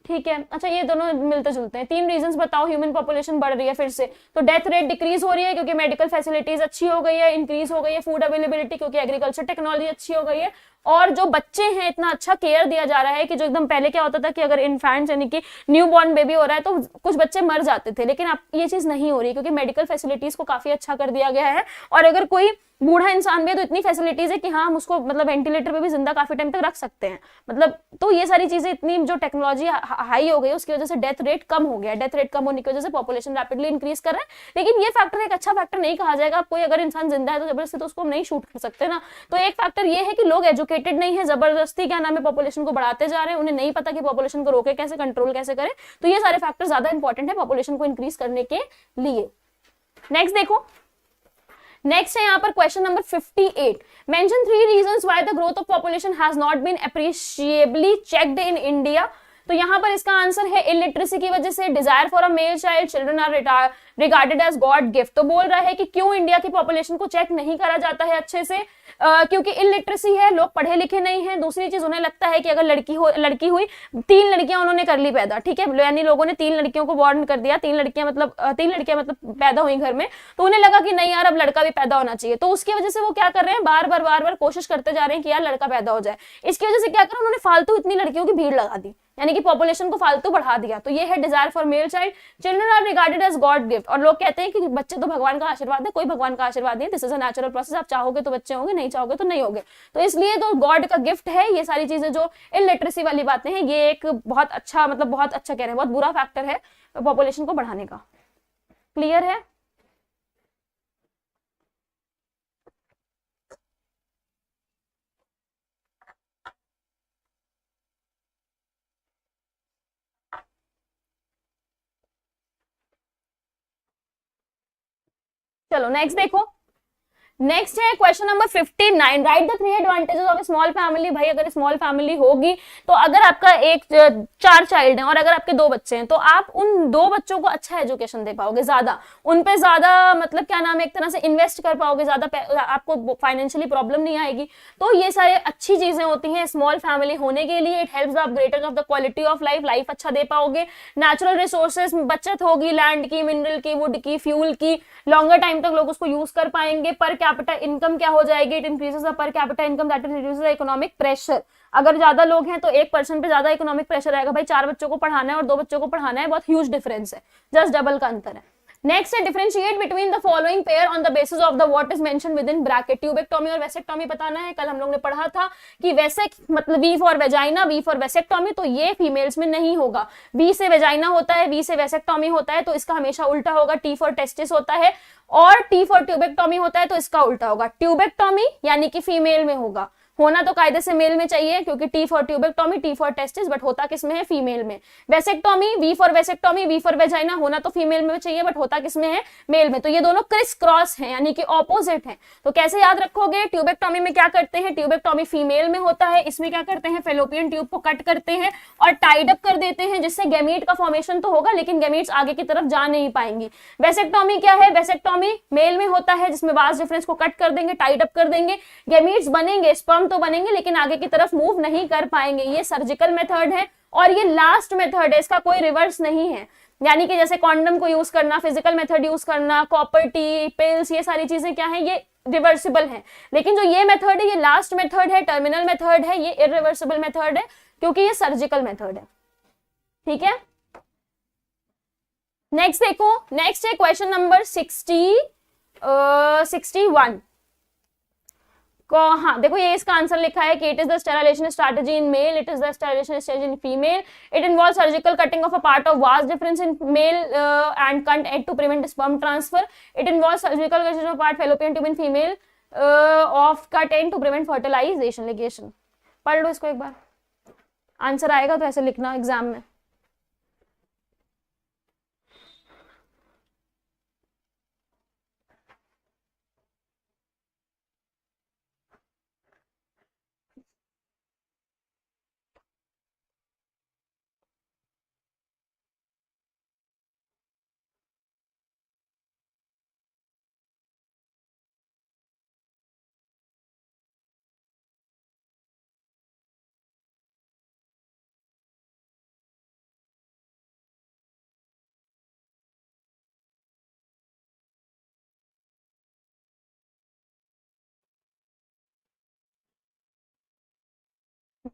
ठीक है, अच्छा ये दोनों मिलते जुलते हैं। 3 रीजंस बताओ। ह्यूमन पॉपुलेशन बढ़ रही है फिर से, तो डेथ रेट डिक्रीज हो रही है क्योंकि मेडिकल फैसिलिटीज अच्छी हो गई है, इंक्रीज हो गई है फूड अवेलेबिलिटी क्योंकि एग्रीकल्चर टेक्नोलॉजी अच्छी हो गई है, और जो बच्चे हैं इतना अच्छा केयर दिया जा रहा है कि जो एकदम पहले क्या होता था कि अगर इन्फेंट्स यानी कि न्यू बॉर्न बेबी हो रहा है तो कुछ बच्चे मर जाते थे, लेकिन अब ये चीज नहीं हो रही क्योंकि मेडिकल फैसिलिटीज को काफी अच्छा कर दिया गया है। और अगर कोई बूढ़ा इंसान भी है तो इतनी फैसिलिटीज है कि हाँ हम उसको मतलब वेंटिलेटर पे भी जिंदा काफी टाइम तक रख सकते हैं। मतलब तो ये सारी चीजें, इतनी जो टेक्नोलॉजी हाई हो गई है उसकी वजह से डेथ रेट कम हो गया। डेथ रेट कम होने की वजह से पॉपुलेशन रैपिडली इंक्रीज कर रहा है। लेकिन ये फैक्टर एक अच्छा फैक्टर नहीं कहा जाएगा। कोई अगर इंसान जिंदा है तो जबरदस्ती तो उसको हम नहीं शूट कर सकते ना। तो एक फैक्टर ये है कि लोग एजुकेटेड नहीं है, जबरदस्ती क्या नाम है पॉपुलेशन को बढ़ाते जा रहे हैं, उन्हें नहीं पता कि पॉपुलेशन को रोके कैसे, कंट्रोल कैसे करें। तो ये सारे फैक्टर ज्यादा इंपॉर्टेंट है पॉपुलेशन को इंक्रीज करने के लिए। नेक्स्ट देखो, नेक्स्ट है यहाँ पर question number 58। Mention 3 reasons why the growth of population has not been appreciably checked in India. तो यहाँ पर इसका आंसर है इलिटरेसी की वजह से, desire for a male child, children are regarded as God gift. तो बोल रहा है कि क्यों इंडिया की पॉपुलेशन को चेक नहीं करा जाता है अच्छे से, क्योंकि इलिटरेसी है, लोग पढ़े लिखे नहीं हैं। दूसरी चीज, उन्हें लगता है कि अगर लड़की हुई, 3 लड़कियां उन्होंने कर ली पैदा, ठीक है, यानी लोगों ने 3 लड़कियों को बॉर्न कर दिया, 3 लड़कियां मतलब पैदा हुई घर में, तो उन्हें लगा कि नहीं यार अब लड़का भी पैदा होना चाहिए। तो उसकी वजह से वो क्या कर रहे हैं, बार बार कोशिश करते जा रहे हैं कि यार लड़का पैदा हो जाए। इसकी वजह से क्या करा, उन्होंने फालतू इतनी लड़कियों की भीड़ लगा दी, यानी कि पॉपुलेशन को फालतू बढ़ा दिया। तो ये है desire for male child, children are regarded as God gift. और लोग कहते हैं कि बच्चे तो भगवान का आशीर्वाद है, कोई भगवान का आशीर्वाद नहीं, this is a natural process, आप चाहोगे तो बच्चे होंगे, नहीं चाहोगे तो नहीं होंगे। तो इसलिए तो गॉड का गिफ्ट है। ये सारी चीजें जो इलिटरेसी वाली बातें हैं, ये एक बहुत अच्छा मतलब बहुत अच्छा कह रहे हैं, बहुत बुरा फैक्टर है पॉपुलेशन को बढ़ाने का। क्लियर है? चलो नेक्स्ट देखो, नेक्स्ट है question number 59, right the 3 advantages of small family. भाई अगर स्मॉल फैमिली होगी तो अगर आपका एक 4 चाइल्ड है और अगर आपके 2 बच्चे हैं तो आप उन 2 बच्चों को अच्छा एजुकेशन दे पाओगे, ज्यादा उन पे ज्यादा मतलब क्या नाम है एक तरह से इन्वेस्ट कर पाओगे, ज्यादा आपको फाइनेंशियली प्रॉब्लम नहीं आएगी। तो ये सारे अच्छी चीजें होती हैं स्मॉल फैमिली होने के लिए। It helps the upgradation of the quality of life, life अच्छा दे पाओगे। नेचुरल रिसोर्सेज बचत होगी, लैंड की, मिनरल की, वुड की, फ्यूल की, लॉन्गर टाइम तक लोग उसको यूज कर पाएंगे। पर कैपिटा इनकम क्या हो जाएगी, it increases the per capita income that reduces the economic pressure. अगर ज्यादा लोग हैं तो एक पर्सन पे ज्यादा इकोनॉमिक प्रेशर आएगा। भाई 4 बच्चों को पढ़ाना है और 2 बच्चों को पढ़ाना है, बहुत ह्यूज डिफरेंस है, जस्ट डबल का अंतर है। नेक्स्ट है differentiate between the following pair on the basis of the what is mentioned with in bracket. Tubectomy और वेसेक्टोमी बताना है। कल हम लोग ने पढ़ा था कि वेसेक मतलब V for vagina, V for vasectomy, तो ये फीमेल्स में नहीं होगा। वी से वेजाइना होता है, वी से वेसेक्टोमी होता है, तो इसका हमेशा उल्टा होगा। टी फॉर टेस्टिस होता है और टी फॉर ट्यूबेक्टोमी होता है, तो इसका उल्टा होगा। ट्यूबेक्टोमी यानी कि फीमेल में होगा, होना तो कायदे से मेल में चाहिए क्योंकि T for tubectomy, T for testis, but होता किसमें है, फीमेल में। Vasectomy, V for vasectomy, V for vagina, होना तो फीमेल में चाहिए बट होता किसमें है, मेल में। तो ये दोनों क्रिस क्रॉस हैं यानी कि ऑपोजिट हैं। तो कैसे याद रखोगे, ट्यूबेक्टोमी में क्या करते हैं, ट्यूबेक्टोमी फीमेल में होता है, इसमें क्या करते हैं, फेलोपियन ट्यूब को कट करते हैं और टाइड अप कर देते हैं, जिससे गैमीट का फॉर्मेशन तो होगा लेकिन गैमीट्स आगे की तरफ जा नहीं पाएंगी। वेसेक्टोमी क्या है, वेसेक्टोमी मेल में होता है जिसमें वास डिफरेंस को कट कर देंगे, टाइड अप कर देंगे, गैमीट्स बनेंगे, स्पर्म तो बनेंगे लेकिन आगे की तरफ मूव नहीं कर पाएंगे। ये सर्जिकल मेथड है और ये लास्ट मेथड है, इसका कोई रिवर्स नहीं है। यानी कि जैसे कॉन्डम को यूज करना, फिजिकल मेथड यूज करना, कॉपर टी, पिल्स, ये सारी चीजें क्या है, ये रिवर्सिबल है। लेकिन जो ये मेथड है ये लास्ट मेथड है, टर्मिनल मेथड है, ये इरिवर्सिबल मेथड है क्योंकि ये सर्जिकल मेथड है। ठीक है, नेक्स्ट देखो, नेक्स्ट है क्वेश्चन नंबर 61 को, हाँ देखो ये इसका आंसर लिखा है कि it is the sterilization strategy in male, it is the sterilization strategy in female, it involves surgical cutting of a part of vas deferens in male and कंट egg to prevent sperm transfer, it involves surgical cutting of part fallopian tube in female of cut and to prevent fertilization ligation. पढ़ लो इसको एक बार, आंसर आएगा तो ऐसे लिखना एग्जाम में।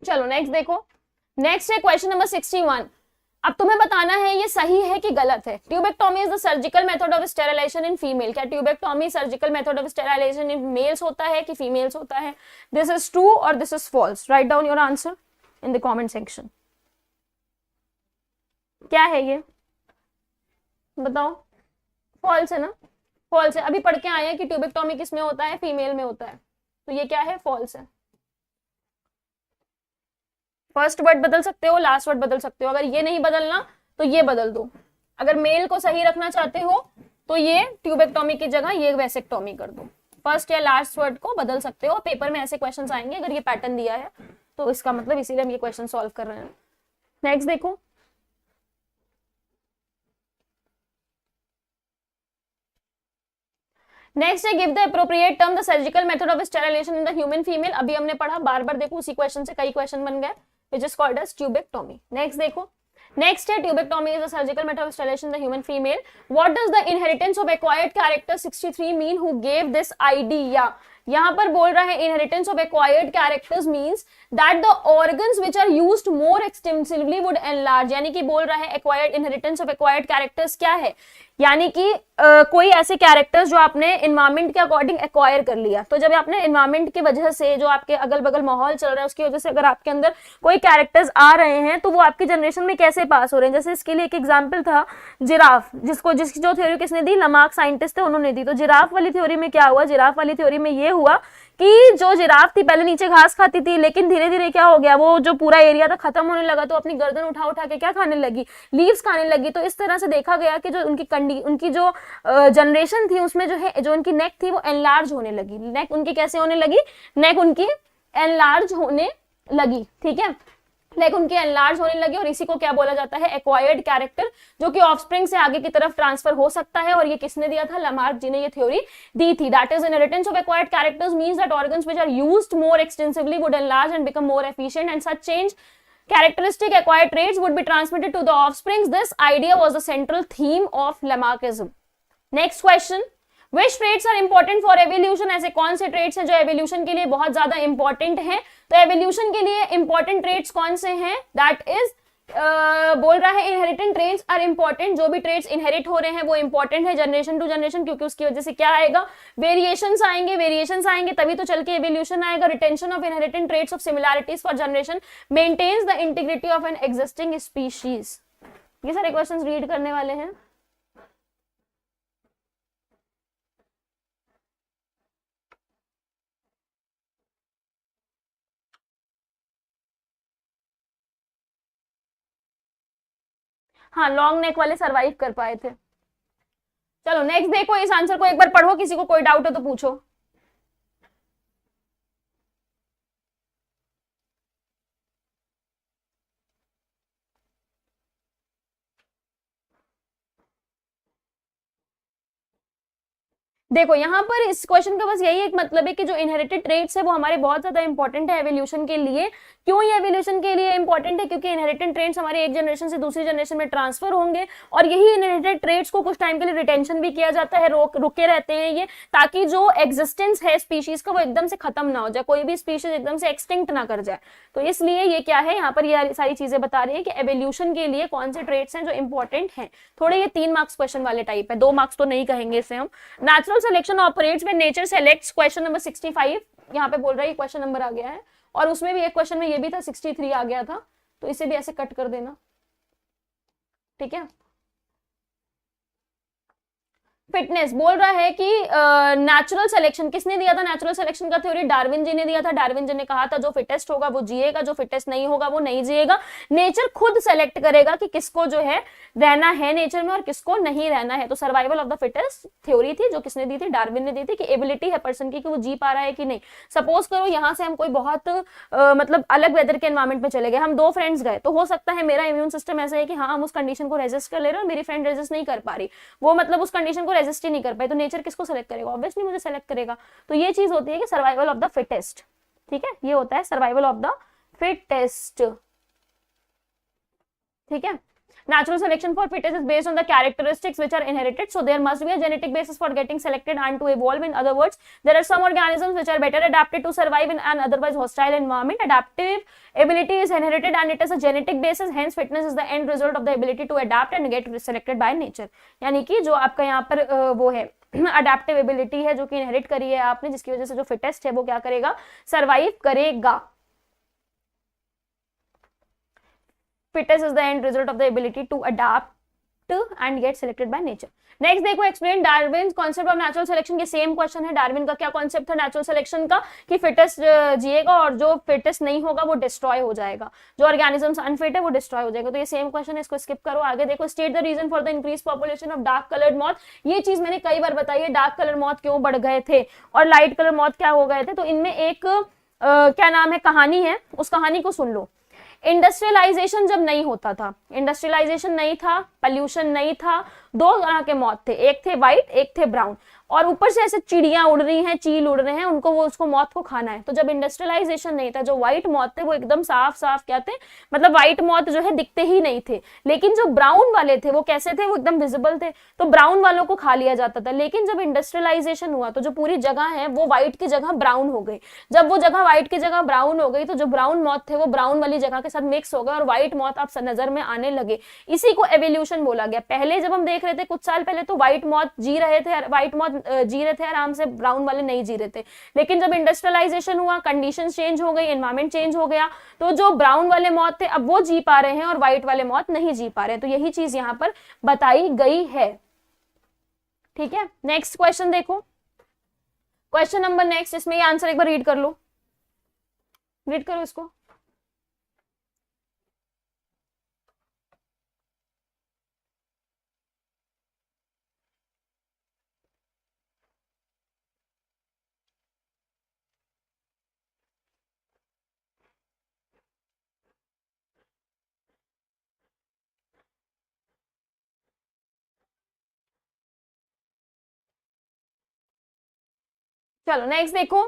चलो नेक्स्ट देखो, नेक्स्ट है क्वेश्चन नंबर 61। अब तुम्हें बताना है ये सही है कि गलत है। Tubectomy is the surgical method of sterilisation in female. क्या tubectomy surgical method of sterilisation in males होता है कि फीमेल्स होता है? दिस इज ट्रू और this is false. Right down your answer in the comment section. क्या है ये बताओ? फॉल्स है ना, फॉल्स है। अभी पढ़ के आए हैं कि ट्यूबेक्टोमी किस में होता है, फीमेल में होता है, तो ये क्या है, फॉल्स है। फर्स्ट वर्ड बदल सकते हो, लास्ट वर्ड बदल सकते हो, अगर ये नहीं बदलना तो ये बदल दो। अगर मेल को सही रखना चाहते हो तो ये ट्यूबेक्टोमी की जगह ये वेसेक्टोमी कर दो। फर्स्ट या लास्ट वर्ड को बदल सकते हो, पेपर में ऐसे क्वेश्चंस आएंगे अगर ये पैटर्न दिया है तो इसका मतलब इसीलिए हम ये क्वेश्चन सॉल्व कर रहे हैं। नेक्स्ट देखो, नेक्स्ट है give the appropriate term the surgical method of sterilisation in the human female. अभी हमने पढ़ा, बार बार देखो, उसी क्वेश्चन से कई क्वेश्चन बन गए, which is called as tubectomy. Next देखो, नेक्स्ट है tubectomy is the surgical method of sterilisation in the human female. What does the inheritance of acquired character 63 mean, who gave this idea. यहां पर बोल रहा है inheritance of acquired characters means that the organs which are used more extensively would enlarge. यानी कि बोल रहा है acquired, inheritance of acquired characters क्या है, यानी कि कोई ऐसे कैरेक्टर्स जो आपने एनवायरमेंट के अकॉर्डिंग एक्वायर कर लिया। तो जब आपने एनवायरमेंट की वजह से, जो आपके अगल बगल माहौल चल रहा है उसकी वजह से अगर आपके अंदर कोई कैरेक्टर्स आ रहे हैं तो वो आपकी जनरेशन में कैसे पास हो रहे हैं। जैसे इसके लिए एक एग्जाम्पल था जिराफ, जिसकी जो थ्योरी किसने दी, लमार्क साइंटिस्ट थे, उन्होंने दी। तो जिराफ वाली थ्योरी में क्या हुआ, जिराफ वाली थ्योरी में ये हुआ कि जो जिराफ थी पहले नीचे घास खाती थी, लेकिन धीरे धीरे क्या हो गया, वो जो पूरा एरिया था खत्म होने लगा, तो अपनी गर्दन उठा उठा के क्या खाने लगी, लीव्स खाने लगी। तो इस तरह से देखा गया कि जो उनकी जो जनरेशन थी उसमें जो है, जो उनकी नेक थी वो एनलार्ज होने लगी। नेक उनकी कैसे होने लगी, नेक उनकी एनलार्ज होने लगी, ठीक है, नेक उनकी एनलार्ज होने लगी। और इसी को क्या बोला जाता है, एक्वायर्ड कैरेक्टर, जो कि ऑफस्प्रिंग से आगे की तरफ ट्रांसफर हो सकता है। और ये किसने दिया था, लमार्क जी ने ये थ्योरी दी थी। That is inheritance of acquired characters means that organs which are used more extensively would enlarge and become more efficient and such change characteristic acquired traits would be transmitted to the offsprings. This idea was the central theme of Lamarckism. Next question, which traits are important for evolution? ऐसे कौन से traits हैं जो evolution के लिए बहुत ज्यादा important हैं? तो evolution के लिए important traits कौन से हैं? That is बोल रहा है इनहेरिटेंट ट्रेट्स आर इंपॉर्टेंट, जो भी ट्रेट्स इनहेरिट हो रहे हैं वो इंपॉर्टेंट है जनरेशन टू जनरेशन, क्योंकि उसकी वजह से क्या आएगा, वेरिएशंस आएंगे तभी तो चल के एवोल्यूशन आएगा। Retention of inherent traits of similarities for generation maintains the integrity of an existing species. ये सारे क्वेश्चंस रीड करने वाले हैं। हाँ, लॉन्ग नेक वाले सरवाइव कर पाए थे। चलो नेक्स्ट देखो, इस आंसर को एक बार पढ़ो, किसी को कोई डाउट हो तो पूछो। देखो यहाँ पर इस क्वेश्चन का बस यही एक मतलब है कि जो इनहेरिटेड ट्रेट्स है वो हमारे बहुत ज्यादा इंपॉर्टेंट है एवोल्यूशन के लिए। क्यों ये एवोल्यूशन के लिए इंपॉर्टेंट है, क्योंकि इनहेरिटेड ट्रेट्स हमारे एक जनरेशन से दूसरी जनरेशन में ट्रांसफर होंगे, और यही इनहेरिटेड ट्रेट्स को कुछ टाइम के लिए रिटेंशन भी किया जाता है, रुके रहते हैं ये, ताकि जो एग्जिस्टेंस है स्पीशीज का वो एकदम से खत्म ना हो जाए, कोई भी स्पीशीज एकदम से एक्सटिंक्ट ना कर जाए। तो इसलिए ये क्या है, यहाँ पर ये सारी चीजें बता रही है कि एवोल्यूशन के लिए कौन से ट्रेट्स हैं जो इंपॉर्टेंट हैं। थोड़े ये 3 मार्क्स क्वेश्चन वाले टाइप है, 2 मार्क्स तो नहीं कहेंगे इसे हम। Natural selection operates when nature selects, question number 65 यहाँ पे बोल रहा है, क्वेश्चन नंबर आ गया है, और उसमें भी एक क्वेश्चन में ये भी था 63 आ गया था, तो इसे भी ऐसे कट कर देना, ठीक है। फिटनेस बोल रहा है कि नेचुरल सिलेक्शन किसने दिया था, नेचुरल सिलेक्शन का थ्योरी डार्विन जी ने दिया था। डार्विन जी ने कहा था जो फिटेस्ट होगा वो जिएगा, जो फिटेस्ट नहीं होगा वो नहीं जिएगा। नेचर खुद सेलेक्ट करेगा कि किसको जो है रहना है नेचर में और किसको नहीं रहना है। तो survival of the fittest theory थी, जो किसने दी थी, डार्विन ने दी थी, कि एबिलिटी है पर्सन की कि वो जी पा रहा है कि नहीं। सपोज करो यहाँ से हम कोई बहुत मतलब अलग वेदर के एनवायरमेंट में चले गए, हम 2 फ्रेंड्स गए, तो हो सकता है मेरा इम्यून सिस्टम ऐसा है कि हाँ हम उस कंडीशन को रेजिस्ट कर ले रहे हैं, मेरी फ्रेंड रेजिस्ट नहीं कर पा रही, वो मतलब उस कंडीशन को रेजिस्ट ही नहीं कर पाए, तो नेचर किसको सेलेक्ट करेगा, ऑब्वियसली मुझे सेलेक्ट करेगा। तो ये चीज होती है कि सर्वाइवल ऑफ द फिटेस्ट, ठीक है, ये होता है सर्वाइवल ऑफ द फिटेस्ट, ठीक है। Natural selection for fittest is based on the characteristics which are inherited, so there must be a genetic basis for getting selected and to evolve. In other words, there are some organisms which are better adapted to survive in an otherwise hostile environment. Adaptive ability is inherited and it is a genetic basis, hence fitness is the end result of the ability to adapt and get selected by nature. यानी कि जो आपका यहाँ पर वो है अडेप्टिव एबिलिटी है जो कि इनहेरिट करी है आपने, जिसकी वजह से जो फिटेस्ट है वो क्या करेगा, सर्वाइव करेगा। Fittest is the end result of the ability to adapt and get selected by nature. Next देखो, explain Darwin concept of natural selection, के सेम क्वेश्चन है। डार्विन का क्या कॉन्सेप्ट था नेचुरल सिलेक्शन का, कि फिटेस्ट जिएगा और जो फिटेस्ट नहीं होगा वो डिस्ट्रॉय हो जाएगा, जो ऑर्गेनिजम्स अनफिट है वो डिस्ट्रॉय हो जाएगा। तो ये सेम क्वेश्चन है, इसको स्किप करो। आगे देखो, state the reason for the increase population of dark coloured moth. ये चीज मैंने कई बार बताई है, डार्क कलर मॉथ क्यों बढ़ गए थे और लाइट कलर मॉथ क्या हो गए थे। तो इनमें एक क्या नाम है, कहानी है, उस कहानी को सुन लो। इंडस्ट्रियलाइजेशन जब नहीं होता था, इंडस्ट्रियलाइजेशन नहीं था, पॉल्यूशन नहीं था, 2 तरह के मॉथ थे, एक थे व्हाइट एक थे ब्राउन, और ऊपर से ऐसे चिड़ियां उड़ रही हैं, चील उड़ रहे हैं, उनको वो उसको मॉथ को खाना है। तो जब इंडस्ट्रियलाइजेशन नहीं था, जो व्हाइट मॉथ थे वो एकदम साफ साफ क्या थे, मतलब व्हाइट मॉथ जो है दिखते ही नहीं थे, लेकिन जो ब्राउन वाले थे वो कैसे थे, वो एकदम विजिबल थे, तो ब्राउन वालों को खा लिया जाता था। लेकिन जब इंडस्ट्रियलाइजेशन हुआ तो जो पूरी जगह है वो व्हाइट की जगह ब्राउन हो गई। जब वो जगह व्हाइट की जगह ब्राउन हो गई तो जो ब्राउन मॉथ थे वो ब्राउन वाली जगह के साथ मिक्स हो गए और व्हाइट मॉथ आप नजर में आने लगे। इसी को एवोल्यूशन बोला गया। पहले जब हम देख रहे थे कुछ साल पहले तो व्हाइट मॉथ जी रहे थे, व्हाइट मॉथ जी रहे थे आराम से, ब्राउन वाले नहीं जी रहे थे। लेकिन जब इंडस्ट्रियलाइजेशन हुआ, कंडीशंस चेंज हो गई, एनवायरमेंट चेंज हो गया, तो जो ब्राउन वाले मॉथ थे अब वो जी पा रहे हैं और व्हाइट वाले मॉथ नहीं जी पा रहे हैं। तो यही चीज यहां पर बताई गई है, ठीक है। नेक्स्ट क्वेश्चन देखो, क्वेश्चन नंबर नेक्स्ट, इसमें ये आंसर एक बार रीड कर लो, रीड करो इसको। चलो नेक्स्ट देखो,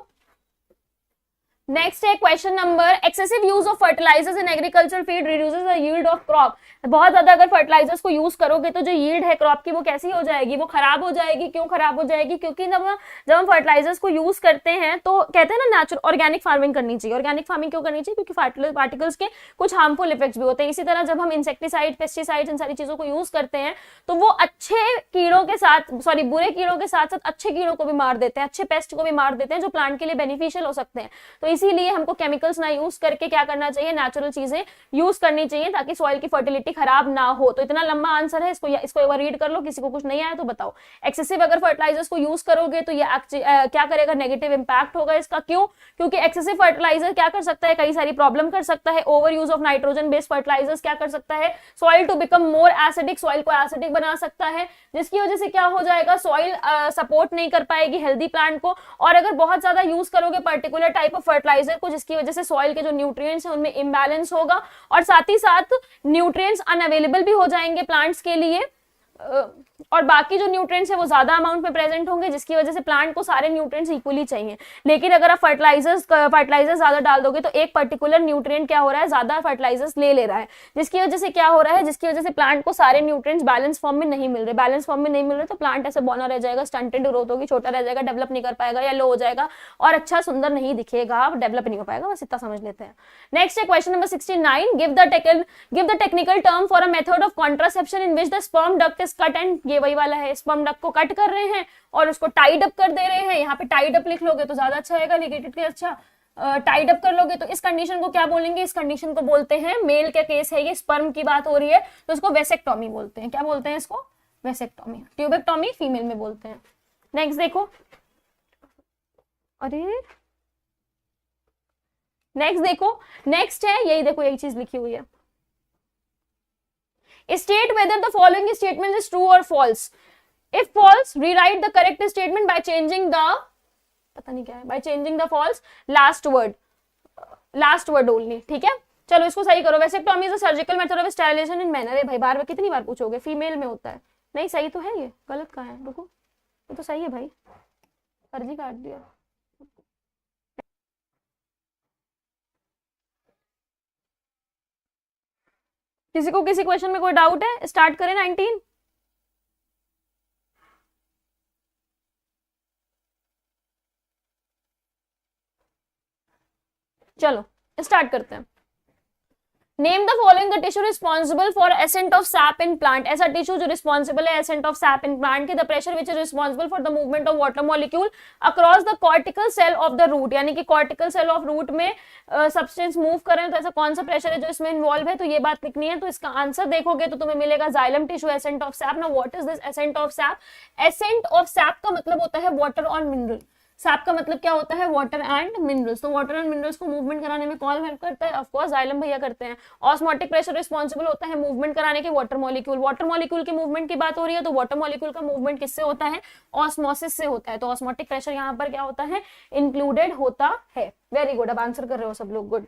नेक्स्ट है question number, excessive use of fertilizers in agriculture feed reduces the yield of crop. बहुत ज्यादा अगर फर्टिलाइजर्स को यूज करोगे तो जो यील्ड है क्रॉप की वो कैसी हो जाएगी, वो खराब हो जाएगी। क्यों खराब हो जाएगी? क्योंकि जब हम फर्टिलाइजर्स को यूज करते हैं तो कहते हैं ना नेचुरल ऑर्गेनिक फार्मिंग करनी चाहिए। ऑर्गेनिक फार्मिंग क्यों करनी चाहिए? क्योंकि पार्टिकल्स के कुछ हार्मफुल इफेक्ट्स भी होते हैं। इसी तरह जब हम इंसेक्टिसाइड, पेस्टिसाइड, इन सारी चीजों को यूज करते हैं तो वो अच्छे कीड़ों के साथ, सॉरी बुरे कीड़ों के साथ साथ अच्छे कीड़ों को भी मार देते हैं, अच्छे पेस्ट को भी मार देते हैं जो प्लांट के लिए बेनिफिशियल हो सकते हैं। तो इसीलिए हमको केमिकल्स ना यूज करके क्या करना चाहिए, नेचुरल चीजें यूज करनी चाहिए ताकि सॉइल की फर्टिलिटी खराब ना हो। तो इतना लंबा आंसर है, इसको एक बार रीड कर लो। किसी को कुछ नहीं आया तो बताओ। एक्सेसिव अगर फर्टिलाइजर्स को यूज करोगे तो ये क्या करेगा, नेगेटिव इंपैक्ट होगा इसका। क्यों? क्योंकि एक्सेसिव फर्टिलाइजर क्या कर सकता है, कई सारी प्रॉब्लम कर सकता है। Over use of nitrogen based fertilizers क्या कर सकता है, soil to become more acidic, soil को एसिडिक बना सकता है, जिसकी वजह से क्या हो जाएगा, सॉइल सपोर्ट नहीं कर पाएगी हेल्दी प्लांट को। और अगर बहुत ज्यादा यूज करोगे पर्टिकुलर टाइप ऑफ फर्टिलाइजर को, जिसकी वजह से सॉइल के जो न्यूट्रिएंट्स हैं उनमें इम्बैलेंस होगा और साथ ही साथ न्यूट्रिएंट्स अनअवेलेबल भी हो जाएंगे प्लांट्स के लिए, और बाकी जो न्यूट्रिएंट्स है वो ज्यादा अमाउंट में प्रेजेंट होंगे, जिसकी वजह से प्लांट को सारे न्यूट्रिएंट्स इक्वली चाहिए। लेकिन अगर आप फर्टिलाइजर्स ज्यादा डाल दोगे तो एक पर्टिकुलर न्यूट्रिएंट क्या हो रहा है, ज्यादा फर्टिलाइजर्स ले रहा है, जिसकी वजह से क्या हो रहा है, जिसकी वजह से प्लांट को सारे न्यूट्रिएंट्स बैलेंस फॉर्म में नहीं मिल रहे। बैलेंस फॉर्म में नहीं मिल रहे तो प्लांट ऐसे बौना रह जाएगा, स्टंटेड ग्रोथ होगी, छोटा रह जाएगा, डेवलप नहीं कर पाएगा या लो हो जाएगा और अच्छा सुंदर नहीं दिखेगा, डेवलप नहीं हो पाएगा। बस इतना समझ लेते हैं। नेक्स्ट है question number 69, give the technical term for a method of contraception in which the sperm duct is cut and, ये वही वाला है, स्पर्म डक्ट को कट कर रहे हैं और उसको टाइड अप कर दे रहे हैं। यहाँ पे टाइड अप लिख लोगे तो ज्यादा अच्छा रहेगा, लिगेटेड के अच्छा टाइड अप कर लोगे तो इस कंडीशन को क्या बोलेंगे, इस कंडीशन को बोलते हैं, मेल का केस है ये, स्पर्म की बात हो रही है तो इसको वेसेक्टोमी बोलते हैं। क्या बोलते हैं इसको? वेसेक्टोमी। ट्यूबेक्टोमी फीमेल में बोलते हैं। नेक्स्ट देखो, अरे नेक्स्ट देखो, नेक्स्ट है यही, देखो यही चीज लिखी हुई है, state whether the following statement is true or false. If false, rewrite the correct statement by changing the, पता नहीं क्या है, by changing the false last word only. ठीक है, चलो इसको सही करो। Vasectomy is a surgical method of sterilisation in men. अरे भाई बार बार कितनी बार पूछोगे, फीमेल में होता है। नहीं सही तो है, ये गलत कहाँ है, रुको, ये तो सही है भाई, फर्जी काट दिया। किसी को किसी क्वेश्चन में कोई डाउट है? स्टार्ट करें 19। चलो स्टार्ट करते हैं। Name the following the tissue responsible for ascent of sap in plant. ऐसा टिश्यू जो रिस्पॉन्सिबल है ascent of sap in plant की। The pressure which is responsible for the movement of water molecule across the cortical cell of the root, यानी कि कॉर्टिकल सेल ऑफ रूट में सब्सटेंस मूव कर रहे हैं तो ऐसा कौन सा प्रेशर है जो इसमें इन्वॉल्व है, तो ये बात लिखनी है। तो इसका आंसर देखोगे तो तुम्हें मिलेगा xylem tissue accent of SAP. Now what is this accent of SAP? Accent of SAP का मतलब होता है वाटर और मिनरल। सैप का मतलब क्या होता है? Water and minerals. तो वाटर एंड मिनरल्स को मूवमेंट कराने में कौन हेल्प करता है? ऑफ कोर्स जाइलम भैया करते हैं। ऑस्मोटिक प्रेशर रिस्पॉन्सिबल होता है मूवमेंट कराने के वाटर मॉलिक्यूल। वाटर मॉलिक्यूल की मूवमेंट की बात हो रही है तो वाटर मॉलिक्यूल का मूवमेंट किससे होता है? ऑस्मोसिस से होता है। तो ऑस्मोटिक प्रेशर यहाँ पर क्या होता है? इंक्लूडेड होता है। वेरी गुड, अब आंसर कर रहे हो सब लोग, गुड।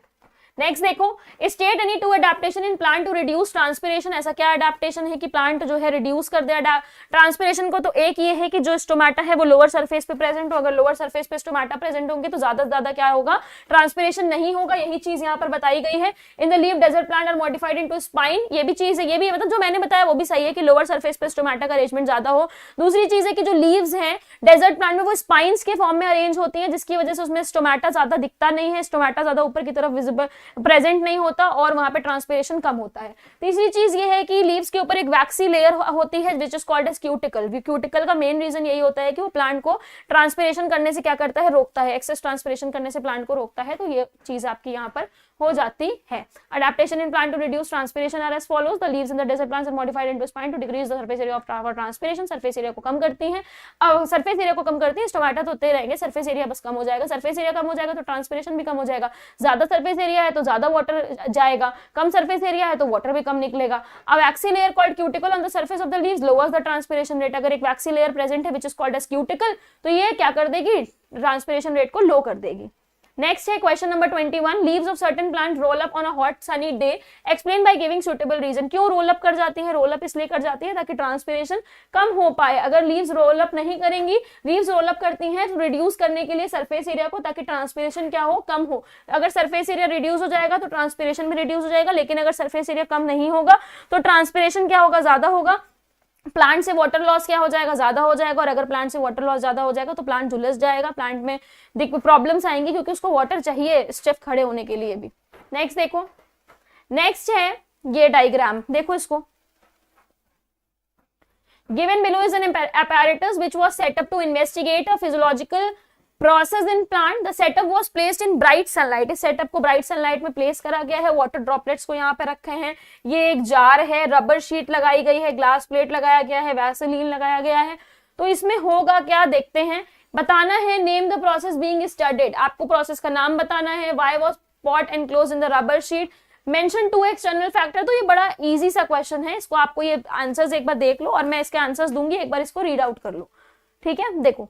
नेक्स्ट देखो, state any two adaptation in plant to reduce transpiration. ऐसा क्या अडेप्टेशन है कि प्लांट जो है रिड्यूस कर दे ट्रांसपिरेशन को? तो एक ये है कि जो स्टोमेटा है वो लोअर सरफेस पे प्रेजेंट हो। अगर लोअर सरफेस पे स्टोमेटा प्रेजेंट होंगे तो ज्यादा से ज्यादा क्या होगा? ट्रांसपिरेशन नहीं होगा। यही चीज यहाँ पर बताई गई है। In the leaf desert plant are modified into spine. ये भी चीज है, ये भी मतलब जो मैंने बताया वो भी सही है कि लोअर सरफेस पे स्टोमेटा का अरेंजमेंट ज्यादा हो। दूसरी चीज है कि जो लीव्स हैं डेजर्ट प्लांट में वो स्पाइन्स के फॉर्म में अरेंज होती है, जिसकी वजह से उसमें स्टोमेटा ज्यादा दिखता नहीं है, स्टोमेटा ज्यादा ऊपर की तरफ विजिबल प्रेजेंट नहीं होता और वहां पे ट्रांसपिरेशन कम होता है। तीसरी चीज ये है कि लीव्स के ऊपर एक वैक्सी लेयर होती है which is called as cuticle. Cuticle का मेन रीजन यही होता है कि वो प्लांट को ट्रांसपिरेशन करने से क्या करता है, रोकता है, एक्सेस ट्रांसपिरेशन करने से प्लांट को रोकता है। तो ये चीज आपकी यहाँ पर हो जाती है। Adaptation in plant to reduce transpiration are as follows. The leaves in the desert plants are modified into spine to decrease the surface area of transpiration. Surface area को कम करती हैं। अब सरफेस एरिया को कम करती है, टमाटर तो होते रहेंगे, सरफेस एरिया बस कम हो जाएगा। सरफेस एरिया कम हो जाएगा तो ट्रांसपिरेशन भी कम हो जाएगा। ज्यादा सरफेस एरिया है तो ज्यादा वाटर जाएगा, कम सरफेस एरिया है तो वाटर भी कम निकलेगा। अब waxy layer called cuticle on the surface of the leaves lowers the transpiration rate. अगर एक वैक्सी लेयर प्रेजेंट है which is called as cuticle तो ये क्या कर देगी, ट्रांसपिरेशन रेट को लो कर देगी। नेक्स्ट है question number 21, leaves of certain plant roll up on a hot sunny day, explain by giving suitable reason. क्यों रोल अप कर जाती है, रोल अप इसलिए कर जाती है ताकि ट्रांसपिरेशन कम हो पाए। अगर लीव्स रोल अप नहीं करेंगी, लीव्स रोल अप करती हैं तो रिड्यूस करने के लिए सरफेस एरिया को, ताकि ट्रांसपिरेशन क्या हो, कम हो। अगर सरफेस एरिया रिड्यूस हो जाएगा तो ट्रांसपिरेशन भी रिड्यूस हो जाएगा, लेकिन अगर सरफेस एरिया कम नहीं होगा तो ट्रांसपिरेशन क्या होगा, ज्यादा होगा। प्लांट से वाटर लॉस क्या हो जाएगा, ज्यादा हो जाएगा। और अगर प्लांट से वाटर लॉस ज्यादा हो जाएगा तो प्लांट झुलस जाएगा, प्लांट में प्रॉब्लम्स आएंगी क्योंकि उसको वाटर चाहिए स्टेप खड़े होने के लिए भी। नेक्स्ट देखो, नेक्स्ट है ये डायग्राम, देखो इसको। Given below is an apparatus which was set up to investigate a physiological process in plant. The setup was placed in bright sunlight. इस सेटअप को ब्राइट सनलाइट में प्लेस करा गया है। वाटर ड्रॉपलेट्स को यहाँ पे रखे हैं। ये एक जार है, रबर शीट लगाई गई है, ग्लास प्लेट लगाया गया है, वैसलीन लगाया गया है। तो इसमें होगा क्या, देखते हैं। बताना है name the process being studied, आपको प्रोसेस का नाम बताना है। Why was pot enclosed in the rubber sheet, mention 2 external factor. तो ये बड़ा इजी सा क्वेश्चन है, इसको आपको ये आंसर्स एक बार देख लो और मैं इसके आंसर्स दूंगी, एक बार इसको रीड आउट कर लो, ठीक है। देखो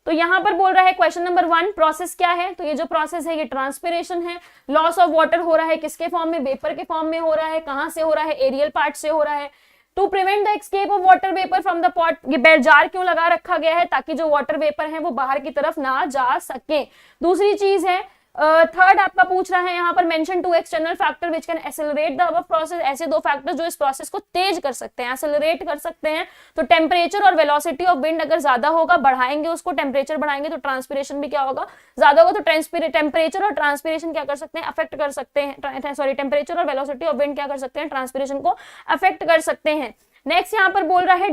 तो यहां पर बोल रहा है क्वेश्चन नंबर 1, प्रोसेस क्या है। तो ये जो प्रोसेस है ये ट्रांसपिरेशन है। लॉस ऑफ वाटर हो रहा है, किसके फॉर्म में, वेपर के फॉर्म में हो रहा है। कहां से हो रहा है, एरियल पार्ट से हो रहा है। To prevent the escape of water vapour from the pot, ये जार क्यों लगा रखा गया है, ताकि जो वाटर वेपर है वो बाहर की तरफ ना जा सके। दूसरी चीज है, थर्ड आपका पूछ रहा है यहाँ पर, mention 2 external factor which can accelerate the above process. ऐसे 2 फैक्टर जो इस प्रोसेस को तेज कर सकते हैं, एक्सेलरेट कर सकते हैं। तो टेम्परेचर और वेलोसिटी ऑफ विंड अगर ज्यादा होगा, बढ़ाएंगे उसको, टेम्परेचर बढ़ाएंगे तो ट्रांसपिरेशन भी क्या होगा, ज्यादा होगा। तो टेम्परेचर और ट्रांसपिरेशन क्या कर सकते हैं, अफेक्ट कर सकते हैं। सॉरी, टेम्परेचर और वेलोसिटी ऑफ विंड क्या कर सकते हैं, ट्रांसपिरेशन को अफेक्ट कर सकते हैं। नेक्स्ट यहाँ पर बोल रहा है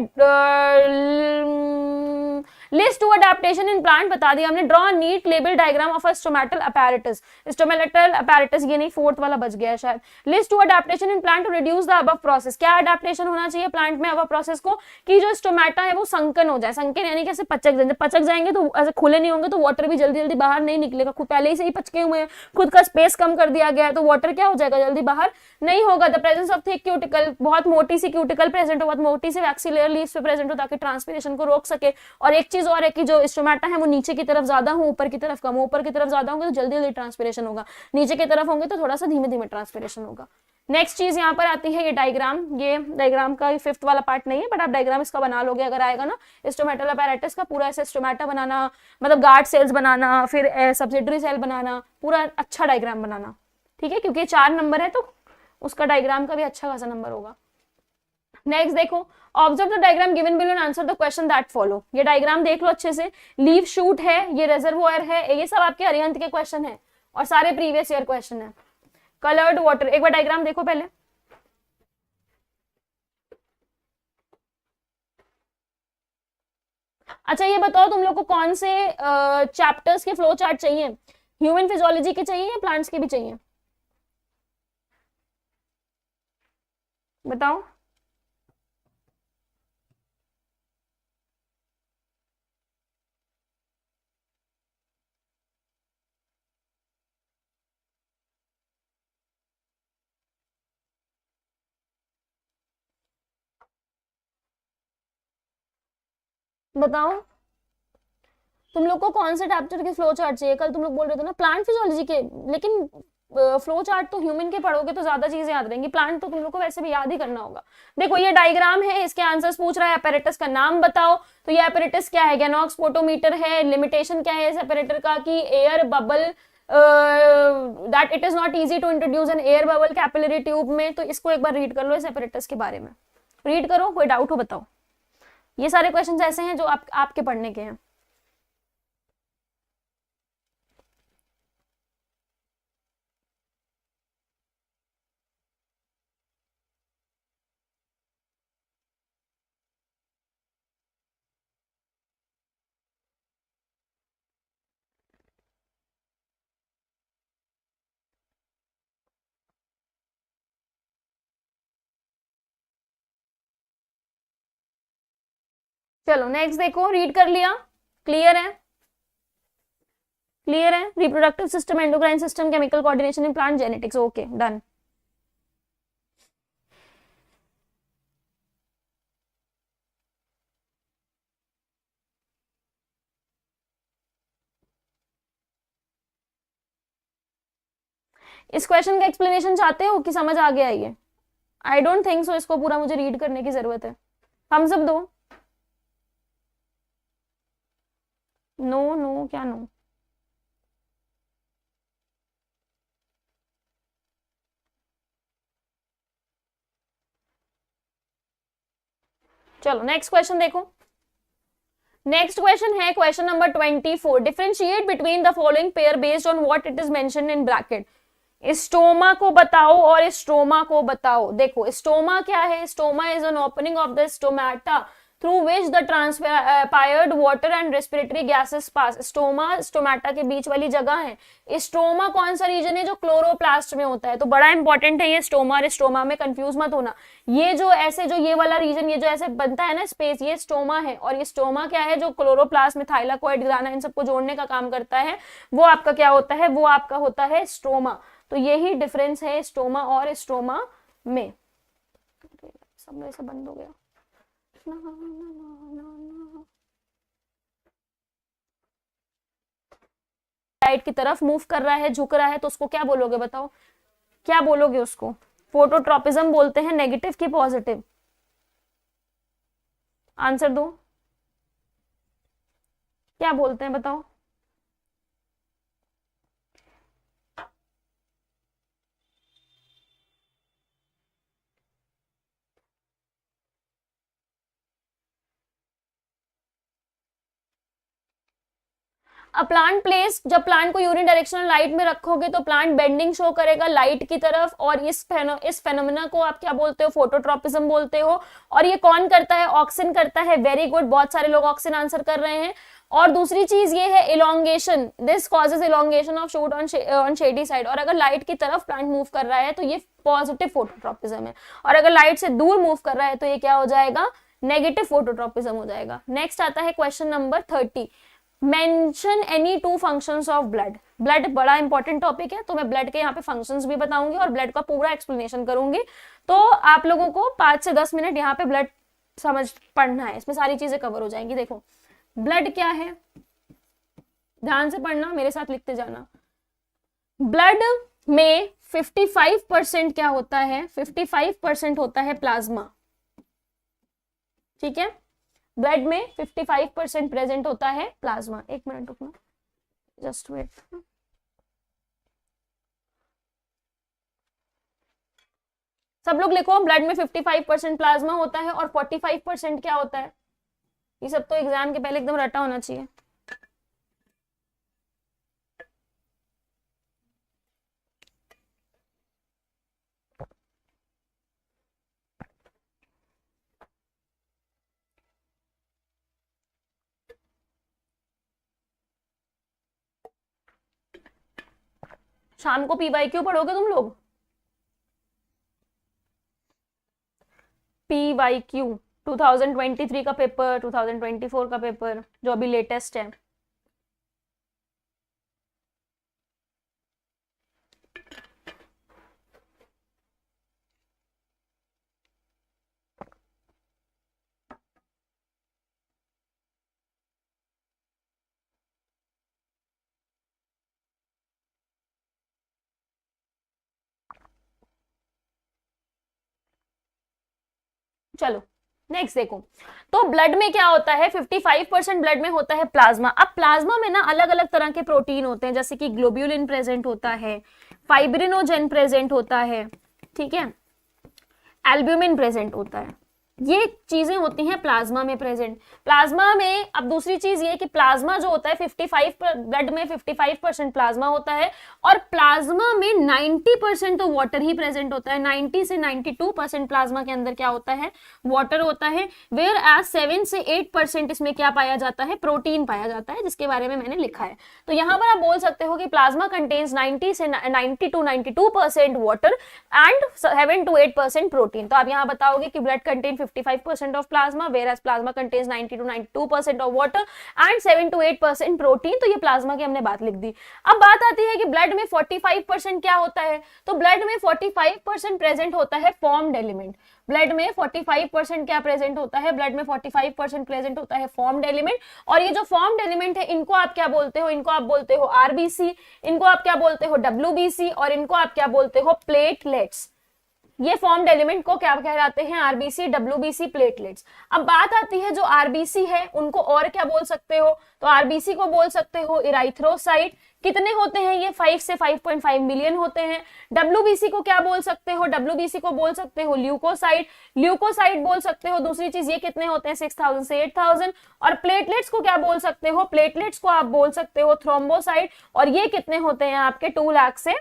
list two adaptation in plant, बता दिया हमने। Draw neat label diagram of a stomatal apparatus. Stomatal apparatus ये नहीं, 4th वाला बच गया शायद। List two adaptation in plant to reduce the above process. क्या अडेप्टेशन होना चाहिए प्लांट में अबव प्रोसेस को, कि जो स्टोमेटा है वो संकन हो जाए। संकन यानी कैसे, पचक जाएंगे तो ऐसे खुले नहीं होंगे तो वाटर भी जल्दी जल्दी बाहर नहीं निकलेगा। खुद पहले ही से ही पचके हुए हैं, खुद का स्पेस कम कर दिया गया है तो वाटर क्या हो जाएगा, जल्दी बाहर नहीं होगा। The presence of thick cuticle, बहुत मोटी सी क्यूटिकल प्रेजेंट हो, बहुत मोटी सी वैक्सी लेयर लीव्स पे प्रेजेंट हो ताकि ट्रांसपिरेशन को रोक सके। और एक चीज और है कि जो स्टोमेटा है वो नीचे की तरफ ज्यादा हो, ऊपर की तरफ कम हो। ऊपर की तरफ ज्यादा होंगे तो जल्दी जल्दी ट्रांसपिरेशन होगा, नीचे की तरफ होंगे तो थोड़ा सा धीमे धीमे ट्रांसपिरेशन होगा। नेक्स्ट चीज यहाँ पर आती है ये डायग्राम। ये डायग्राम का 5th वाला पार्ट नहीं है, बट आप डायग्राम इसका बना लोगे अगर आएगा ना। स्टोमेटल अपैरेटस का पूरा ऐसे स्टोमेटा बनाना, मतलब गार्ड सेल्स बनाना, फिर सब्सिडरी सेल बनाना, पूरा अच्छा डायग्राम बनाना, ठीक है, क्योंकि 4 नंबर है तो उसका डायग्राम का भी अच्छा खासा नंबर होगा। नेक्स्ट देखो, observe the diagram given below and answer the question that follow. ये डायग्राम देख लो अच्छे से। लीव शूट है, ये रिजर्वोयर है, ये सब आपके अरिहंत के क्वेश्चन है और सारे प्रीवियस ईयर क्वेश्चन है। कलर्ड वाटर, एक बार डायग्राम देखो पहले। अच्छा ये बताओ तुम लोग को कौन से चैप्टर्स के फ्लो चार्ट चाहिए, ह्यूमन फिजियोलॉजी के चाहिए या प्लांट्स के भी चाहिए, बताओ। बताओ तुम लोग को कौन से चैप्टर के फ्लो चार्ट चाहिए। कल तुम लोग बोल रहे थे ना प्लांट फिजियोलॉजी के, लेकिन फ्लो चार्ट तो ह्यूमन के पढ़ोगे तो ज्यादा चीजें याद रहेंगी, प्लांट तो तुम लोग को वैसे भी याद ही करना होगा। देखो ये डायग्राम है, इसके आंसर्स पूछ रहा है। अपैरेटस का नाम बताओ, तो ये अपैरेटस क्या है, गैनॉक्स फोटोमीटर है। लिमिटेशन क्या है इस अपैरेटर का, कि air bubble that it is not easy to introduce an air bubble capillary tube में। तो इसको एक बार रीड कर लो, इस अपैरेटस के बारे में रीड करो, कोई डाउट हो बताओ। ये सारे क्वेश्चंस ऐसे हैं जो आपके पढ़ने के हैं। चलो नेक्स्ट देखो, रीड कर लिया, क्लियर है, क्लियर है। Reproductive system, endocrine system, chemical coordination in plant genetics, okay done. इस क्वेश्चन का एक्सप्लेनेशन चाहते हो कि समझ आ गया ये? आई डोंट थिंक सो इसको पूरा मुझे रीड करने की जरूरत है। हम सब दो, नो नो क्या नो? चलो नेक्स्ट क्वेश्चन देखो। नेक्स्ट क्वेश्चन है question number 24। Differentiate between the following pair based on what it is mentioned in bracket. Stoma को बताओ और स्ट्रोमा को बताओ। देखो स्टोमा क्या है? Stoma is an opening of the stomata through which the transpired water and respiratory gases pass. Stoma stomata के बीच वाली जगह है। स्ट्रोमा कौन सा रीजन है? जो क्लोरोप्लास्ट में होता है। तो बड़ा इंपॉर्टेंट है ये स्टोमा और स्ट्रोमा में कंफ्यूज मत होना। ये जो ऐसे जो ये वाला रीजन, ये जो ऐसे बनता है ना स्पेस, ये स्टोमा है। और ये स्टोमा क्या है? जो क्लोरोप्लास्ट में थाइलाकोइड ग्राना इन सबको जोड़ने का काम करता है, वो आपका क्या होता है? वो आपका होता है स्ट्रोमा। तो यही डिफरेंस है स्टोमा और स्ट्रोमा में। सब में से बंद हो गया। राइट की तरफ मूव कर रहा है, झुक रहा है, तो उसको क्या बोलोगे? बताओ क्या बोलोगे उसको? फोटोट्रोपिज्म बोलते हैं। नेगेटिव की पॉजिटिव? आंसर दो, क्या बोलते हैं बताओ? प्लांट प्लेस, जब प्लांट को यूनि डायरेक्शनल लाइट में रखोगे तो प्लांट बेंडिंग शो करेगा लाइट की तरफ, और इस फेनोमेना को आप क्या बोलते हो? फोटोट्रोपिज्म बोलते हो। और ये कौन करता है? ऑक्सिन करता है। वेरी गुड, बहुत सारे लोग ऑक्सिन आंसर कर रहे हैं। और दूसरी चीज ये है elongation, this causes elongation of shoot on shady side. और अगर लाइट की तरफ प्लांट मूव कर रहा है तो ये पॉजिटिव फोटोट्रोपिज्म है, और अगर लाइट से दूर मूव कर रहा है तो ये क्या हो जाएगा? नेगेटिव फोटोट्रोपिज्म हो जाएगा। नेक्स्ट आता है question number 30। Mention any to functions of blood. Blood बड़ा इंपॉर्टेंट टॉपिक है, तो मैं ब्लड के यहाँ पे फंक्शंस भी बताऊंगी और ब्लड का पूरा एक्सप्लेनेशन करूंगी। तो आप लोगों को 5 से 10 मिनट यहाँ पे ब्लड समझ पढ़ना है, इसमें सारी चीजें कवर हो जाएंगी। देखो ब्लड क्या है, ध्यान से पढ़ना, मेरे साथ लिखते जाना। ब्लड में 55% क्या होता है? 55% होता है प्लाज्मा। ठीक है, ब्लड में 55% प्रेजेंट होता है प्लाज्मा। एक मिनट रुकना, जस्ट वेट। सब लोग लिखो, ब्लड में 55% प्लाज्मा होता है और 45% क्या होता है? ये सब तो एग्जाम के पहले एकदम रटा होना चाहिए। शाम को PYQ पढ़ोगे तुम लोग? PYQ 2023 का पेपर, 2024 का पेपर, जो अभी लेटेस्ट है। चलो नेक्स्ट देखो, तो ब्लड में क्या होता है? 55% ब्लड में होता है प्लाज्मा। अब प्लाज्मा में ना अलग अलग तरह के प्रोटीन होते हैं, जैसे कि ग्लोब्यूलिन प्रेजेंट होता है, फाइब्रिनोजेन प्रेजेंट होता है, ठीक है, एल्ब्यूमिन प्रेजेंट होता है। ये चीजें होती हैं प्लाज्मा में प्रेजेंट। प्लाज्मा में अब दूसरी चीज ये कि प्लाज्मा जो होता है 55, ब्लड में 55% प्लाज्मा होता है, और प्लाज्मा में 90% तो वाटर ही प्रेजेंट होता है। 90 से 92% प्लाज्मा के अंदर क्या होता है? वाटर होता है। वेयर एज 7 से 8% इसमें क्या पाया जाता है? प्रोटीन पाया जाता है, जिसके बारे में मैंने लिखा है। तो यहाँ पर आप बोल सकते हो कि प्लाज्मा कंटेन्स 90 से 90 to 92% water and 7 to 8% protein. तो आप यहाँ बताओगे कि blood contain 55% of plasma, whereas plasma contains 90 to 92% of water and 7 to 8% protein. तो ये प्लाज्मा की हमने बात लिख दी। अब बात आती है कि ब्लड में 45% क्या होता है, तो ब्लड में 45% प्रेजेंट होता है फॉर्म्ड एलिमेंट। ब्लड में 45% क्या प्रेजेंट होता है, ब्लड में 45% प्रेजेंट होता है फॉर्म्ड एलिमेंट। और ये जो फॉर्म्ड एलिमेंट है इनको आप क्या बोलते हो, इनको आप बोलते हो आरबीसी, इनको आप क्या बोलते हो डब्ल्यूबीसी, और इनको आप क्या बोलते हो प्लेटलेट्स। ये फॉर्म्ड एलिमेंट को क्या कहलाते हैं, आरबीसी, डब्ल्यूबीसी, प्लेटलेट्स। अब बात आती है जो आरबीसी है उनको और क्या बोल सकते हो, तो आरबीसी को बोल सकते हो इराइथ्रोसाइट। कितने होते हैं ये, 5 से 5.5 मिलियन होते हैं। डब्ल्यूबीसी को क्या बोल सकते हो, डब्ल्यूबीसी को बोल सकते हो ल्यूकोसाइट, ल्यूकोसाइट बोल सकते हो। दूसरी चीज ये कितने होते हैं, 6000 से 8000। और प्लेटलेट्स को क्या बोल सकते हो, प्लेटलेट्स को आप बोल सकते हो थ्रोम्बोसाइट, और ये कितने होते हैं आपके 2 लाख से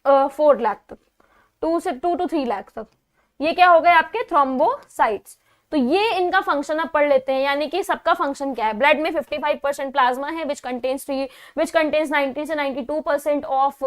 4 लाख तक, 2 to 3 लाख तक। ये क्या हो गए आपके थ्रोम्बोसाइट्स। तो ये इनका फंक्शन आप पढ़ लेते हैं, यानी कि सबका फंक्शन क्या है। ब्लड में 55% प्लाज्मा है विच कंटेन्स 90 से 92% ऑफ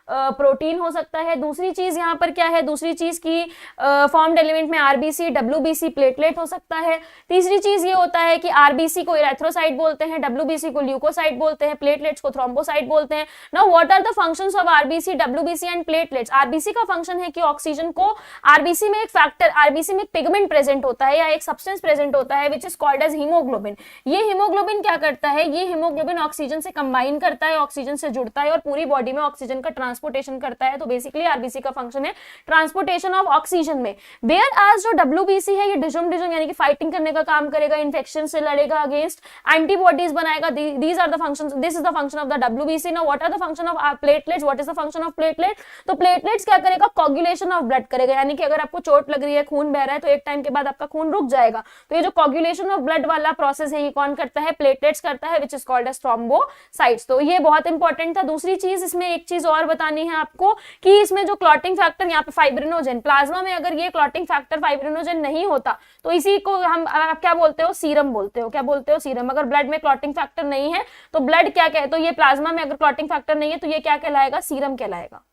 प्रोटीन हो सकता है। दूसरी चीज यहाँ पर क्या है, दूसरी चीज की फॉर्म्ड एलिमेंट में आरबीसी, डब्ल्यूबीसी, प्लेटलेट हो सकता है। तीसरी चीज ये होता है कि आरबीसी को इरेथ्रोसाइट बोलते हैं, डब्ल्यूबीसी को ल्यूकोसाइट बोलते हैं, प्लेटलेट्स को थ्रोम्बोसाइट बोलते हैं। Now what are the functions of RBC, WBC and platelets. RBC का फंक्शन है कि ऑक्सीजन को, आरबीसी में एक फैक्टर, आरबीसी में पिगमेंट प्रेजेंट होता है या एक सब्सटेंस प्रेजेंट होता है which is called as haemoglobin. ये हीमोग्लोबिन क्या करता है, ये हीमोग्लोबिन ऑक्सीजन से कंबाइन करता है, ऑक्सीजन से जुड़ता है और पूरी बॉडी में ऑक्सीजन का ट्रांसपोर्टेशन करता है। तो बेसिकली आरबीसी का फंक्शन है ट्रांसपोर्टेशन ऑफ ऑक्सीजन में। वेयर एज जो डब्ल्यूबीसी है ये डिजम यानी कि फाइटिंग करने का काम करेगा, इन्फेक्शन से लड़ेगा अगेंस्ट, एंटीबॉडीज बनाएगा। These are the functions, this is the function of the WBC. Now what are the function of platelets, what is the function of platelet. तो प्लेटलेट्स क्या करेगा, कोगुलेशन ऑफ ब्लड करेगा, यानी कि अगर आपको चोट लग रही है, खून बह रहा है, तो एक टाइम के बाद आपका खून रुक जाएगा। तो ये जो कोगुलेशन ऑफ ब्लड वाला प्रोसेस है ये कौन करता है, प्लेटलेट्स करता है, which is called as thrombocytes. तो ये बहुत इंपॉर्टेंट था। दूसरी चीज इसमें एक चीज और बतानी है आपको कि इसमें जो क्लॉटिंग फैक्टर यहाँ पे फाइब्रिनोजन, प्लाज्मा में अगर ये क्लॉटिंग फैक्टर फाइब्रिनोजन नहीं होता तो इसी को हम आप क्या बोलते हो, सीरम बोलते हो। क्या बोलते हो, सीरम। अगर ब्लड में क्लॉटिंग फैक्टर नहीं है तो ब्लड क्या कहते, तो ये प्लाज्मा में अगर क्लॉटिंग फैक्टर नहीं है तो ये क्या कहलाएगा, सीरम कहलाएगा।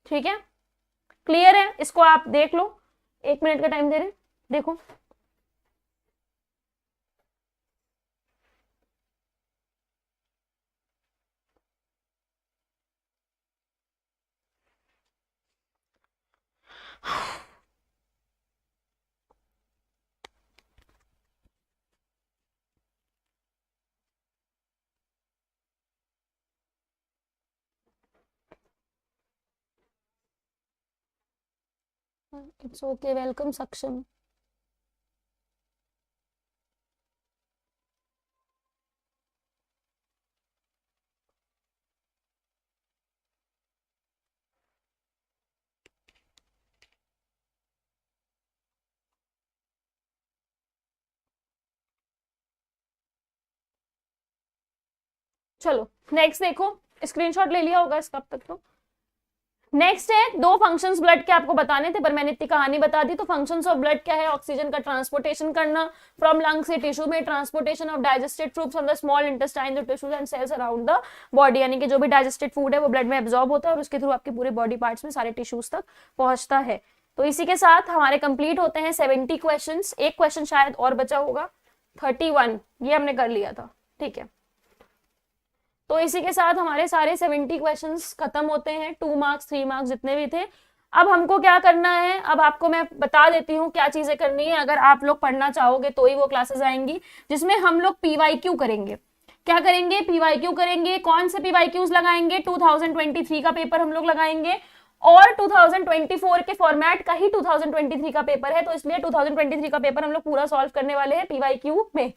ठीक है, क्लियर है, इसको आप देख लो। 1 मिनट का टाइम दे रहे, देखो। It's okay, welcome Saksham. चलो नेक्स्ट देखो, स्क्रीनशॉट ले लिया होगा इसका अब तक। तो नेक्स्ट है 2 फंक्शंस ब्लड के आपको बताने थे पर मैंने इतनी कहानी बता दी। तो फंक्शंस ऑफ ब्लड क्या है, ऑक्सीजन का ट्रांसपोर्टेशन करना फ्रॉम लंग से टिश्यू में, transportation of digested food from the small intestine the tissues and cells around the body, यानी कि जो भी डाइजेस्टेड फूड है वो ब्लड में एब्जॉर्ब होता है और उसके थ्रू आपके पूरे बॉडी पार्ट्स में सारे टिश्यूज तक पहुंचता है। तो इसी के साथ हमारे कंप्लीट होते हैं 70 क्वेश्चन। एक क्वेश्चन शायद और बचा होगा, 31 ये हमने कर लिया था। ठीक है, तो इसी के साथ हमारे सारे 70 क्वेश्चंस खत्म होते हैं, 2 मार्क्स 3 मार्क्स जितने भी थे। अब हमको क्या करना है, अब आपको मैं बता देती हूँ क्या चीजें करनी है। अगर आप लोग पढ़ना चाहोगे तो ही वो क्लासेस आएंगी जिसमें हम लोग पीवाईक्यू करेंगे। क्या करेंगे, पीवाईक्यू करेंगे। कौन से पीवाईक्यूज लगाएंगे, 2023 का पेपर हम लोग लगाएंगे और 2024 के फॉर्मेट का ही 2023 का पेपर है, तो इसलिए 2023 का पेपर हम लोग पूरा सॉल्व करने वाले हैं पीवाईक्यू में।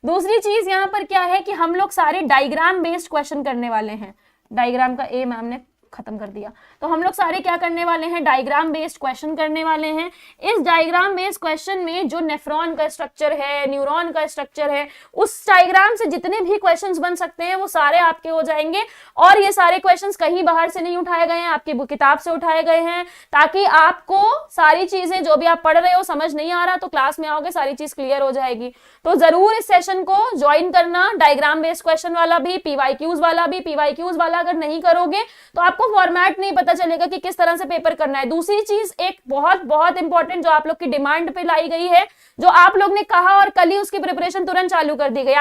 दूसरी चीज यहाँ पर क्या है कि हम लोग सारे डायग्राम बेस्ड क्वेश्चन करने वाले हैं। डायग्राम का ए मैम ने खत्म कर दिया। तो हम लोग सारे क्या करने वाले हैं, डायग्राम बेस्ड क्वेश्चन करने वाले हैं। इस डायग्राम बेस्ड क्वेश्चन में जो नेफ्रॉन का स्ट्रक्चर है, न्यूरॉन का स्ट्रक्चर है, उस डायग्राम से जितने भी क्वेश्चंस बन सकते हैं वो सारे आपके हो जाएंगे। और ये सारे क्वेश्चंस कहीं बाहर से नहीं उठाए गए हैं, आपकी किताब से उठाए गए हैं, ताकि आपको सारी चीजें जो भी आप पढ़ रहे हो समझ नहीं आ रहा तो क्लास में आओगे सारी चीज क्लियर हो जाएगी। तो जरूर इस सेशन को ज्वाइन करना, डायग्राम बेस्ड क्वेश्चन वाला भी, पीवाईक्यूज वाला भी। पीवाईक्यूज वाला अगर नहीं करोगे तो आप आपको फॉर्मेट नहीं पता चलेगा कि किस तरह से पेपर करना है। दूसरी चीज एक बहुत बहुत इंपॉर्टेंट जो आप लोग की डिमांड पे लाई गई है, जो आप लोग ने कहा और कल ही उसकी प्रिपरेशन तुरंत चालू कर दी गई।